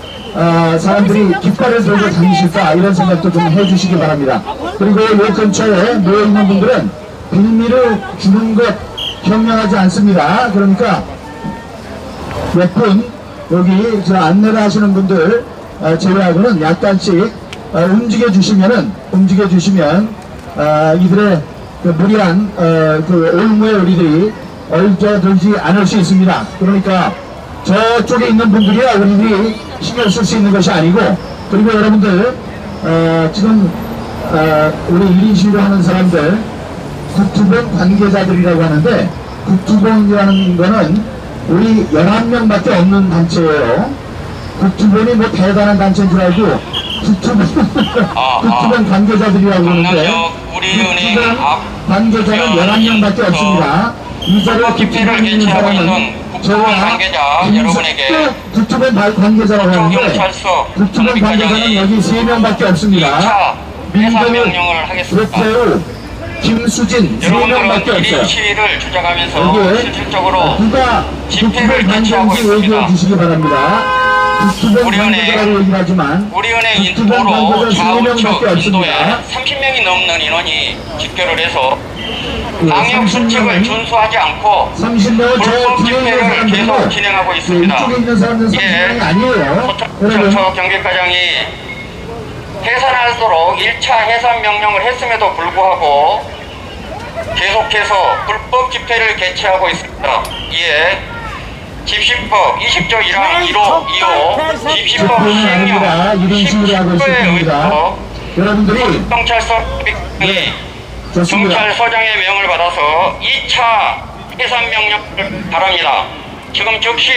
사람들이 깃발을 들고 다니실까, 이런 생각도 좀 해주시기 바랍니다. 그리고 이 근처에 모여있는 분들은 빌미를 주는 것 현명하지 않습니다. 그러니까 몇 분 여기 안내를 하시는 분들 제외하고는 약간씩 움직여 주시면 이들의 그 무리한 그 올무에 우리들이 얼져들지 않을 수 있습니다. 그러니까 저쪽에 있는 분들이야 우리들이 신경 쓸 수 있는 것이 아니고, 그리고 여러분들 지금 우리 1인 시위를 하는 사람들 국토본 관계자들이라고 하는데, 국토본이라는 거는 우리 11명밖에 없는 단체예요. 국토본이 뭐 대단한 단체인 줄 알고 국토본 관계자들이라고 하는데, 국토본 관계자는 11명밖에 없습니다. 이 자리에 집회를 개최하고 있는 국토본 관계자 여러분에게 국토본 관계자라고 하는데, 국토본 관계자는 여기 3명밖에 없습니다. 해산 명령을 하겠습니다. 조태우, 김수진 3명밖에 여러분들은 1인 없어요. 시위를 주장하면서 여기에 실질적으로 누가 집회를 개최하고 국토본 얘기해 있습니다. 주시기 바랍니다. 국토본 관계자라고 얘기를 하지만 우리 은행 국토본 인도로 관계자 좌우측 3명밖에 인도에 없습니다. 30명이 넘는 인원이 집결을 해서 방역 수칙을 준수하지 않고 30명은 저 불법 뒤에 있는 집회를 계속 사람들이고 진행하고 있습니다. 이쪽에 있는 사람들은 30명이 아니에요. 여러분. 서초 경비과장이 해산하도록 1차 해산 명령을 했음에도 불구하고 계속해서 불법 집회를 개최하고 있습니다. 이에 집시법 20조 1항 1호 2호 집시법 시행령 19조에 의해서 여러분들이 경찰서장이 좋습니다. 경찰서장의 명을 받아서 2차 해산 명령을 바랍니다. 지금 즉시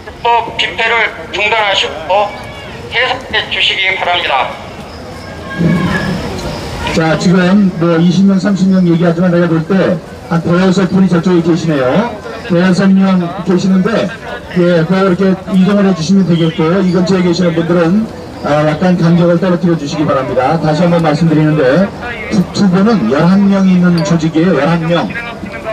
불법 집회를 중단하시고 해산해 주시기 바랍니다. 자, 지금 뭐 20명, 30명 얘기하지만 내가 볼 때 한 대여섯 분이 저쪽에 계시네요. 대여섯 명 계시는데, 예, 그거 이렇게 이동을 해주시면 되겠고, 이 근처에 계시는 분들은 약간 간격을 떨어뜨려 주시기 바랍니다. 다시 한번 말씀드리는데, 국투본은 11명이 있는 조직이에요. 11명.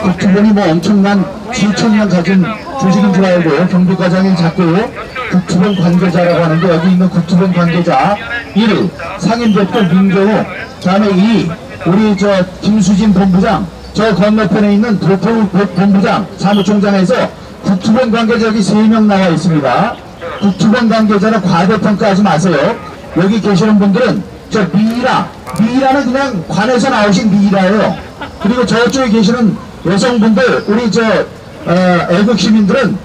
국투본이 뭐 엄청난 수천 명 가진 조직인 줄 알고 경비과장이 자꾸 국투본 관계자라고 하는데, 여기 있는 국투본 관계자 1, 상임대표 민경우, 다음에 2, 우리 저 김수진 본부장, 저 건너편에 있는 도토 본부장, 사무총장에서 국투본 관계자 여기 3명 나와 있습니다. 국투본 관계자는 과대평가하지 마세요. 여기 계시는 분들은 저 미라는 그냥 관에서 나오신 미라예요. 그리고 저쪽에 계시는 여성분들, 우리 저 애국 시민들은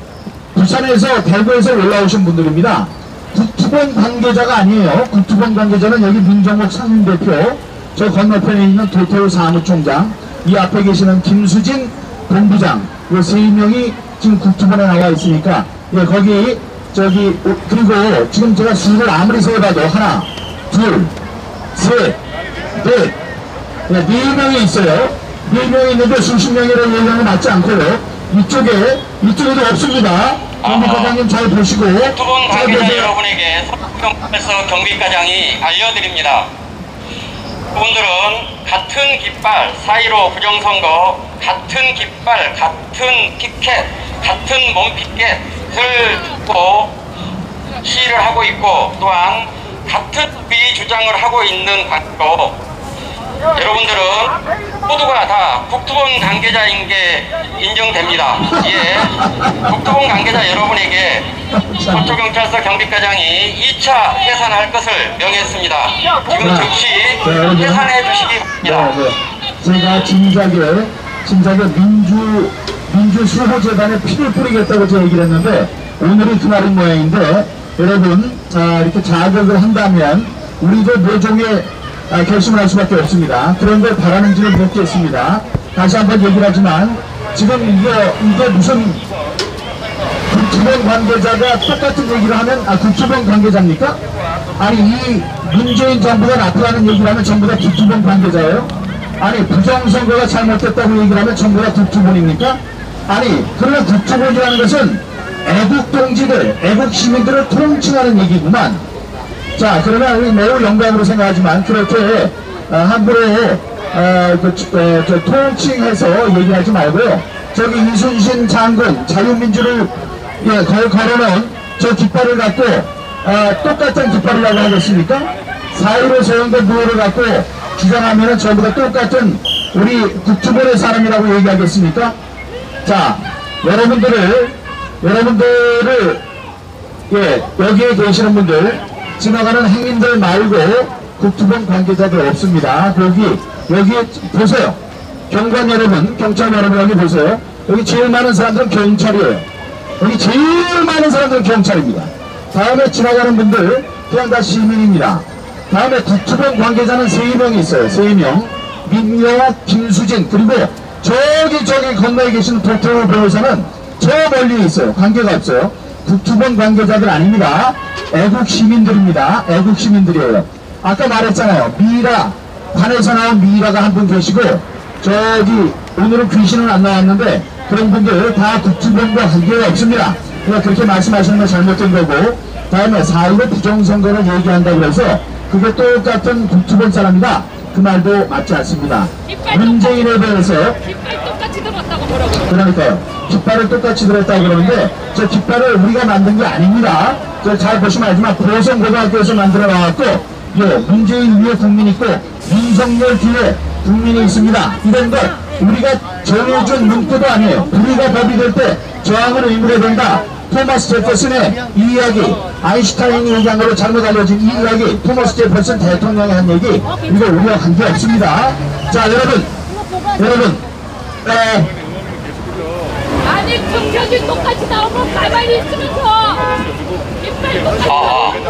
부산에서 대구에서 올라오신 분들입니다. 국투본 관계자가 아니에요. 국투본 관계자는 여기 민정욱 상임대표, 저 건너편에 있는 도토 사무총장, 이 앞에 계시는 김수진 본부장, 이 3명이 지금 국투본에 나와 있으니까, 예, 거기 저기 그리고 지금 제가 수를 아무리 세어봐도 하나, 둘, 셋, 넷, 네, 4명이 있어요. 4명이 있는데 수십 명이라는 얘기는 맞지 않고요. 이쪽에도 없습니다. 경비과장님 잘 보시고. 국투본 관계자 여러분에게 서울경찰서 경비과장이 알려드립니다. 그분들은 같은 깃발, 4.15 부정선거, 같은 깃발, 같은 피켓, 같은 몸피켓을 두고 시위를 하고 있고, 또한 같은 비 주장을 하고 있는 관계로 여러분들은 모두가 다 국투본 관계자인 게 인정됩니다. 예, 국투본 관계자 여러분에게 서초경찰서 경비과장이 2차 해산할 것을 명했습니다. 지금 즉시 해산해 주시기 바랍니다. 제가 진작에 민주수호재단에 피를 뿌리겠다고 제가 얘기를 했는데, 오늘이 그날인 모양인데, 여러분, 이렇게 자극을 한다면 우리도 모종의 결심을 할 수밖에 없습니다. 그런 걸 바라는지는 묻겠습니다. 다시 한번 얘기를 하지만, 지금 이게 무슨 국투본 관계자가 똑같은 얘기를 하면, 국투본 관계자입니까? 아니, 이 문재인 정부가 나쁘다는 얘기를 하면 전부 다 국투본 관계자예요? 아니, 부정선거가 잘못됐다고 얘기를 하면 전부 다 국투본입니까? 아니, 그러면 국투본이라는 것은 애국 동지들, 애국 시민들을 통칭하는 얘기구만. 자, 그러면 우리 매우 영광으로 생각하지만, 그렇게 함부로 통칭해서 얘기하지 말고요. 저기 이순신 장군, 자유민주를 걸어놓은 저 깃발을 갖고 똑같은 깃발이라고 하겠습니까? 4.15 소형대 무효를 갖고 주장하면 전부 다 똑같은 우리 국투본의 사람이라고 얘기하겠습니까? 자, 여러분들을 여기에 계시는 분들, 지나가는 행인들 말고 국투본 관계자들 없습니다. 여기 보세요. 경관 여러분, 경찰 여러분, 여기 보세요. 여기 제일 많은 사람들은 경찰이에요. 여기 제일 많은 사람들은 경찰입니다. 다음에 지나가는 분들 그냥 다 시민입니다. 다음에 국투본 관계자는 3명이 있어요. 3명. 민경욱, 김수진, 그리고 저기 건너에 계시는 도토 변호사는 저 멀리 있어요. 관계가 없어요. 국투본 관계자들 아닙니다. 애국 시민들입니다. 애국 시민들이에요. 아까 말했잖아요. 미라, 관에서 나온 미라가 한 분 계시고, 저기 오늘은 귀신은 안 나왔는데 그런 분들 다 국투본과 관계가 없습니다. 그러니까 그렇게 말씀하시는 건 잘못된 거고, 다음에 4.15 부정선거를 얘기한다고 해서 그게 똑같은 국투본 사람이다, 그 말도 맞지 않습니다. 문재인에 대해서 깃발 똑같이 들었다고 뭐라고요? 그러니까요. 깃발을 똑같이 들었다고 그러는데, 저 깃발을 우리가 만든 게 아닙니다. 저 잘 보시면 알지만 보성고등학교에서 만들어 나왔고, 문재인 위에 국민이 있고 윤석열 뒤에 국민이 있습니다. 이런 걸 우리가 정해준 문구도 아니에요. 우리가 법이 될 때 저항은 의무가 된다. 토마스 제퍼슨의 이 이야기, 아인슈타인이 얘기한 걸로 잘못 알려진 이 이야기, 토마스 제퍼슨 대통령이 한 얘기, 이거 우리가 관계 없습니다. 자, 여러분, 아니 경찰이 똑같이 나오고 가만히 있으면서 이빨 똑같이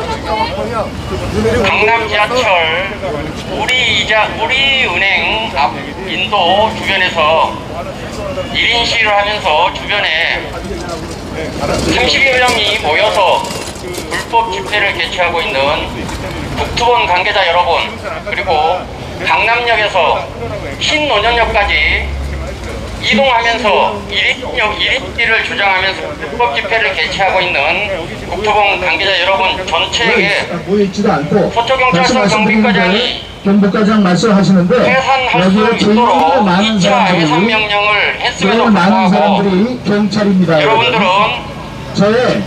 강남 지하철 우리은행 앞 인도 주변에서 1인 시위를 하면서 주변에 30여 명이 모여서 불법 집회를 개최하고 있는 국토본 관계자 여러분, 그리고 강남역에서 신논현역까지 이동하면서 1인시를 주장하면서 불법 집회를 개최하고 있는 국토본 관계자 여러분 전체에게 모이지도 않고 서초경찰서 경비과장이 경비과장 말씀하시는데 해산할 수 있도록 2차 해산명령을 했음에도 많은 불구하고 사람들이 경찰입니다. 여러분들은 저의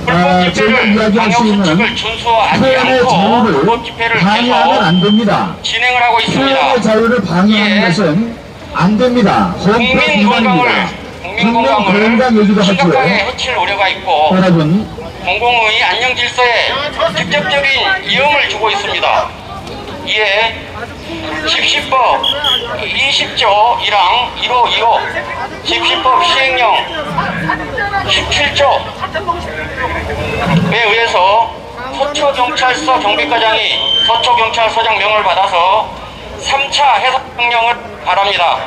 불법 집회를 이야기할 수 있는 방역수칙을 준수하지 표현의 않고 자유를 불법 집회를 방해하면 안 됩니다. 진행을 하고 있습니다. 표현의 자유를 방해하는 예. 것은 안 됩니다. 국민 건강을 얘기도 하죠. 심각하게 해칠 우려가 있고 여러분, 공공의 안녕 질서에 직접적인 위험을 주고 있습니다. 이에 집시법 20조 1항 1호 2호 집시법 시행령 17조에 의해서 서초경찰서 경비과장이 서초경찰서장 명을 받아서 3차 해산명령을 바랍니다.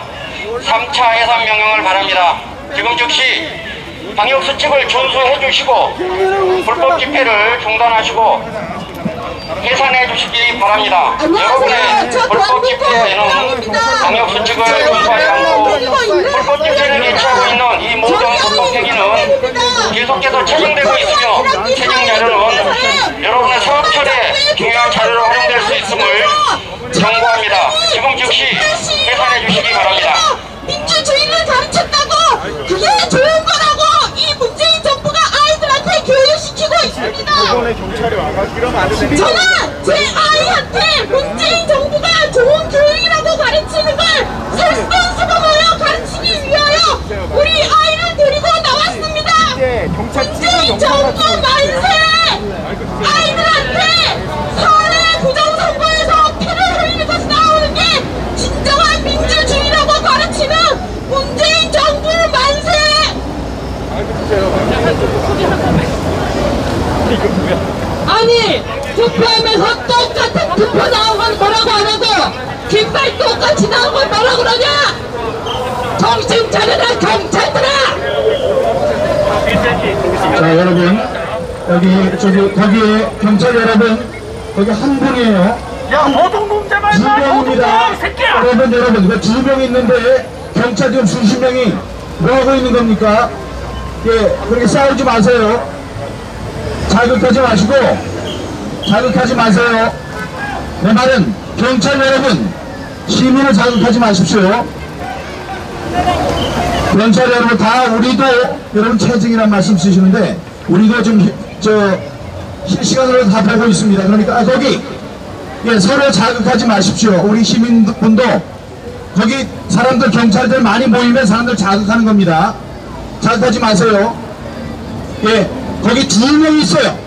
3차 해산명령을 바랍니다. 지금 즉시 방역수칙을 준수해 주시고 불법 집회를 중단하시고 해산해 주시기 바랍니다. 여러분의 불법 집회에는 방역수칙을 준수하지 않고 불법 집회를 개최하고 있는 이 모든 불법 행위는 계속해서 체증되고 있으며 체증 자료는 여러분의 사업처리에 중요한 자료로 활용될 수 있음을 경고합니다. 지금 즉시 해산해 주시기 바랍니다. 민주주의를 가르쳤다고 그게 좋은 거라고 이 문재인 정부가 아이들한테 교육시키고 있습니다. 경찰이 와가지고 이러면 안 되는 저는 제 아이한테 문재인 정부가 좋은 교육이라고 가르치는 걸 설선수범으로 가르치기 위하여 우리 아이를 데리고 나왔습니다. 문재인 정부 만세! 아이들한테 사회 부정선거에서 피를 흘리는 것이 나오는 게 진정한 민주주의라고 가르치는 문재인 정부 만세! 아니 투표하면서 똑같은 투표 나온 건 뭐라고 안 하고 깃발 똑같이 나온 건 뭐라고 그러냐? 정신 차려라 경찰들아! 자, 여러분, 거기에 경찰 여러분, 거기 한 분이에요. 야 노동범죄만 두 명입니다. 여러분, 그 두 명 있는데 경찰 지금 수십 명이 뭐 하고 있는 겁니까? 예, 그렇게 싸우지 마세요. 자극하지 마세요. 내 말은 경찰 여러분, 시민을 자극하지 마십시오. 경찰 여러분, 다 우리도 여러분 체증이란 말씀 쓰시는데 우리도 좀 실시간으로 다 보고 있습니다. 그러니까 거기 서로 자극하지 마십시오. 우리 시민분도 거기 사람들 경찰들 많이 모이면 사람들 자극하는 겁니다. 자극하지 마세요. 예, 거기 두 명이 있어요.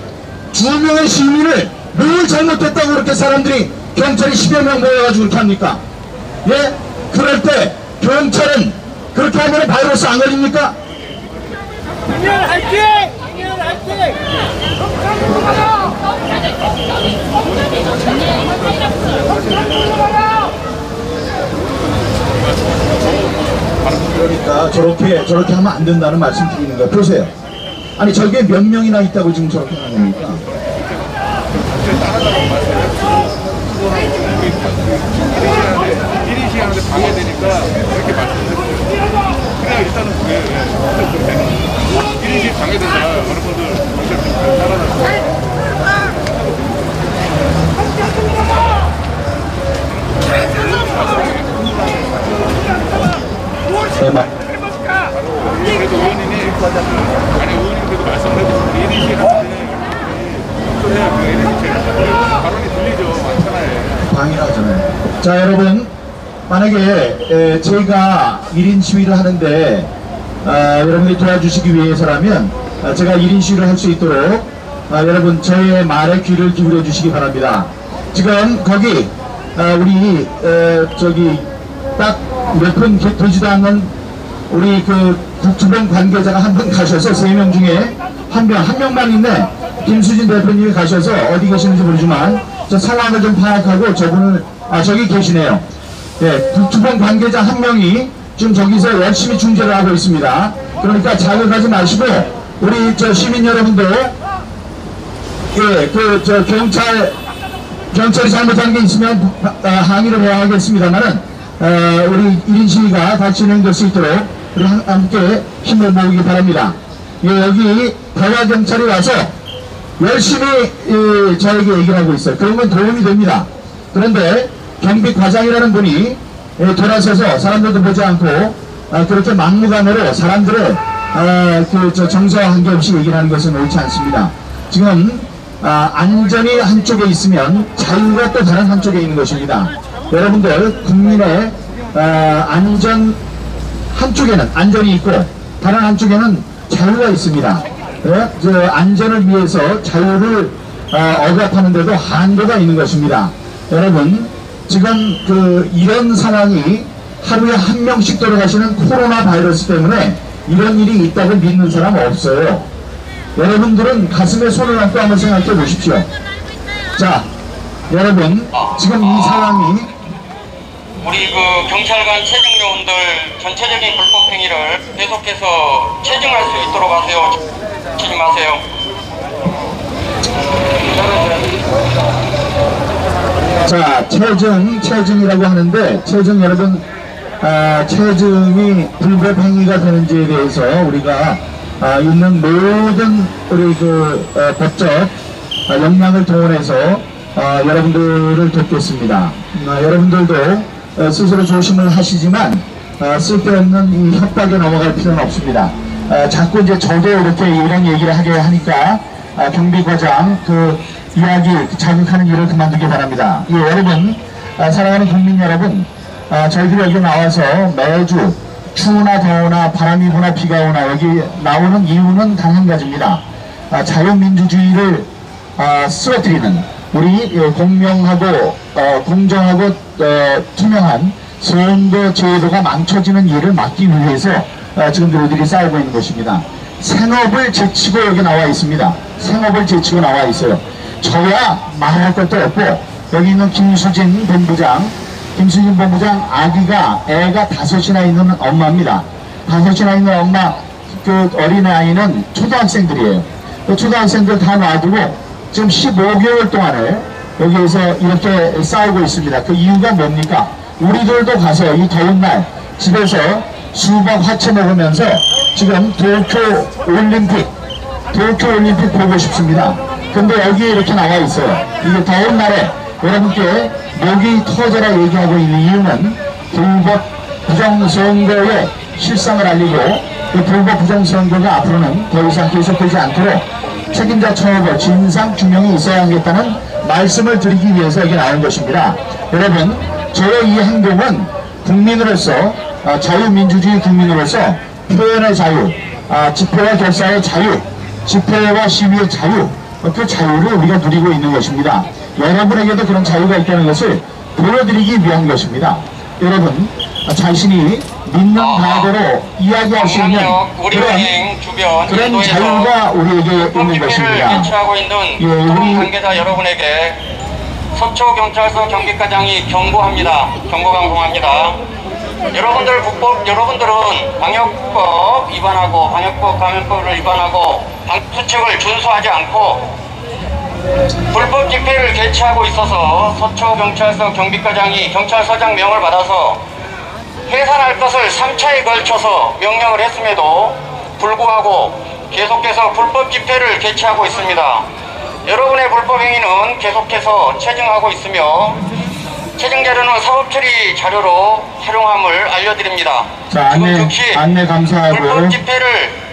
두 명의 시민을 뭘 잘못했다고 그렇게 사람들이 경찰이 10여 명 모여가지고 그렇게 합니까? 예? 그럴 때 경찰은 그렇게 하면 바이러스 안 걸립니까? 그러니까 저렇게 하면 안 된다는 말씀 드리는 거예요. 보세요. 아니 저게 몇 명이나 있다고 지금 저렇게 하는 겁니까? 일인 시간인데 방해되니까 이렇게 말씀드렸어요. 그냥 일단은 그게 1인시 방해된다. 여러분들 경찰 따라다니고. 그래도 의원님이 의원님께도 말씀을 해주시고 1인시 하는데 해야 그 1인시 발언이 들리죠. 많잖아요. 방해하잖아요. 자, 여러분 만약에 제가 1인 시위를 하는데 여러분이 도와주시기 위해서라면 제가 1인 시위를 할 수 있도록 여러분 저의 말에 귀를 기울여 주시기 바랍니다. 지금 거기 우리 저기 딱 몇 분 되지도 않는 우리 그 국토병 관계자가 한 분 가셔서 3명 중에 한 명만 있네. 김수진 대표님이 가셔서 어디 계시는지 모르지만 저 상황을 좀 파악하고 저분을 저기 계시네요. 네, 국토병 관계자 한 명이 지금 저기서 열심히 중재를 하고 있습니다. 그러니까 자극하지 마시고 우리 저 시민 여러분들 예, 저 경찰이 잘못한 게 있으면 항의를 해야 하겠습니다만은 우리 1인 시위가 다시 진행될 수 있도록 우리 함께 힘을 모으기 바랍니다. 예, 여기 대화경찰이 와서 열심히 저에게 얘기를 하고 있어요. 그러면 도움이 됩니다. 그런데 경비과장이라는 분이 돌아서서 사람들도 보지 않고 그렇게 막무가내로 사람들을 정서한 게 없이 얘기를 하는 것은 옳지 않습니다. 지금 안전이 한쪽에 있으면 자유가 또 다른 한쪽에 있는 것입니다. 여러분들 국민의 안전 한쪽에는 안전이 있고 다른 한쪽에는 자유가 있습니다. 저 안전을 위해서 자유를 억압하는데도 한도가 있는 것입니다. 여러분 지금 이런 상황이 하루에 한 명씩 돌아가시는 코로나 바이러스 때문에 이런 일이 있다고 믿는 사람 없어요. 여러분들은 가슴에 손을 얹고 한번 생각해 보십시오. 자, 여러분 지금 이 상황이 우리 경찰관 체증요원들 전체적인 불법 행위를 계속해서 체증할 수 있도록 하세요. 치지 마세요. 자, 체증이라고 하는데 체증 여러분 체증이 불법 행위가 되는지에 대해서 우리가 있는 모든 우리 법적 역량을 동원해서 여러분들을 돕겠습니다. 여러분들도 스스로 조심을 하시지만 쓸데없는 이 협박에 넘어갈 필요는 없습니다. 자꾸 이제 저도 이렇게 이런 얘기를 하게 하니까 경비과장 이야기 자극하는 일을 그만두기 바랍니다. 예, 여러분 사랑하는 국민 여러분, 저희들이 여기 나와서 매주 추우나 더우나 바람이 부나 비가 오나 여기 나오는 이유는 단 한 가지입니다. 자유민주주의를 쓰러뜨리는 우리 공명하고 공정하고 투명한 선거 제도가 망쳐지는 일을 막기 위해서 지금 우리들이 싸우고 있는 것입니다. 생업을 제치고 여기 나와 있습니다. 생업을 제치고 나와 있어요. 저야 말할 것도 없고 여기 있는 김수진 본부장 아기가 애가 5이나 있는 엄마입니다. 5이나 있는 엄마 어린아이는 초등학생들이에요. 초등학생들 다 놔두고 지금 15개월 동안에 여기에서 이렇게 싸우고 있습니다. 그 이유가 뭡니까? 우리들도 가서 이 더운 날 집에서 수박 화채 먹으면서 지금 도쿄올림픽 보고 싶습니다. 근데 여기에 이렇게 나와 있어요. 이게 더운 날에 여러분께 목이 터져라 얘기하고 있는 이유는 불법 부정선거의 실상을 알리고 그 불법 부정선거가 앞으로는 더 이상 계속되지 않도록 책임자 처벌, 진상 규명이 있어야 하겠다는 말씀을 드리기 위해서 여기 나온 것입니다. 여러분, 저의 이 행동은 국민으로서 자유민주주의 국민으로서 표현의 자유, 집회와 결사의 자유, 집회와 시위의 자유, 그 자유를 우리가 누리고 있는 것입니다. 여러분에게도 그런 자유가 있다는 것을 보여드리기 위한 것입니다. 여러분, 자신이 믿는 바대로 이야기할 수 있는 그런 자유가 우리에게 있는 것입니다. 개최하고 있는 우리 관계자 여러분에게 서초경찰서 경비과장이 경고합니다. 경고 방송합니다. 여러분들은 방역법 위반하고 방역법 감염법을 위반하고 방수칙을 준수하지 않고 불법 집회를 개최하고 있어서 서초경찰서 경비과장이 경찰서장 명을 받아서 해산할 것을 3차에 걸쳐서 명령을 했음에도 불구하고 계속해서 불법 집회를 개최하고 있습니다. 여러분의 불법 행위는 계속해서 체증하고 있으며 체증 자료는 사법처리 자료로 활용함을 알려드립니다. 자, 안내 감사하고 불법 집회를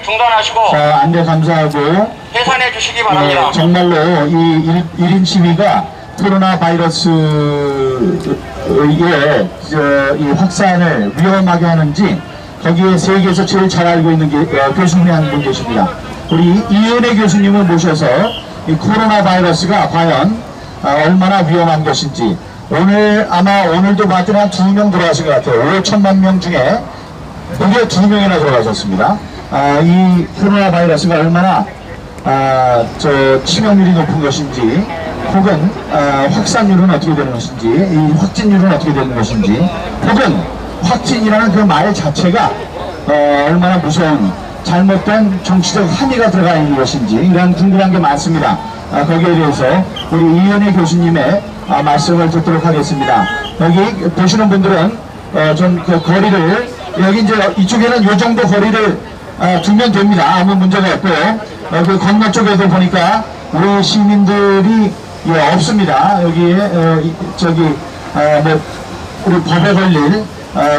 중단하시고 자, 안내 감사하고 해산해 주시기 바랍니다. 정말로 이 1인 시위가 코로나 바이러스의 이 확산을 위험하게 하는지 거기에 세계에서 제일 잘 알고 있는 교수님이 한 분 계십니다. 우리 이은혜 교수님을 모셔서 이 코로나 바이러스가 과연 얼마나 위험한 것인지, 오늘 아마 오늘도 봤더니 한 2명 들어가신 것 같아요. 5천만 명 중에 무려 2명이나 들어가셨습니다. 이 코로나 바이러스가 얼마나 치명률이 높은 것인지, 혹은 확산률은 어떻게 되는 것인지, 이 확진율은 어떻게 되는 것인지, 혹은 확진이라는 그 말 자체가 얼마나 무서운 잘못된 정치적 함의가 들어가 있는 것인지, 이런 궁금한 게 많습니다. 거기에 대해서 우리 이은혜 교수님의 말씀을 듣도록 하겠습니다. 여기 보시는 분들은 좀 그 거리를, 여기 이제 이쪽에는 이 정도 거리를 두면 됩니다. 아무 문제가 없고요. 그 건너 쪽에도 보니까 우리 시민들이 없습니다. 여기에 뭐 우리 법에 걸릴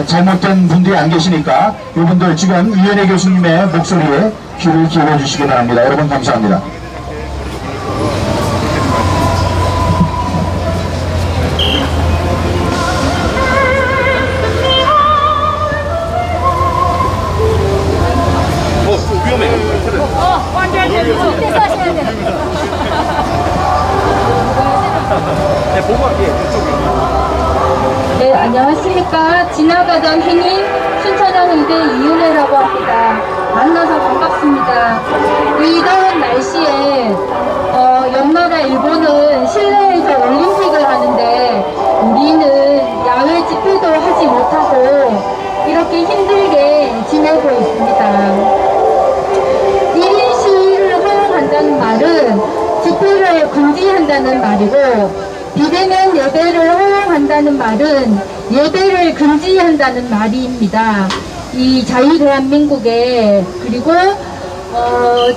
잘못된 분들이 안 계시니까 이분들 지금 이은혜 교수님의 목소리에 귀를 기울여 주시기 바랍니다. 여러분 감사합니다. 네, 안녕하십니까. 지나가던 행인 순천향의대 이은혜라고 합니다. 만나서 반갑습니다. 이 더운 날씨에 옆나라 일본은 실내에서 올림픽을 하는데 우리는 야외 집회도 하지 못하고 이렇게 힘들게 지내고 있습니다. 1인 시위를 허용한다는 말은 집회를 금지한다는 말이고, 비대면 예배를 허용한다는 말은 예배를 금지한다는 말입니다. 이 자유대한민국에, 그리고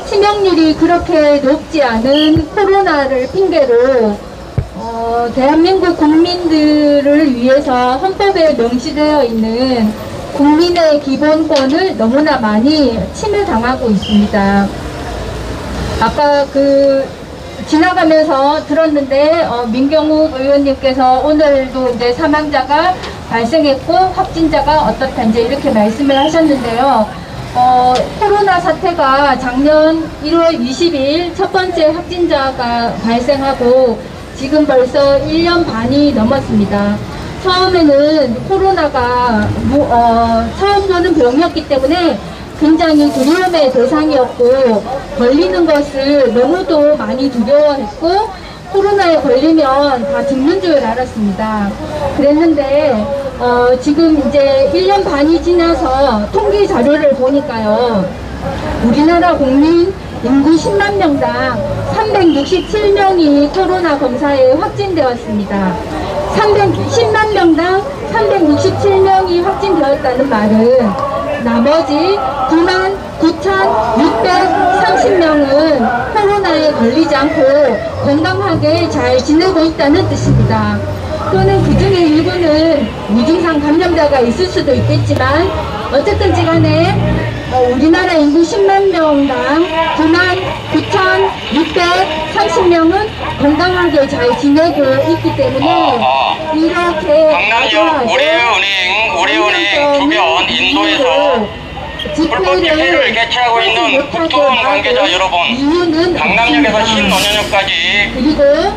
치명률이 그렇게 높지 않은 코로나를 핑계로 대한민국 국민들을 위해서 헌법에 명시되어 있는 국민의 기본권을 너무나 많이 침해당하고 있습니다. 아까 지나가면서 들었는데 민경욱 의원님께서 오늘도 이제 사망자가 발생했고 확진자가 어떻다 이제 이렇게 말씀을 하셨는데요. 코로나 사태가 작년 1월 20일 첫 번째 확진자가 발생하고 지금 벌써 1년 반이 넘었습니다. 처음에는 코로나가 처음으로는 병이었기 때문에 굉장히 두려움의 대상이었고, 걸리는 것을 너무도 많이 두려워했고, 코로나에 걸리면 다 죽는 줄 알았습니다. 그랬는데 지금 이제 1년 반이 지나서 통계 자료를 보니까요, 우리나라 국민 인구 10만 명당 367명이 코로나 검사에 확진되었습니다. 10만 명당 367명이 확진되었다는 말은 나머지 99,630명은 코로나에 걸리지 않고 건강하게 잘 지내고 있다는 뜻입니다. 또는 그 중에 일부는 무증상 감염자가 있을 수도 있겠지만 어쨌든지 간에 우리나라 인구 10만 명당 99,630명은 건강하게 잘 지내고 있기 때문에 이렇게 강남역 우리은행 주변 인도에서 불법 집회를 개최하고 있는 국토원 관계자 여러분, 강남역에서 신논현역까지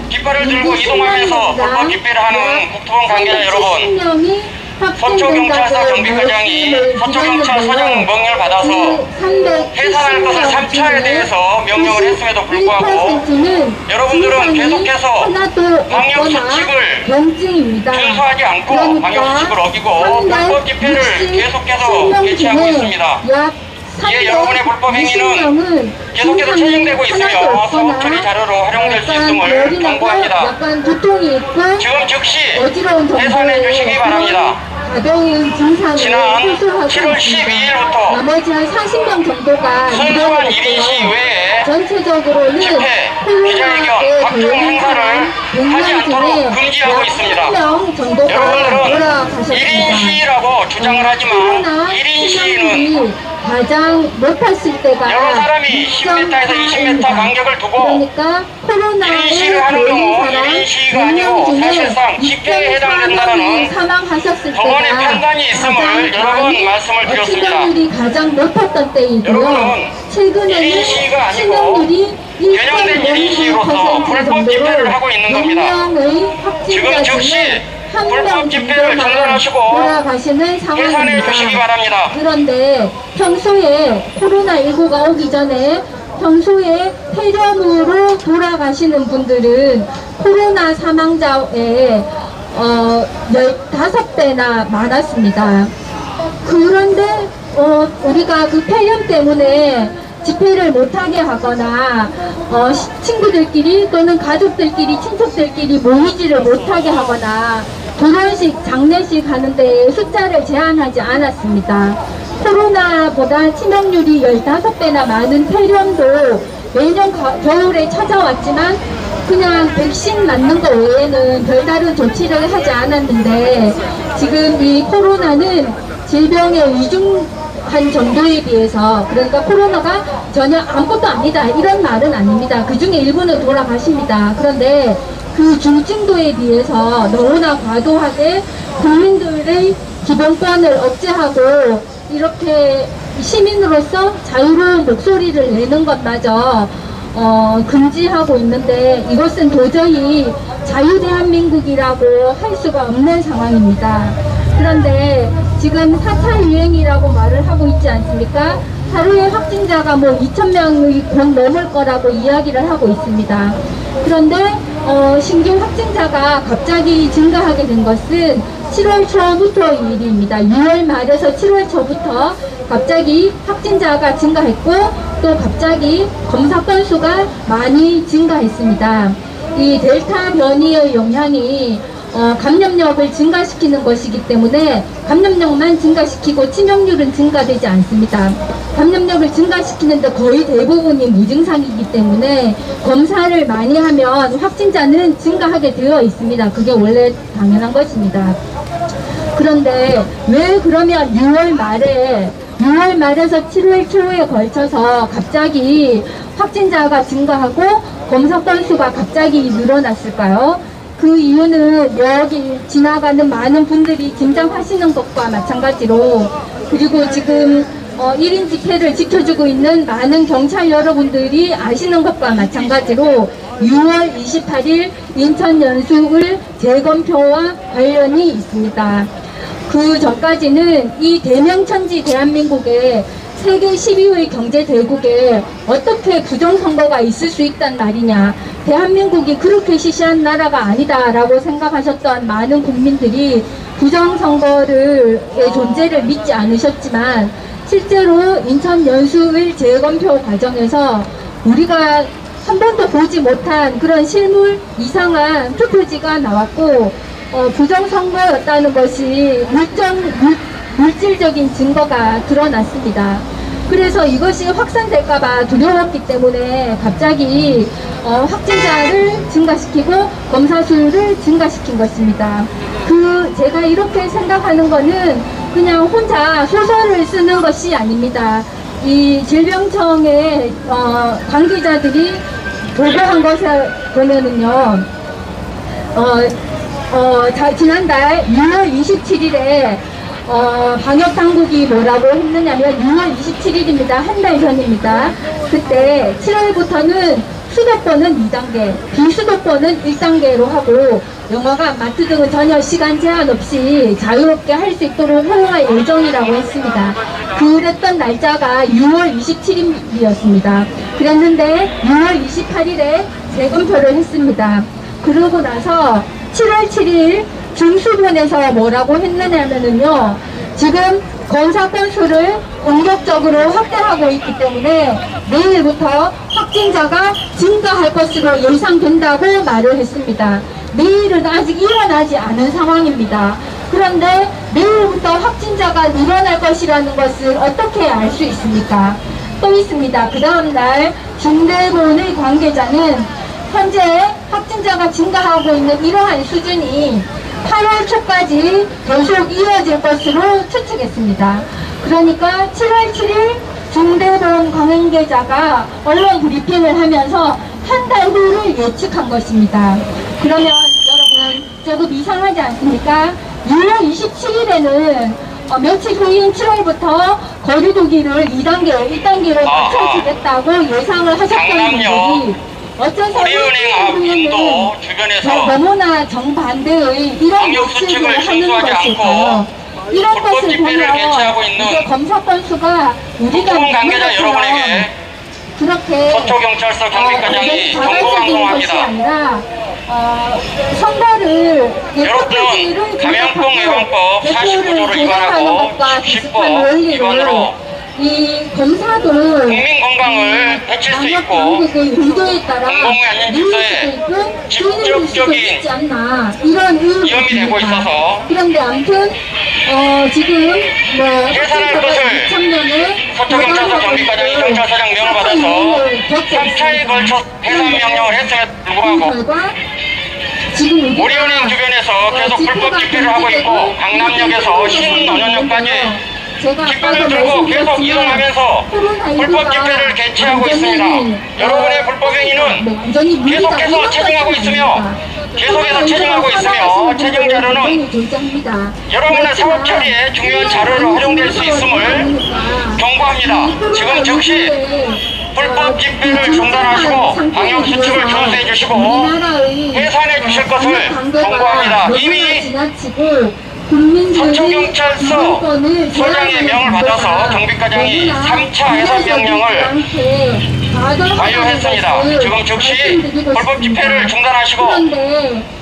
깃발을 들고 이동하면서 불법 집회를 하는 국토원 관계자 여러분, 서초경찰서 경비과장이 서초경찰서장 명령을 받아서 해산할 것을 3차에 대해서 명령을 했음에도 불구하고 여러분들은 계속해서 방역수칙을 준수하지 않고 방역수칙을 어기고 불법 집회를 계속해서 개최하고 있습니다. 이에 여러분의 불법 행위는 계속해서 체증되고 있으며 사법 처리 자료로 활용될 수 있음을 경고합니다. 지금 즉시 해산해 주시기 바랍니다. 지난 7월 12일부터 나머지 한 40명 정도가 순수한 1인 시위외에 전체적으로는 집회, 기자회견, 각종 행사를 하지 않도록 금지하고 있습니다. 여러분들은 1인 시위라고 주장을 하지만 1인 시위는 가장 높았을 때가 여러 사람이 10m에서 20m 간격을 두고 그러니까 코로나에 1인 시위를 하는 경우 1인 시위가 아니고 집회에 해당된다는 사망하셨을 법원의 때가 판단이 있음을 여러 번 말씀을 드렸습니다. 치명률이 가장 높았던 때이고요. 여러분은 최근에는 1인 시위가 아니고 치명률이 변형된 1인 시위로서 불법 집회를 하고 있는 겁니다. 6명의 지금 즉시 확진자 불법 집회를 중단하시고 돌아가시는 해산해 상황입니다. 주시기 바랍니다. 그런데 평소에 코로나19가 오기 전에 평소에 폐렴으로 돌아가시는 분들은 코로나 사망자의 15배나 많았습니다. 그런데 우리가 그 폐렴 때문에 집회를 못하게 하거나 친구들끼리 또는 가족들끼리 친척들끼리 모이지를 못하게 하거나 결혼식, 장례식 하는데 숫자를 제한하지 않았습니다. 코로나보다 치명률이 15배나 많은 폐렴도 매년 겨울에 찾아왔지만 그냥 백신 맞는 거 외에는 별다른 조치를 하지 않았는데 지금 이 코로나는 질병의 위중한 정도에 비해서, 그러니까 코로나가 전혀 아무것도 아니다 이런 말은 아닙니다. 그 중에 일부는 돌아가십니다. 그런데 그 중증도에 비해서 너무나 과도하게 국민들의 기본권을 억제하고 이렇게 시민으로서 자유로운 목소리를 내는 것마저 금지하고 있는데, 이것은 도저히 자유대한민국이라고 할 수가 없는 상황입니다. 그런데 지금 4차 유행이라고 말을 하고 있지 않습니까? 하루에 확진자가 뭐 2,000명이 곧 넘을 거라고 이야기를 하고 있습니다. 그런데 신규 확진자가 갑자기 증가하게 된 것은 7월 초부터의 일입니다. 6월 말에서 7월 초부터 갑자기 확진자가 증가했고 또 갑자기 검사 건수가 많이 증가했습니다. 이 델타 변이의 영향이 감염력을 증가시키는 것이기 때문에 감염력만 증가시키고 치명률은 증가되지 않습니다. 감염력을 증가시키는데 거의 대부분이 무증상이기 때문에 검사를 많이 하면 확진자는 증가하게 되어 있습니다. 그게 원래 당연한 것입니다. 그런데 왜 그러면 6월 말에서 7월 초에 걸쳐서 갑자기 확진자가 증가하고 검사 건수가 갑자기 늘어났을까요? 그 이유는 여기 지나가는 많은 분들이 짐작하시는 것과 마찬가지로, 그리고 지금 1인 집회를 지켜주고 있는 많은 경찰 여러분들이 아시는 것과 마찬가지로 6월 28일 인천 연수을 재검표와 관련이 있습니다. 그 전까지는 이 대명천지 대한민국에 세계 10위의 경제 대국에 어떻게 부정선거가 있을 수 있단 말이냐, 대한민국이 그렇게 시시한 나라가 아니다라고 생각하셨던 많은 국민들이 부정선거의 존재를 믿지 않으셨지만, 실제로 인천 연수을 재검표 과정에서 우리가 한 번도 보지 못한 그런 실물 이상한 투표지가 나왔고, 부정선거였다는 것이 물질적인 증거가 드러났습니다. 그래서 이것이 확산될까봐 두려웠기 때문에 갑자기 확진자를 증가시키고 검사 수를 증가시킨 것입니다. 제가 이렇게 생각하는 거는 그냥 혼자 소설을 쓰는 것이 아닙니다. 이 질병청의 관계자들이 보고한 것을 보면은요, 지난달 6월 27일에 방역당국이 뭐라고 했느냐면 6월 27일입니다. 한 달 전입니다. 그때 7월부터는 수도권은 2단계, 비수도권은 1단계로 하고 영화관, 마트 등은 전혀 시간 제한 없이 자유롭게 할 수 있도록 허용할 예정이라고 했습니다. 그랬던 날짜가 6월 27일이었습니다. 그랬는데 6월 28일에 재검표를 했습니다. 그러고 나서 7월 7일 중수본에서 뭐라고 했느냐면요, 지금 검사 건수를 공격적으로 확대하고 있기 때문에 내일부터 확진자가 증가할 것으로 예상된다고 말을 했습니다. 내일은 아직 일어나지 않은 상황입니다. 그런데 내일부터 확진자가 늘어날 것이라는 것을 어떻게 알 수 있습니까? 또 있습니다. 그 다음날 중대본의 관계자는 현재 확진자가 증가하고 있는 이러한 수준이 8월 초까지 계속 이어질 것으로 추측했습니다. 그러니까 7월 7일 중대본 관계자가 언론 브리핑을 하면서 한 달 후를 예측한 것입니다. 그러면 여러분, 조금 이상하지 않습니까? 6월 27일에는 며칠 후인 7월부터 거리두기를 2단계, 1단계로 낮춰주겠다고 예상을 하셨던 분들이 어째서 우리은행 앞 인도 주변에서 너무나 정반대의 이런 방역수칙을 예측을 하는 준수하지 것일까요? 않고 이런 불법 것을 집회를 보면 개최하고 있는 이제 검사 건수가 우리가 국토원 관계자 여러분에게 그렇게 서초경찰서 경비과장이 자발적인 것이 정보방송합니다. 아니라 선거를 여러분, 감염병 예방법 49조를 위반하고 10법 위반으로 이 검사도 국민 건강을 해칠 수 있고 의도에 따라 공공의 안전 질서에 직접적인 위험이 되고 있어서 그런데 아무튼 지금 뭐 해산할 것을 서초경찰서 경비과장이 경찰서장 명을 받아서 3차에 걸쳐 해산 명령을 했음에도 불구하고 우리은행 주변에서 계속 불법 집회를 하고 있고 강남역에서 신논현역까지 깃발을 들고 계속 이동하면서 불법 집회를 개최하고 있습니다. 여러분의 불법 행위는 계속해서 체증하고 있으며 체증 자료는 여러분의 사업 처리에 중요한 자료로 활용될 수 있음을 경고합니다. 지금 즉시 불법 집회를 중단하시고 방역수칙을 준수해 주시고 해산해 주실 것을 경고합니다. 이미 서초경찰서 서장의 명을 받아서 경비과장이 3차 해산 명령을 완료했습니다. 지금 즉시 불법 집회를 중단하시고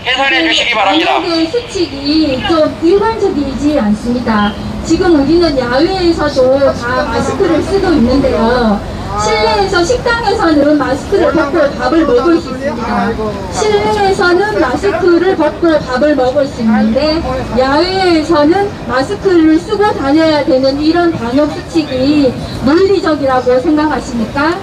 해산해 주시기 바랍니다. 수칙이 좀 일관적이지 않습니다. 지금 우리는 야외에서도 다 마스크를 쓰고 있는데요. 실내에서 식당에서는 마스크를 벗고 밥을 먹을 수 있습니다. 실내에서는 마스크를 벗고 밥을 먹을 수 있는데 야외에서는 마스크를 쓰고 다녀야 되는 이런 방역 수칙이 논리적이라고 생각하십니까?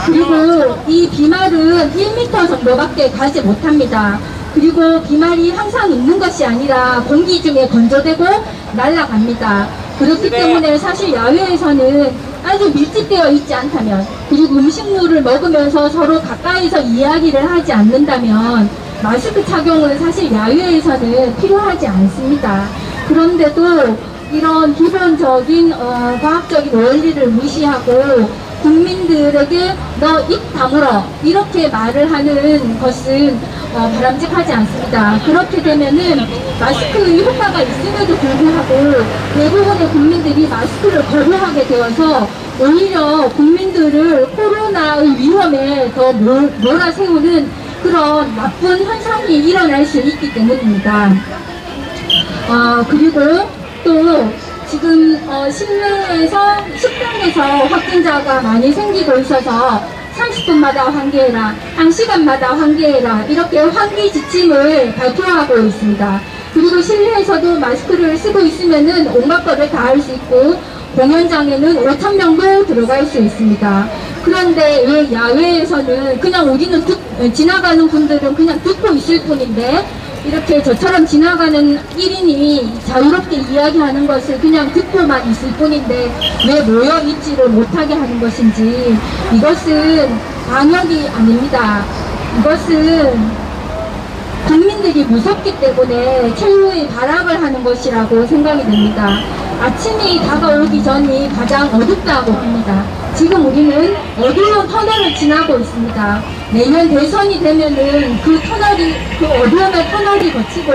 그리고 이 비말은 1m 정도밖에 가지 못합니다. 그리고 비말이 항상 있는 것이 아니라 공기 중에 건조되고 날아갑니다. 그렇기 때문에 사실 야외에서는 아주 밀집되어 있지 않다면, 그리고 음식물을 먹으면서 서로 가까이서 이야기를 하지 않는다면 마스크 착용은 사실 야외에서는 필요하지 않습니다. 그런데도 이런 기본적인 과학적인 원리를 무시하고 국민들에게 너 입 다물어 이렇게 말을 하는 것은 바람직하지 않습니다. 그렇게 되면은 마스크의 효과가 있음에도 불구하고 대부분의 국민들이 마스크를 거부하게 되어서 오히려 국민들을 코로나의 위험에 더 몰아세우는 그런 나쁜 현상이 일어날 수 있기 때문입니다. 그리고 또 지금 실내에서 식당에서 확진자가 많이 생기고 있어서 30분마다 환기해라, 1시간마다 환기해라 이렇게 환기 지침을 발표하고 있습니다. 그리고 실내에서도 마스크를 쓰고 있으면은 온갖 것을 다 할 수 있고 공연장에는 5,000명도 들어갈 수 있습니다. 그런데 왜 야외에서는 그냥 우리는 지나가는 분들은 그냥 듣고 있을 뿐인데 이렇게 저처럼 지나가는 1인이 자유롭게 이야기하는 것을 그냥 듣고만 있을 뿐인데 왜 모여있지를 못하게 하는 것인지, 이것은 방역이 아닙니다. 이것은 국민들이 무섭기 때문에 최후의 발악을 하는 것이라고 생각이 됩니다. 아침이 다가오기 전이 가장 어둡다고 봅니다. 지금 우리는 어두운 터널을 지나고 있습니다. 내년 대선이 되면은 그 어두움의 터널이 거치고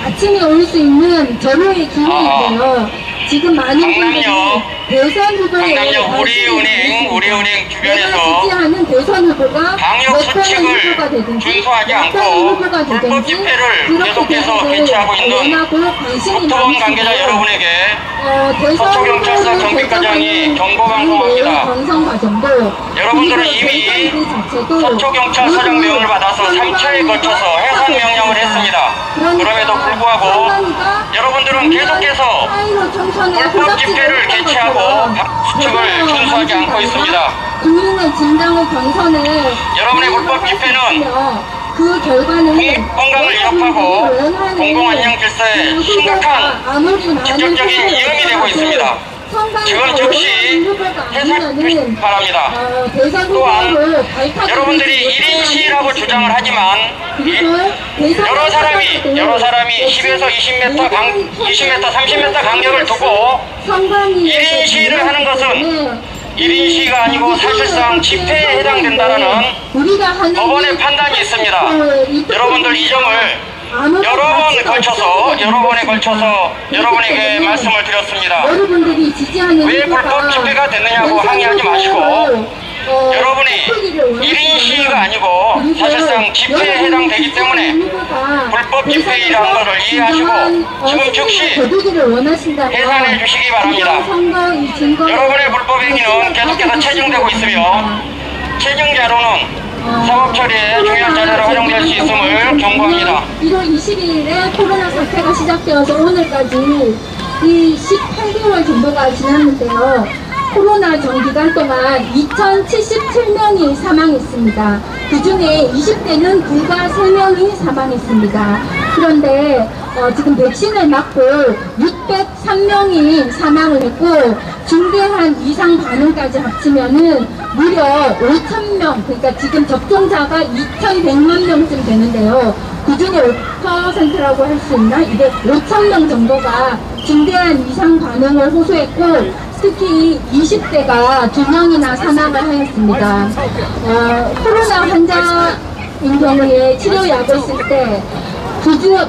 아침이 올 수 있는 절호의 기회인데요. 지금 많은 분들이 대선 후보에 강남역 우리은행 주변에서 지지하는 대선 후보가 방역 수칙을 준수하지 않고 불법 집회를 계속해서 개최하고 있는 국토원 관계자 여러분에게 서초경찰서 경비과장이 정보방송합니다. 여러분들은 이미 서초경찰서장 명을 받아서 3차에 걸쳐서 해산 명령을 했습니다. 그럼에도 불구하고 여러분들은 계속해서 불법 집회를 개최하고 수칙을 준수하지 않고 있습니다. 국민의 진정을 경선을 여러분의 불법 집회는 그 결과는 국민 건강을 위협하고 공공안녕 질서에 심각한 직접적인 위험이 되고 있습니다. 지금 즉시 해산하시기 바랍니다. 또한 여러분들이 1인 시위라고 주장을 하지만 여러 사람이 10에서 20m, 30m 간격을 두고 1인 시위를 하는 것은 1인 시위가 아니고 사실상 집회에 해당된다는 법원의 판단이 있습니다. 여러분들 이 점을 여러 번에 걸쳐서 여러분에게 말씀을 드렸습니다. 왜 불법 집회가 됐느냐고 항의하지 마시고 여러분이 1인 시위가 아니고 사실상 집회에 해당되기 때문에 불법 집회라는 것을 이해하시고 지금 즉시 해산해 주시기 바랍니다. 여러분의 불법 행위는 계속해서 체증되고 있으며 체증 자료는 사법 처리에 중요한 자료로 활용될 수 있음을 경고합니다. 1월 22일에 코로나 사태가 시작되어서 오늘까지 이 18개월 정도가 지났는데요. 코로나 전 기간 동안 2,077명이 사망했습니다. 그 중에 20대는 불과 3명이 사망했습니다. 그런데 지금 백신을 맞고 603명이 사망을 했고 중대한 이상 반응까지 합치면은 무려 5,000명, 그러니까 지금 접종자가 2,100만 명쯤 되는데요. 그 중에 5%라고 할 수 있나? 이게 5,000명 정도가 중대한 이상 반응을 호소했고 특히 20대가 2명이나 사망을 하였습니다. 코로나 환자인 경우에 치료약을 쓸 때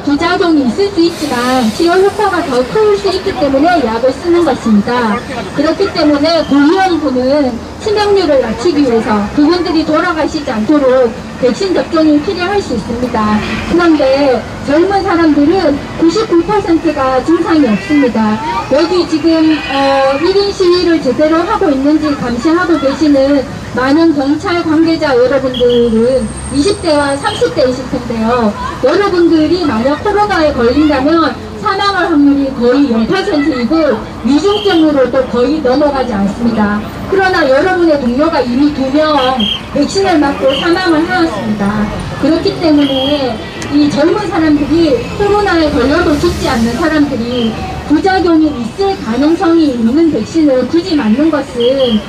부작용이 있을 수 있지만 치료 효과가 더 클 수 있기 때문에 약을 쓰는 것입니다. 그렇기 때문에 고위험군은 치명률을 낮추기 위해서 그분들이 돌아가시지 않도록 백신 접종이 필요할 수 있습니다. 그런데 젊은 사람들은 99%가 증상이 없습니다. 여기 지금 1인 시위를 제대로 하고 있는지 감시하고 계시는 많은 경찰 관계자 여러분들은 20대와 30대이실 텐데요. 여러분들이 만약 코로나에 걸린다면 사망할 확률이 거의 0%이고 위중증으로도 거의 넘어가지 않습니다. 그러나 여러분의 동료가 이미 2명 백신을 맞고 사망을 하였습니다. 그렇기 때문에 이 젊은 사람들이 코로나에 걸려도 죽지 않는 사람들이 부작용이 있을 가능성이 있는 백신을 굳이 맞는 것은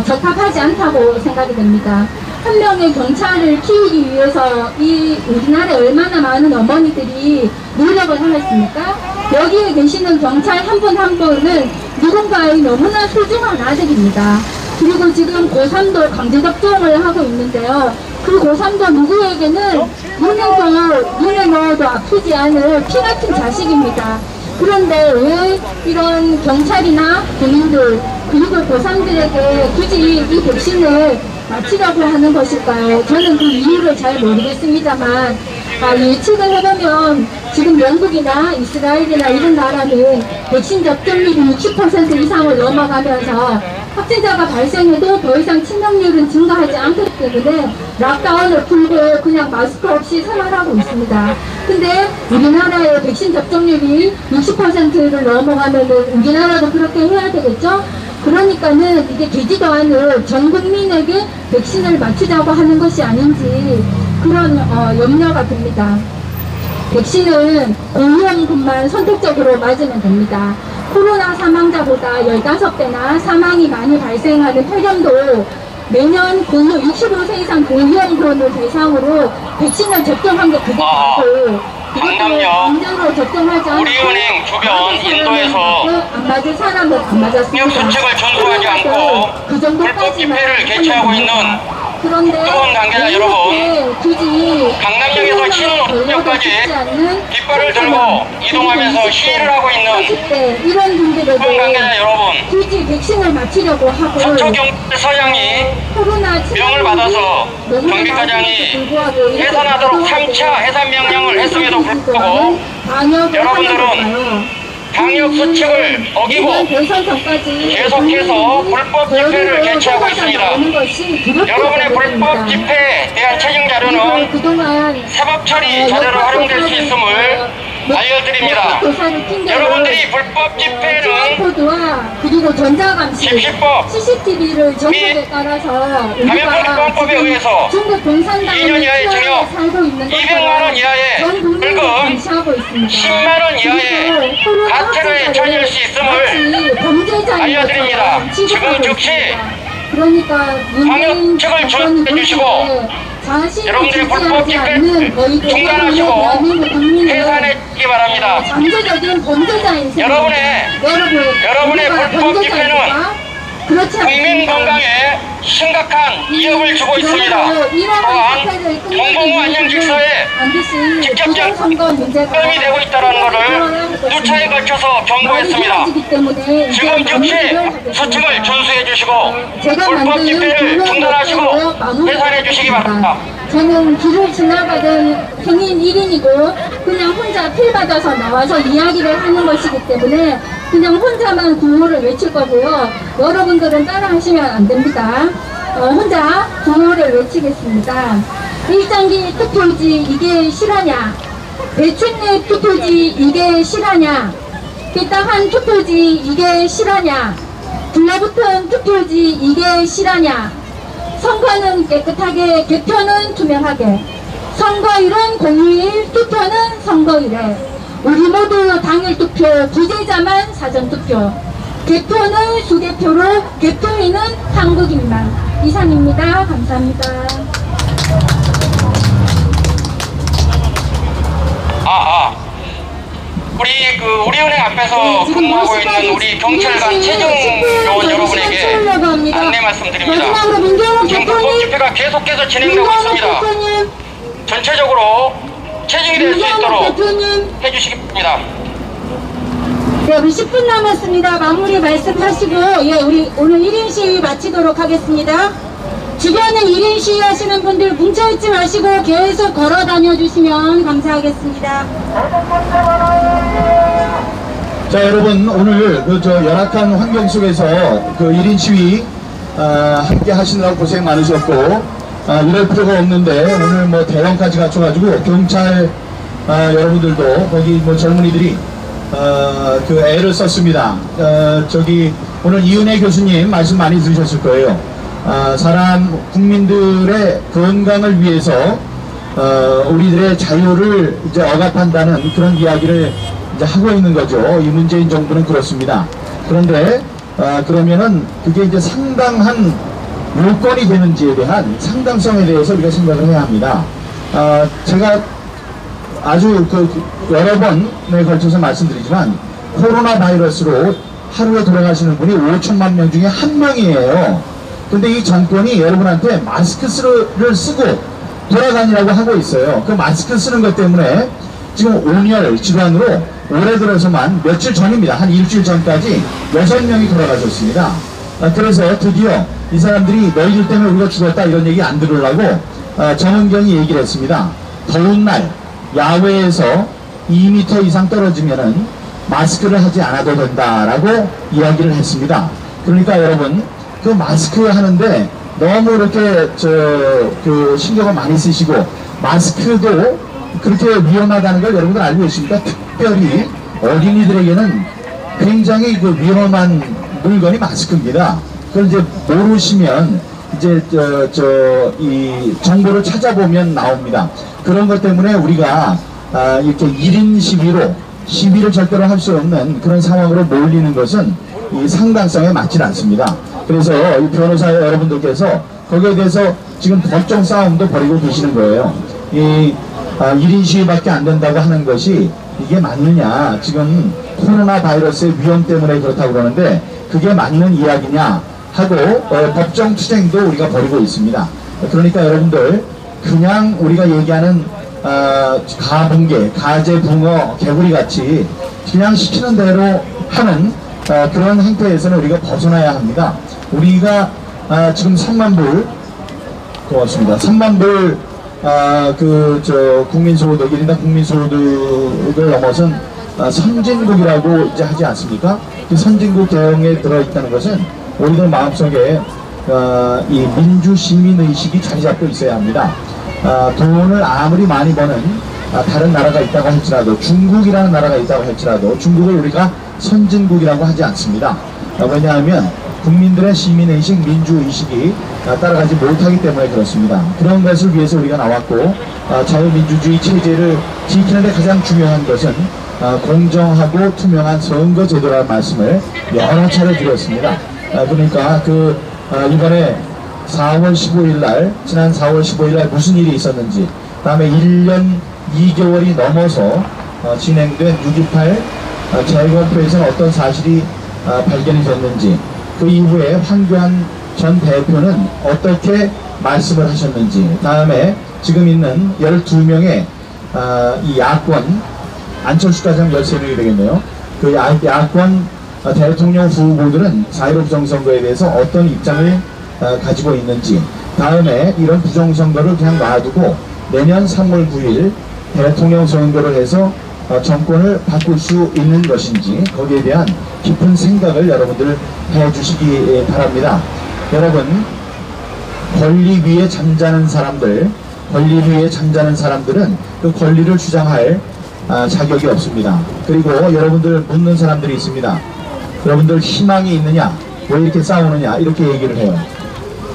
적합하지 않다고 생각이 됩니다. 한 명의 경찰을 키우기 위해서 이 우리나라에 얼마나 많은 어머니들이 노력을 하겠습니까? 여기에 계시는 경찰 한 분 한 분은 누군가의 너무나 소중한 아들입니다. 그리고 지금 고3도 강제접종을 하고 있는데요. 그 고3도 누구에게는 눈에 넣어도 아프지 않을 피 같은 자식입니다. 그런데 왜 이런 경찰이나 군인들 그리고 고3들에게 굳이 이 백신을 맞추려고 하는 것일까요? 저는 그 이유를 잘 모르겠습니다만 예측을 해보면 지금 영국이나 이스라엘이나 이런 나라는 백신 접종률이 60% 이상을 넘어가면서 확진자가 발생해도 더 이상 치명률은 증가하지 않기 때문에 락다운을 풀고 그냥 마스크 없이 생활하고 있습니다. 근데 우리나라의 백신 접종률이 60%를 넘어가면은 우리나라도 그렇게 해야 되겠죠? 그러니까는 이게 되지도 않을 전 국민에게 백신을 맞추자고 하는 것이 아닌지 그런 염려가 듭니다. 백신은 고위험군만 선택적으로 맞으면 됩니다. 코로나 사망자보다 15배나 사망이 많이 발생하는 폐렴도 매년 65세 이상 고위험군을 대상으로 백신을 접종한 게 그게 맞고 강남역 우리은행 주변 인도에서 방역 수칙을 준수하지 않고 불법 집회를 개최하고 있는 뜨거운 관계자 여러분, 강남역에서 신흥역까지 깃발을 들고 이동하면서 시위를 하고 있는 뜨거운 관계자 여러분, 서초경찰서장이 명을 받아서 경비과장이 해산하도록 3차 해산 명령을 했음에도 불구하고 여러분들은 방역 수칙을 어기고 계속해서 불법 집회를 개최하고 있습니다. 여러분의 불법 집회에 대한 체증 자료는 사법 처리 자료로 활용될 수 있음을 알려드립니다. 여러분들이 불법 집회는 집시법 및 감염병법에 의해서 2년 이하의 징역, 200만 원 이하의 벌금, 있습니다. 10만 원 이하의 과태료에 처질 수 있음을 알려드립니다. 지금 즉시 그러니까 방역책을 준수해 주시고 여러분들의 불법 집회를 중단하시고 해산해 주시기 바랍니다. 잠재적인 범죄자인 여러분의 불법 집회는 국민 건강에 심각한 위협을 주고 있습니다. 또한 공공부 안녕직서에 직접적 위험이 되고 있다는 것을 누차에 걸쳐서 경고했습니다. 지금 즉시 수칙을 준수해 주시고 불법 집회를 중단하시고 해산해 주시기 바랍니다. 저는 길을 지나가던 성인 1인이고 그냥 혼자 필 받아서 나와서 이야기를 하는 것이기 때문에 그냥 혼자만 구호를 외칠 거고요. 여러분들은 따라 하시면 안 됩니다. 혼자 구호를 외치겠습니다. 일장기 투표지 이게 실화냐? 배춘잎 투표지 이게 실화냐? 삐딱한 투표지 이게 실화냐? 둘러붙은 투표지 이게 실화냐? 선거는 깨끗하게, 개표는 투명하게. 선거일은 공휴일, 투표는 선거일에. 우리 모두 당일 투표, 부재자만 사전투표. 개표는 수개표로, 개표인은 한국인만. 이상입니다. 감사합니다. 우리 은행 앞에서 근무하고 있는 우리 경찰관 최정 요원 여러분에게 안내 말씀드립니다. 지금 불법 집회가 계속해서 진행되고 있습니다. 전체적으로 체증이 될 수 있도록 해주시기 바랍니다. 네, 우리 10분 남았습니다. 마무리 말씀하시고, 예, 우리 오늘 1인 시위 마치도록 하겠습니다. 주변에 1인 시위 하시는 분들 뭉쳐있지 마시고 계속 걸어 다녀 주시면 감사하겠습니다. 자, 여러분, 오늘 열악한 환경 속에서 1인 시위 함께 하시느라고 고생 많으셨고, 이럴 필요가 없는데 오늘 뭐 대형까지 갖춰가지고 경찰 여러분들도 거기 뭐 젊은이들이 애를 썼습니다. 오늘 이은혜 교수님 말씀 많이 들으셨을 거예요. 국민들의 건강을 위해서 우리들의 자유를 이제 억압한다는 그런 이야기를 이제 하고 있는 거죠. 이 문재인 정부는 그렇습니다. 그런데 그러면은 그게 이제 상당한 요건이 되는지에 대한 상당성에 대해서 우리가 생각을 해야 합니다. 제가 아주 여러 번에 걸쳐서 말씀드리지만 코로나 바이러스로 하루에 돌아가시는 분이 5천만 명 중에 한 명이에요. 근데 이 정권이 여러분한테 마스크를 쓰고 돌아다니라고 하고 있어요. 그 마스크 쓰는 것 때문에 지금 온열 질환으로 올해 들어서만 며칠 전입니다. 한 일주일 전까지 6명이 돌아가셨습니다. 그래서 드디어 이 사람들이 너희들 때문에 우리가 죽었다 이런 얘기 안 들으려고 정은경이 얘기를 했습니다. 더운 날 야외에서 2m 이상 떨어지면은 마스크를 하지 않아도 된다라고 이야기를 했습니다. 그러니까 여러분 그 마스크 하는데 너무 이렇게 신경을 많이 쓰시고 마스크도 그렇게 위험하다는 걸 여러분들 알고 계십니까? 특별히 어린이들에게는 굉장히 위험한 물건이 마스크입니다. 그걸 이제 모르시면 이제 이 정보를 찾아보면 나옵니다. 그런 것 때문에 우리가 이렇게 1인 시위를 절대로 할 수 없는 그런 상황으로 몰리는 것은 이 상당성에 맞지 않습니다. 그래서 이 변호사 여러분들께서 거기에 대해서 지금 법정 싸움도 벌이고 계시는 거예요. 1인 시위밖에 안 된다고 하는 것이 이게 맞느냐, 지금 코로나 바이러스의 위험 때문에 그렇다고 그러는데 그게 맞는 이야기냐 하고 법정 투쟁도 우리가 벌이고 있습니다. 그러니까 여러분들 그냥 우리가 얘기하는 가붕괴, 가재, 붕어, 개구리 같이 그냥 시키는 대로 하는 그런 행태에서는 우리가 벗어나야 합니다. 우리가 지금 3만 고맙습니다. 3만 불 국민소득, 1인당 국민소득을 넘어선 선진국이라고 이제 하지 않습니까? 그 선진국 대응에 들어있다는 것은 우리들 마음속에 이 민주시민의식이 자리 잡고 있어야 합니다. 돈을 아무리 많이 버는 다른 나라가 있다고 할지라도, 중국이라는 나라가 있다고 할지라도 중국을 우리가 선진국이라고 하지 않습니다. 왜냐하면 국민들의 시민의식, 민주의식이 따라가지 못하기 때문에 그렇습니다. 그런 것을 위해서 우리가 나왔고, 자유민주주의 체제를 지키는 데 가장 중요한 것은 공정하고 투명한 선거 제도라는 말씀을 여러 차례 드렸습니다. 그러니까 이번에 4월 15일 날, 지난 4월 15일 날 무슨 일이 있었는지, 다음에 1년 2개월이 넘어서 진행된 6.28 재검표에서는 어떤 사실이 발견이 됐는지, 그 이후에 황교안 전 대표는 어떻게 말씀을 하셨는지, 다음에 지금 있는 12명의 이 야권, 안철수까지 하면 13명이 되겠네요. 그 야권 대통령 후보들은 4.15 부정선거에 대해서 어떤 입장을 가지고 있는지, 다음에 이런 부정선거를 그냥 놔두고 내년 3월 9일 대통령 선거를 해서 정권을 바꿀 수 있는 것인지, 거기에 대한 깊은 생각을 여러분들 해주시기 바랍니다. 여러분, 권리 위에 잠자는 사람들은 그 권리를 주장할 자격이 없습니다. 그리고 여러분들 묻는 사람들이 있습니다. 여러분들 희망이 있느냐? 왜 이렇게 싸우느냐? 이렇게 얘기를 해요.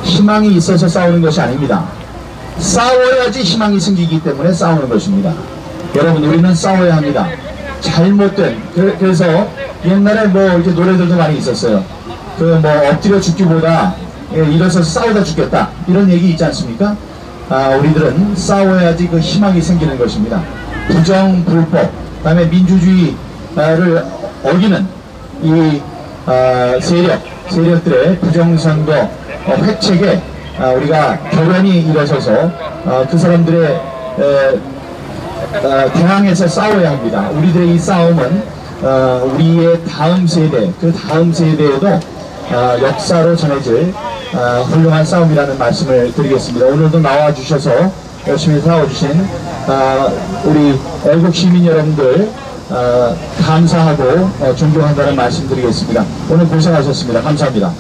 희망이 있어서 싸우는 것이 아닙니다. 싸워야지 희망이 생기기 때문에 싸우는 것입니다. 여러분, 우리는 싸워야 합니다. 잘못된, 그래서 옛날에 뭐 이렇게 노래들도 많이 있었어요. 엎드려 죽기보다 일어서 싸우다 죽겠다, 이런 얘기 있지 않습니까? 우리들은 싸워야지 그 희망이 생기는 것입니다. 부정, 불법, 그 다음에 민주주의를 어기는 이 세력들의 부정선거 획책에 우리가 결연히 일어서서 그 사람들의 대항해서 싸워야 합니다. 우리들의 이 싸움은 우리의 다음 세대, 그 다음 세대에도 역사로 전해질 훌륭한 싸움이라는 말씀을 드리겠습니다. 오늘도 나와주셔서 열심히 싸워주신 우리 애국 시민 여러분들 감사하고 존경한다는 말씀 드리겠습니다. 오늘 고생하셨습니다. 감사합니다.